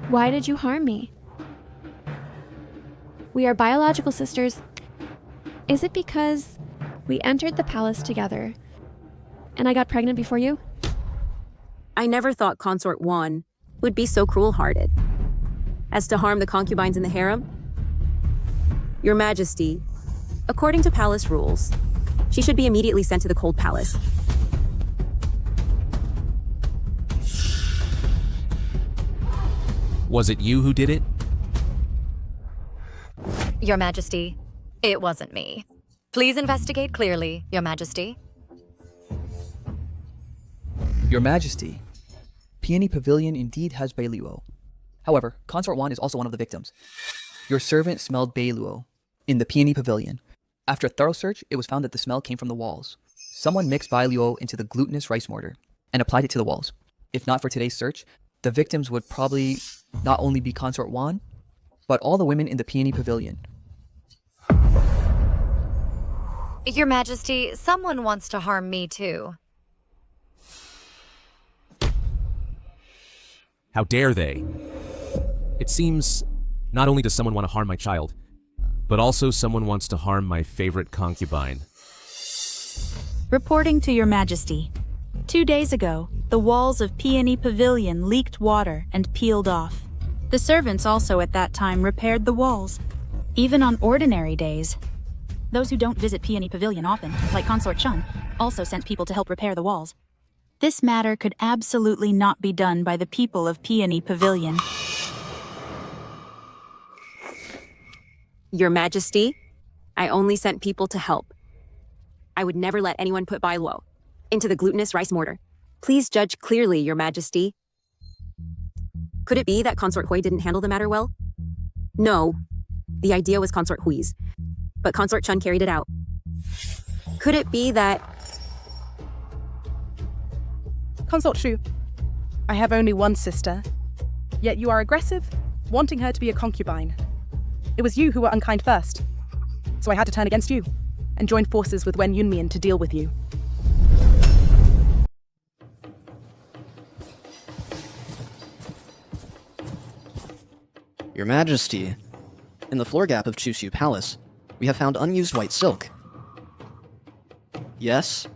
why did you harm me? We are biological sisters. Is it because we entered the palace together and I got pregnant before you? I never thought Consort Wan would be so cruel-hearted as to harm the concubines in the harem. Your Majesty, according to palace rules, she should be immediately sent to the Cold Palace. Was it you who did it? Your Majesty, it wasn't me. Please investigate clearly, Your Majesty. Your Majesty, Peony Pavilion indeed has Beiluo. However, Consort Wan is also one of the victims. Your servant smelled Beiluo in the Peony Pavilion. After a thorough search, it was found that the smell came from the walls. Someone mixed Beiluo into the glutinous rice mortar and applied it to the walls. If not for today's search, the victims would probably not only be Consort Wan, but all the women in the Peony Pavilion. Your Majesty, someone wants to harm me too. How dare they? It seems not only does someone want to harm my child, but also someone wants to harm my favorite concubine. Reporting to Your Majesty. 2 days ago, the walls of Peony Pavilion leaked water and peeled off. The servants also at that time repaired the walls. Even on ordinary days, those who don't visit Peony Pavilion often, like Consort Shu, also sent people to help repair the walls. This matter could absolutely not be done by the people of Peony Pavilion. Your Majesty, I only sent people to help. I would never let anyone put Bailuo into the glutinous rice mortar. Please judge clearly, Your Majesty. Could it be that Consort Hui didn't handle the matter well? No. The idea was Consort Hui's, but Consort Chun carried it out. Could it be that... Consort Shu, I have only one sister, yet you are aggressive, wanting her to be a concubine. It was you who were unkind first, so I had to turn against you and join forces with Wen Yunmian to deal with you. Your Majesty, in the floor gap of Chushu Palace, we have found unused white silk. Yes?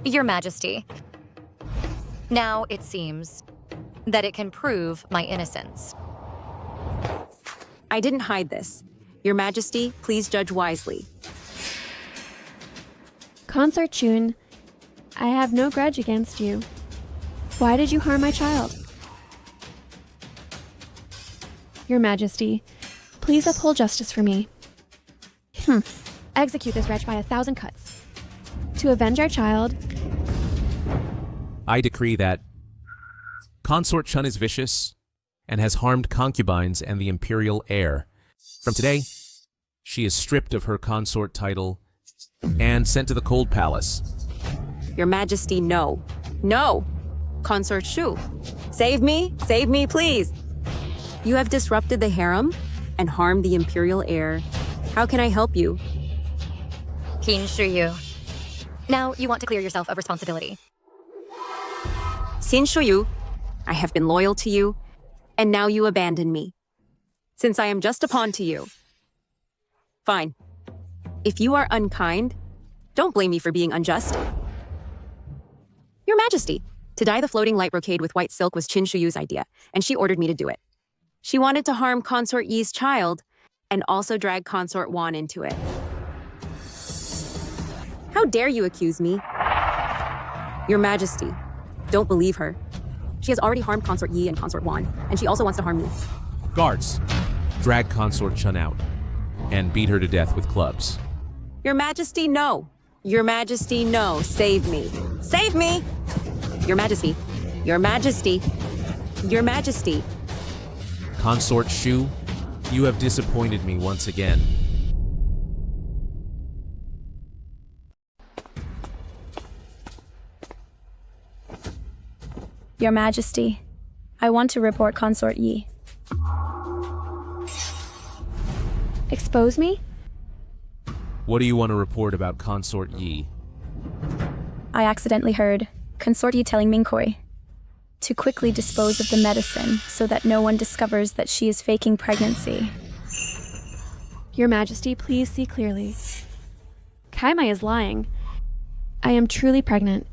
Your Majesty. Now it seems that it can prove my innocence. I didn't hide this. Your Majesty, please judge wisely. Consort Chun, I have no grudge against you. Why did you harm my child? Your Majesty, please uphold justice for me. Execute this wretch by 1,000 cuts. To avenge our child, I decree that Consort Chun is vicious and has harmed concubines and the imperial heir. From today, she is stripped of her consort title and sent to the cold palace. Your Majesty, no. No! Consort Shu, save me, please! You have disrupted the harem and harmed the imperial heir. How can I help you? Qin Shuyu. Now you want to clear yourself of responsibility. Xin Shuyu, I have been loyal to you, and now you abandon me. Since I am just a pawn to you. Fine. If you are unkind, don't blame me for being unjust. Your Majesty, to dye the floating light brocade with white silk was Qin Shuyu's idea, and she ordered me to do it. She wanted to harm Consort Yi's child, and also drag Consort Wan into it. How dare you accuse me? Your Majesty, don't believe her. She has already harmed Consort Yi and Consort Wan, and she also wants to harm me. Guards, drag Consort Chun out and beat her to death with clubs. Your Majesty, no. Your Majesty, no. Save me. Save me! Your Majesty. Your Majesty. Your Majesty. Consort Shu, you have disappointed me once again. Your Majesty, I want to report Consort Yi. expose me? What do you want to report about Consort Yi? I accidentally heard Consort Yi telling Minkoi to quickly dispose of the medicine so that no one discovers that she is faking pregnancy. Your Majesty, please see clearly. Kaimai is lying. I am truly pregnant.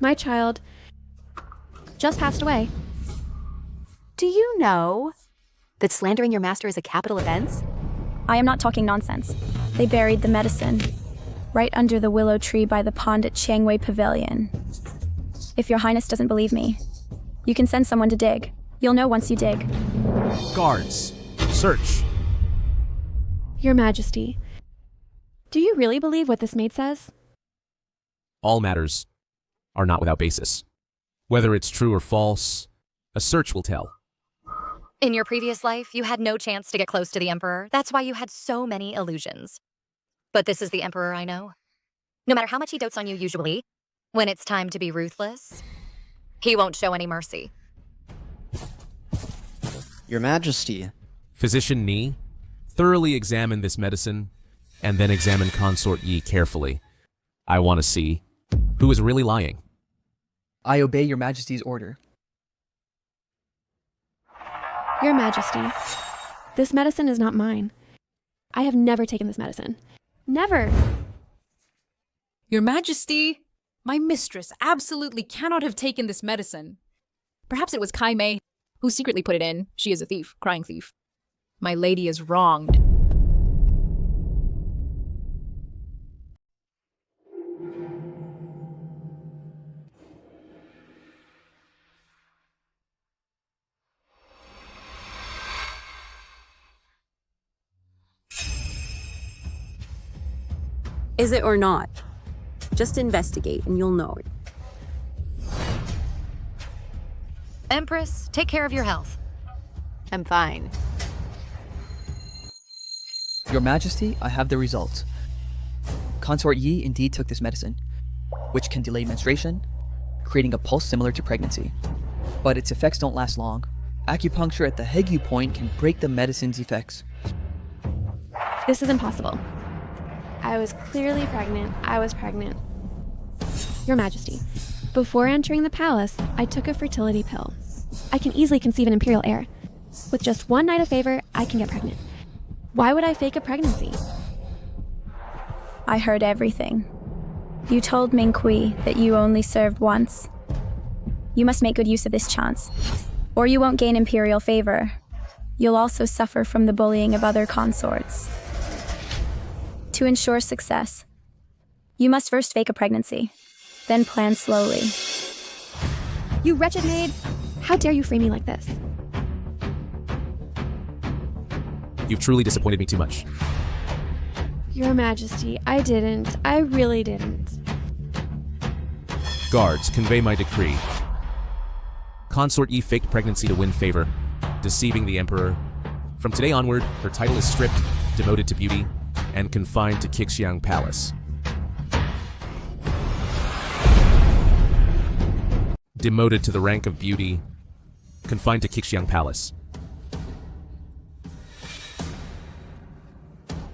My child just passed away. Do you know that slandering your master is a capital offense? I am not talking nonsense. They buried the medicine right under the willow tree by the pond at Chiangwei Pavilion. If your highness doesn't believe me, You can send someone to dig. You'll know once you dig. Guards, search. Your Majesty, do you really believe what this maid says? All matters are not without basis. Whether it's true or false, a search will tell. In your previous life, you had no chance to get close to the Emperor. That's why you had so many illusions. But this is the Emperor I know. No matter how much he dotes on you usually, when it's time to be ruthless, he won't show any mercy. Your Majesty. Physician Ni, thoroughly examine this medicine, and then examine Consort Yi carefully. I want to see who is really lying. I obey your Majesty's order. Your Majesty, this medicine is not mine. I have never taken this medicine. Never! Your Majesty, my mistress absolutely cannot have taken this medicine. Perhaps it was Kai Mei who secretly put it in. She is a thief, crying thief. My lady is wronged. Is it or not? Just investigate and you'll know. Empress, take care of your health. I'm fine. Your Majesty, I have the results. Consort Yi indeed took this medicine, which can delay menstruation, creating a pulse similar to pregnancy. But its effects don't last long. Acupuncture at the Hegu point can break the medicine's effects. This is impossible. I was clearly pregnant. I was pregnant. Your Majesty, before entering the palace, I took a fertility pill. I can easily conceive an imperial heir. With just one night of favor, I can get pregnant. Why would I fake a pregnancy? I heard everything. You told Ming Kui that you only served once. You must make good use of this chance, or you won't gain imperial favor. You'll also suffer from the bullying of other consorts. To ensure success, you must first fake a pregnancy, then plan slowly. You wretched maid! How dare you frame me like this? You've truly disappointed me too much. Your Majesty, I didn't. I really didn't. Guards, convey my decree. Consort Yi faked pregnancy to win favor, deceiving the Emperor. From today onward, her title is stripped, demoted to beauty, and confined to Qixiang Palace. Demoted to the rank of beauty, confined to Qixiang Palace.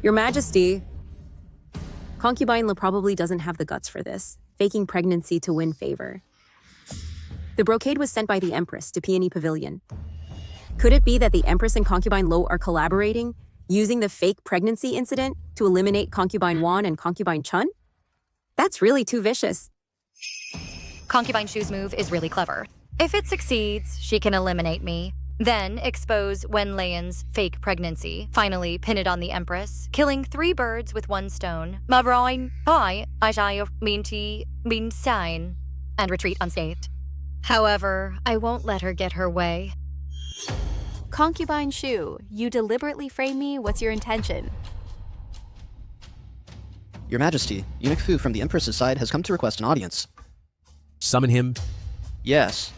Your Majesty, Concubine La probably doesn't have the guts for this, faking pregnancy to win favor. The brocade was sent by the Empress to Peony Pavilion. Could it be that the Empress and Concubine Lo are collaborating, using the fake pregnancy incident to eliminate Concubine Wan and Concubine Chun? That's really too vicious. Concubine Shu's move is really clever. If it succeeds, she can eliminate me, then expose Wen Leian's fake pregnancy, finally pin it on the Empress, killing 3 birds with 1 stone, and retreat unscathed. However, I won't let her get her way. Concubine Shu, you deliberately frame me. What's your intention? Your Majesty, Eunuch Fu from the Empress's side has come to request an audience. Summon him? Yes.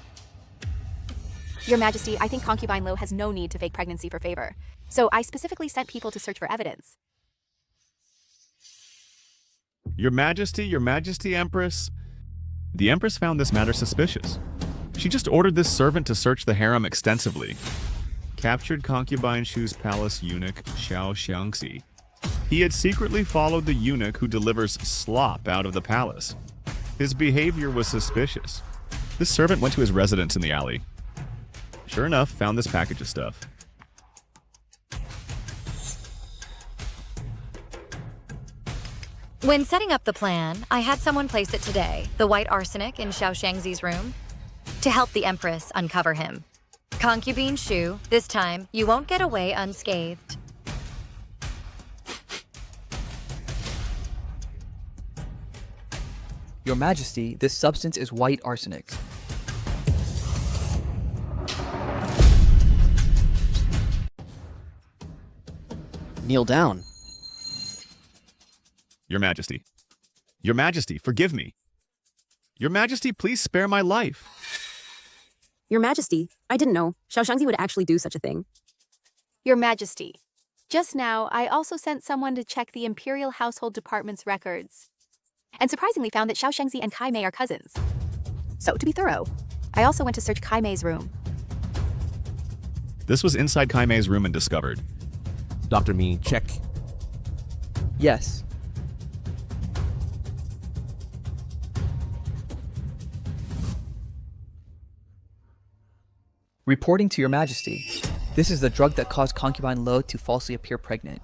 Your Majesty, I think Concubine Lo has no need to fake pregnancy for favor. So I specifically sent people to search for evidence. Your Majesty, Empress. The Empress found this matter suspicious. She just ordered this servant to search the harem extensively. Captured Concubine Shu's palace eunuch, Xiao Xiangxi. He had secretly followed the eunuch who delivers slop out of the palace. His behavior was suspicious. This servant went to his residence in the alley. Sure enough, found this package of stuff. When setting up the plan, I had someone place it today, the white arsenic in Xiao Shangzi's room, to help the Empress uncover him. Concubine Shu, this time you won't get away unscathed. Your Majesty, this substance is white arsenic. Kneel down. Your Majesty. Your Majesty, forgive me. Your Majesty, please spare my life. Your Majesty, I didn't know Xiaoshangzi would actually do such a thing. Your Majesty, just now I also sent someone to check the Imperial Household Department's records, and surprisingly found that Xiaoshangzi and Kai Mei are cousins. So, to be thorough, I also went to search Kai Mei's room. This was inside Kai Mei's room and discovered. Dr. Mi, check. Yes. Reporting to Your Majesty, this is the drug that caused concubine Lo to falsely appear pregnant.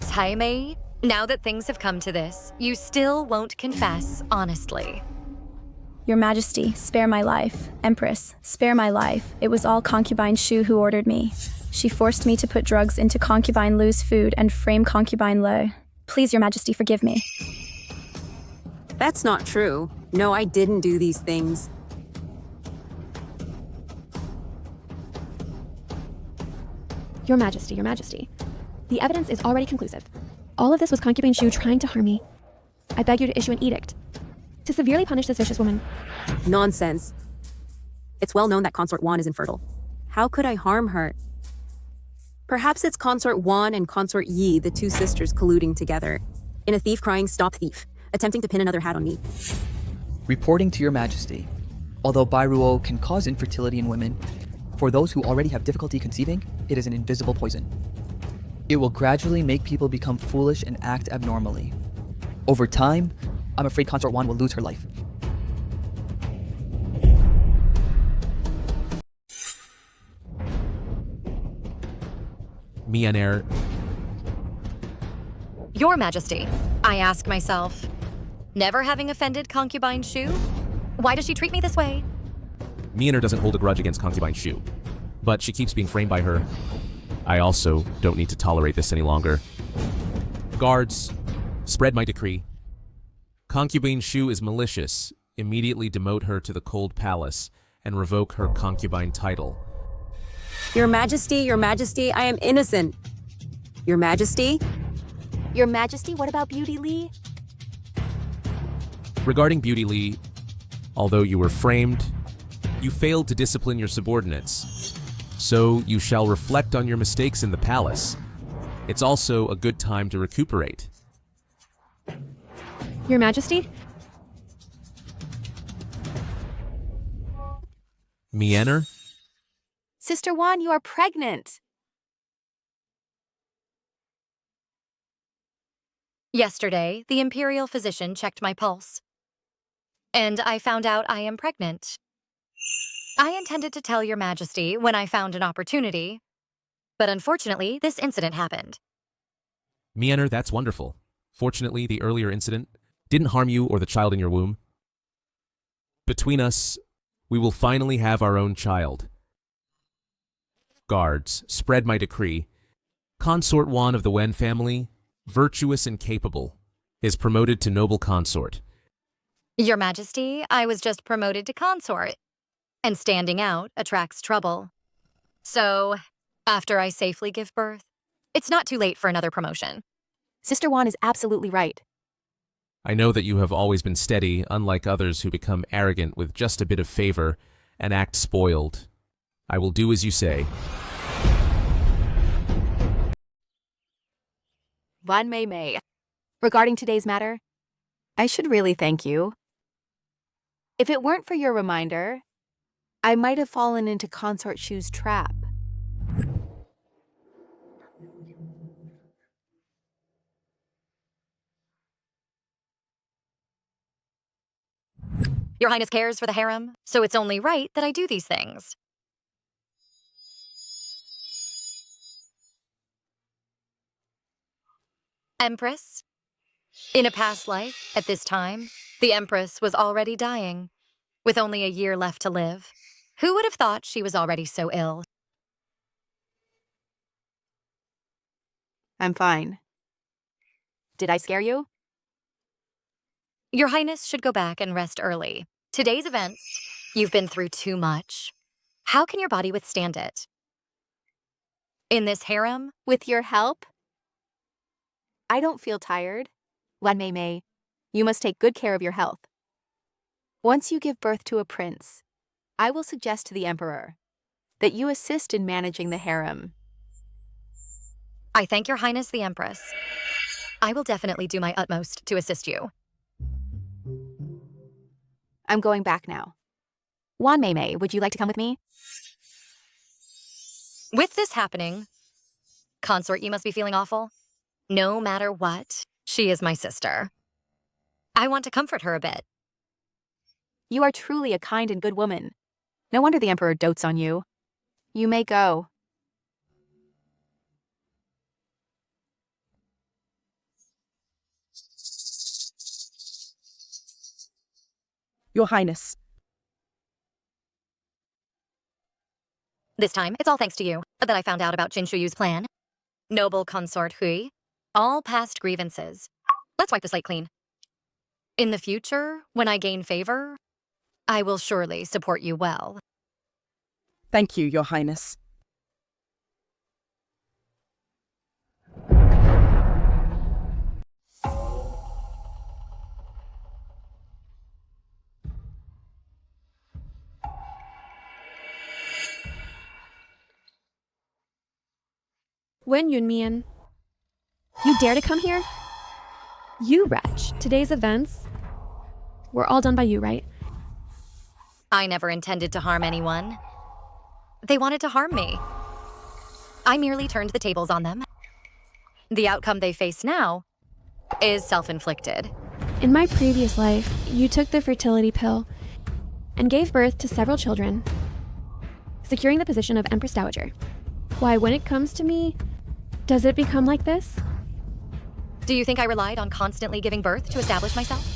Kai Mei, now that things have come to this, you still won't confess honestly. Your Majesty, spare my life. Empress, spare my life. It was all concubine Shu who ordered me. She forced me to put drugs into concubine Lu's food and frame concubine Lo. Please, Your Majesty, forgive me. That's not true. No, I didn't do these things. Your Majesty, the evidence is already conclusive. All of this was concubine Shu trying to harm me. I beg you to issue an edict to severely punish this vicious woman. Nonsense. It's well known that Consort Wan is infertile. How could I harm her? Perhaps it's Consort Wan and Consort Yi, the two sisters, colluding together. In a thief crying, "Stop thief," attempting to pin another hat on me. Reporting to Your Majesty, although Bairuo can cause infertility in women, for those who already have difficulty conceiving, it is an invisible poison. It will gradually make people become foolish and act abnormally. Over time, I'm afraid Consort Wan will lose her life. Mianer. Your Majesty, I ask myself, never having offended concubine Shu, why does she treat me this way? Mianer doesn't hold a grudge against concubine Shu, but she keeps being framed by her. I also don't need to tolerate this any longer. Guards, spread my decree. Concubine Shu is malicious. Immediately demote her to the Cold Palace and revoke her concubine title. Your Majesty, I am innocent. Your Majesty? Your Majesty, what about Beauty Li? Regarding Beauty Li, although you were framed, you failed to discipline your subordinates. So you shall reflect on your mistakes in the palace. It's also a good time to recuperate. Your Majesty? Mianer? Sister Wan, you are pregnant. Yesterday, the Imperial physician checked my pulse, and I found out I am pregnant. I intended to tell Your Majesty when I found an opportunity, but unfortunately, this incident happened. Mianer, that's wonderful. Fortunately, the earlier incident didn't harm you or the child in your womb. Between us, we will finally have our own child. Guards, spread my decree. Consort Wan of the Wen family, virtuous and capable, is promoted to noble consort. Your Majesty, I was just promoted to consort, and standing out attracts trouble. So, after I safely give birth, it's not too late for another promotion. Sister Wan is absolutely right. I know that you have always been steady, unlike others who become arrogant with just a bit of favor and act spoiled. I will do as you say. Wan Mei Mei, regarding today's matter, I should really thank you. If it weren't for your reminder, I might have fallen into Consort Shu's trap. Your Highness cares for the harem, so it's only right that I do these things. Empress? In a past life, at this time, the Empress was already dying, with only a year left to live. Who would have thought she was already so ill? I'm fine. Did I scare you? Your Highness should go back and rest early. Today's events, you've been through too much. How can your body withstand it? In this harem? With your help? I don't feel tired. Wan Mei Mei, you must take good care of your health. Once you give birth to a prince, I will suggest to the emperor that you assist in managing the harem. I thank your highness the empress. I will definitely do my utmost to assist you. I'm going back now. Wan Mei Mei, would you like to come with me? With this happening, consort, you must be feeling awful. No matter what, she is my sister. I want to comfort her a bit. You are truly a kind and good woman. No wonder the emperor dotes on you. You may go. Your Highness. This time, it's all thanks to you that I found out about Jin Shuyu's plan. Noble consort Hui, all past grievances. Let's wipe the slate clean. In the future, when I gain favor, I will surely support you well. Thank you, Your Highness. Wen Yunmian, you dare to come here? You wretch. Today's events were all done by you, right? I never intended to harm anyone. They wanted to harm me. I merely turned the tables on them. The outcome they face now is self-inflicted. In my previous life, you took the fertility pill and gave birth to several children, securing the position of Empress Dowager. Why, when it comes to me, does it become like this? Do you think I relied on constantly giving birth to establish myself?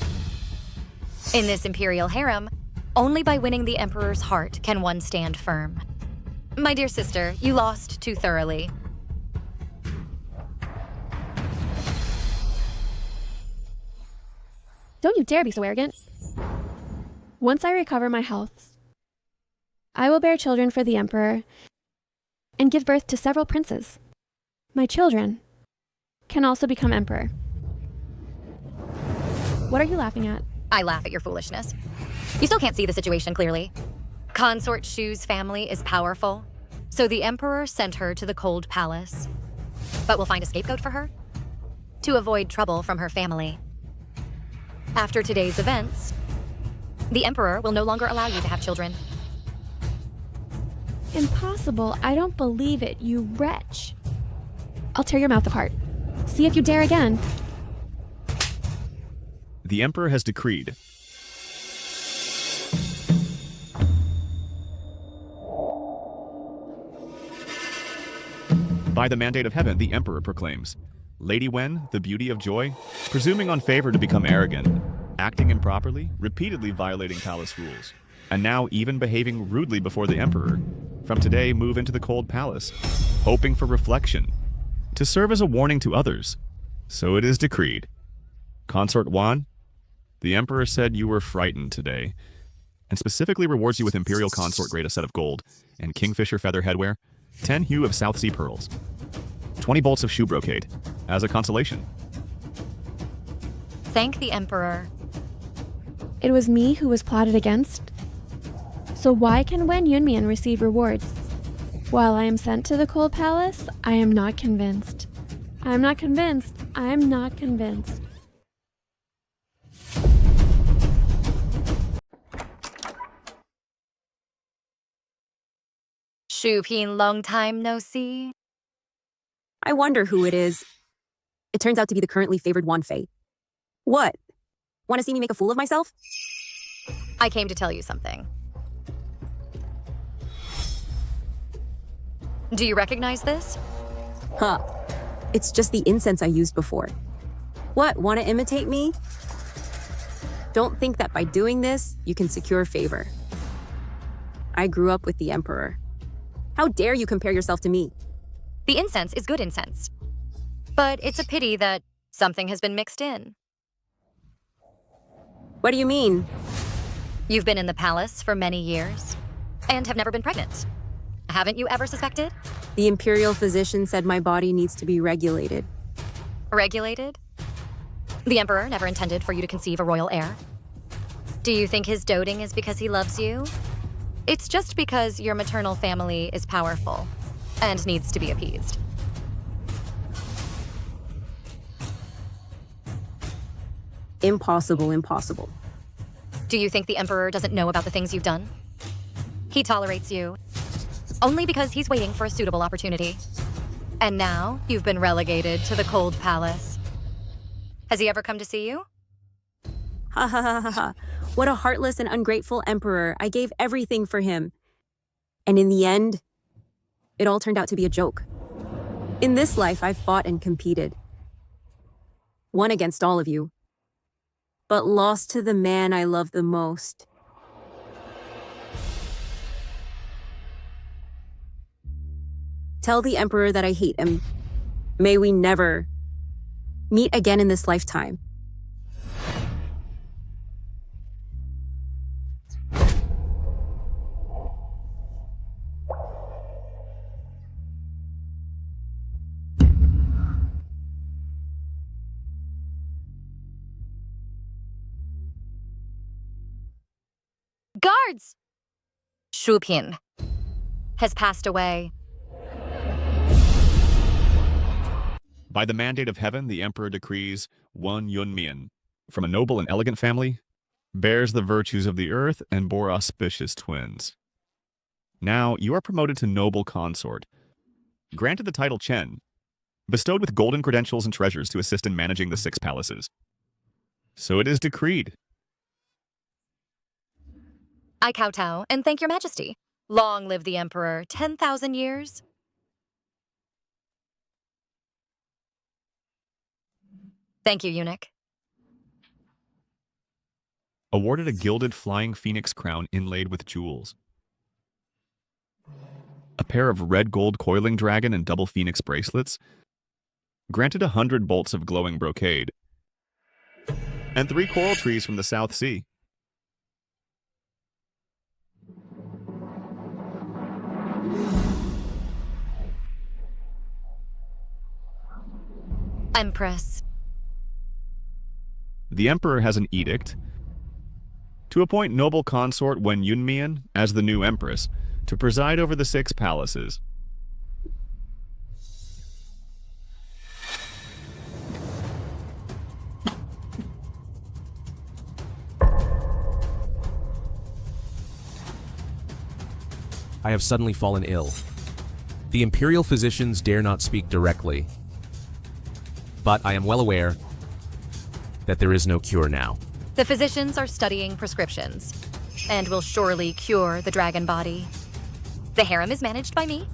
In this imperial harem, only by winning the emperor's heart can one stand firm. My dear sister, you lost too thoroughly. Don't you dare be so arrogant. Once I recover my health, I will bear children for the emperor and give birth to several princes. My children can also become emperor. What are you laughing at? I laugh at your foolishness. You still can't see the situation clearly. Consort Shu's family is powerful, so the emperor sent her to the cold palace. But we'll find a scapegoat for her to avoid trouble from her family. After today's events, the emperor will no longer allow you to have children. Impossible. I don't believe it, you wretch. I'll tear your mouth apart. See if you dare again. The Emperor has decreed. By the mandate of heaven, the Emperor proclaims, Lady Wen, the beauty of joy, presuming on favor to become arrogant, acting improperly, repeatedly violating palace rules, and now even behaving rudely before the Emperor, from today move into the cold palace, hoping for reflection, to serve as a warning to others. So it is decreed. Consort Wan, the Emperor said you were frightened today, and specifically rewards you with Imperial Consort grade a set of gold, and Kingfisher feather headwear, 10 hue of South Sea pearls, 20 bolts of shoe brocade, as a consolation. Thank the Emperor. It was me who was plotted against. So why can Wen Yunmian receive rewards? While I am sent to the cold palace, I am not convinced. I'm not convinced. I'm not convinced. Shu Pin, long time no see. I wonder who it is. It turns out to be the currently favored Wan Fei. What? Want to see me make a fool of myself? I came to tell you something. Do you recognize this? Huh. It's just the incense I used before. What, want to imitate me? Don't think that by doing this, you can secure favor. I grew up with the Emperor. How dare you compare yourself to me? The incense is good incense. But it's a pity that something has been mixed in. What do you mean? You've been in the palace for many years and have never been pregnant. Haven't you ever suspected? The imperial physician said my body needs to be regulated. Regulated? The Emperor never intended for you to conceive a royal heir. Do you think his doting is because he loves you? It's just because your maternal family is powerful and needs to be appeased. Impossible, impossible. Do you think the Emperor doesn't know about the things you've done? He tolerates you only because he's waiting for a suitable opportunity. And now you've been relegated to the cold palace. Has he ever come to see you? Ha ha ha ha ha. What a heartless and ungrateful emperor. I gave everything for him. And in the end, it all turned out to be a joke. In this life, I've fought and competed. Won against all of you. But lost to the man I love the most. Tell the emperor that I hate him. May we never meet again in this lifetime. Guards! Shu has passed away. By the mandate of heaven, the emperor decrees one Yunmian, from a noble and elegant family, bears the virtues of the earth and bore auspicious twins. Now you are promoted to noble consort, granted the title Chen, bestowed with golden credentials and treasures to assist in managing the 6 palaces. So it is decreed. I kowtow and thank your majesty. Long live the Emperor, 10,000 years. Thank you, eunuch. Awarded a gilded flying phoenix crown inlaid with jewels. A pair of red gold coiling dragon and double phoenix bracelets. Granted 100 bolts of glowing brocade. And 3 coral trees from the South Sea. Empress. The emperor has an edict to appoint noble consort Wen Yunmian as the new empress to preside over the 6 palaces. I have suddenly fallen ill. The imperial physicians dare not speak directly, but I am well aware that there is no cure now. The physicians are studying prescriptions and will surely cure the dragon body. The harem is managed by me.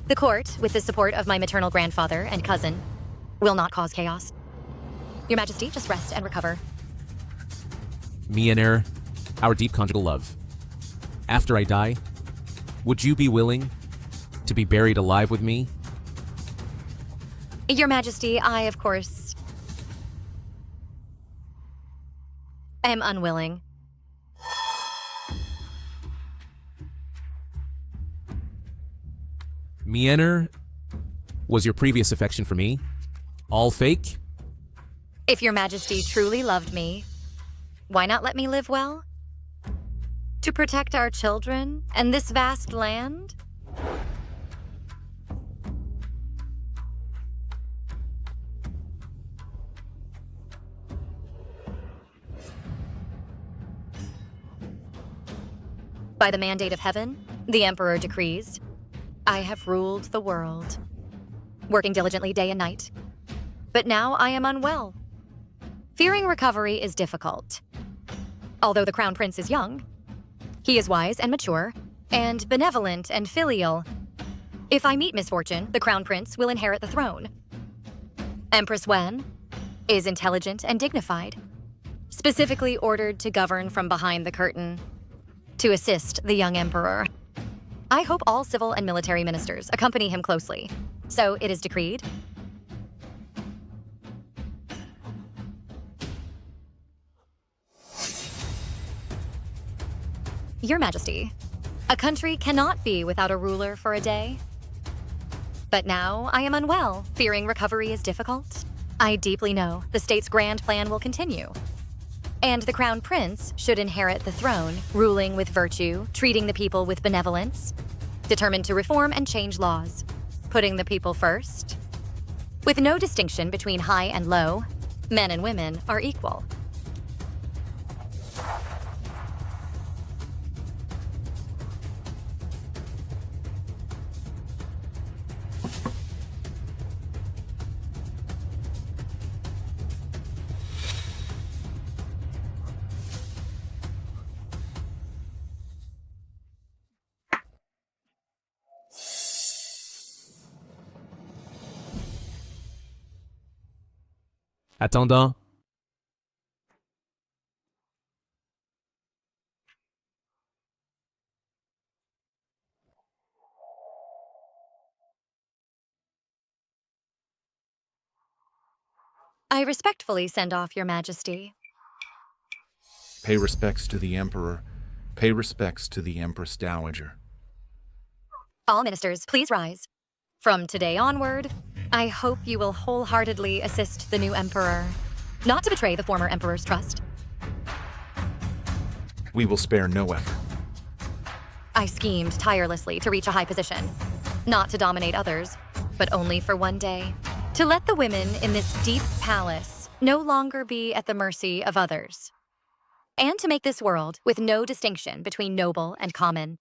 The court, with the support of my maternal grandfather and cousin, will not cause chaos. Your Majesty, just rest and recover. Me and our deep conjugal love. After I die, would you be willing to be buried alive with me? Your Majesty, I, of course, am unwilling. Miener, was your previous affection for me all fake? If your Majesty truly loved me, why not let me live well? To protect our children and this vast land? By the mandate of heaven, the Emperor decrees, I have ruled the world, working diligently day and night. But now I am unwell. Fearing recovery is difficult. Although the Crown Prince is young, he is wise and mature, and benevolent and filial. If I meet misfortune, the Crown Prince will inherit the throne. Empress Wen is intelligent and dignified, specifically ordered to govern from behind the curtain, to assist the young emperor. I hope all civil and military ministers accompany him closely. So it is decreed. Your Majesty, a country cannot be without a ruler for a day. But now I am unwell, fearing recovery is difficult. I deeply know the state's grand plan will continue. And the crown prince should inherit the throne, ruling with virtue, treating the people with benevolence, determined to reform and change laws, putting the people first. With no distinction between high and low, men and women are equal. Attendant. I respectfully send off, Your Majesty. Pay respects to the Emperor. Pay respects to the Empress Dowager. All ministers, please rise. From today onward, I hope you will wholeheartedly assist the new emperor, not to betray the former emperor's trust. We will spare no effort. I schemed tirelessly to reach a high position, not to dominate others, but only for one day. To let the women in this deep palace no longer be at the mercy of others. And to make this world with no distinction between noble and common.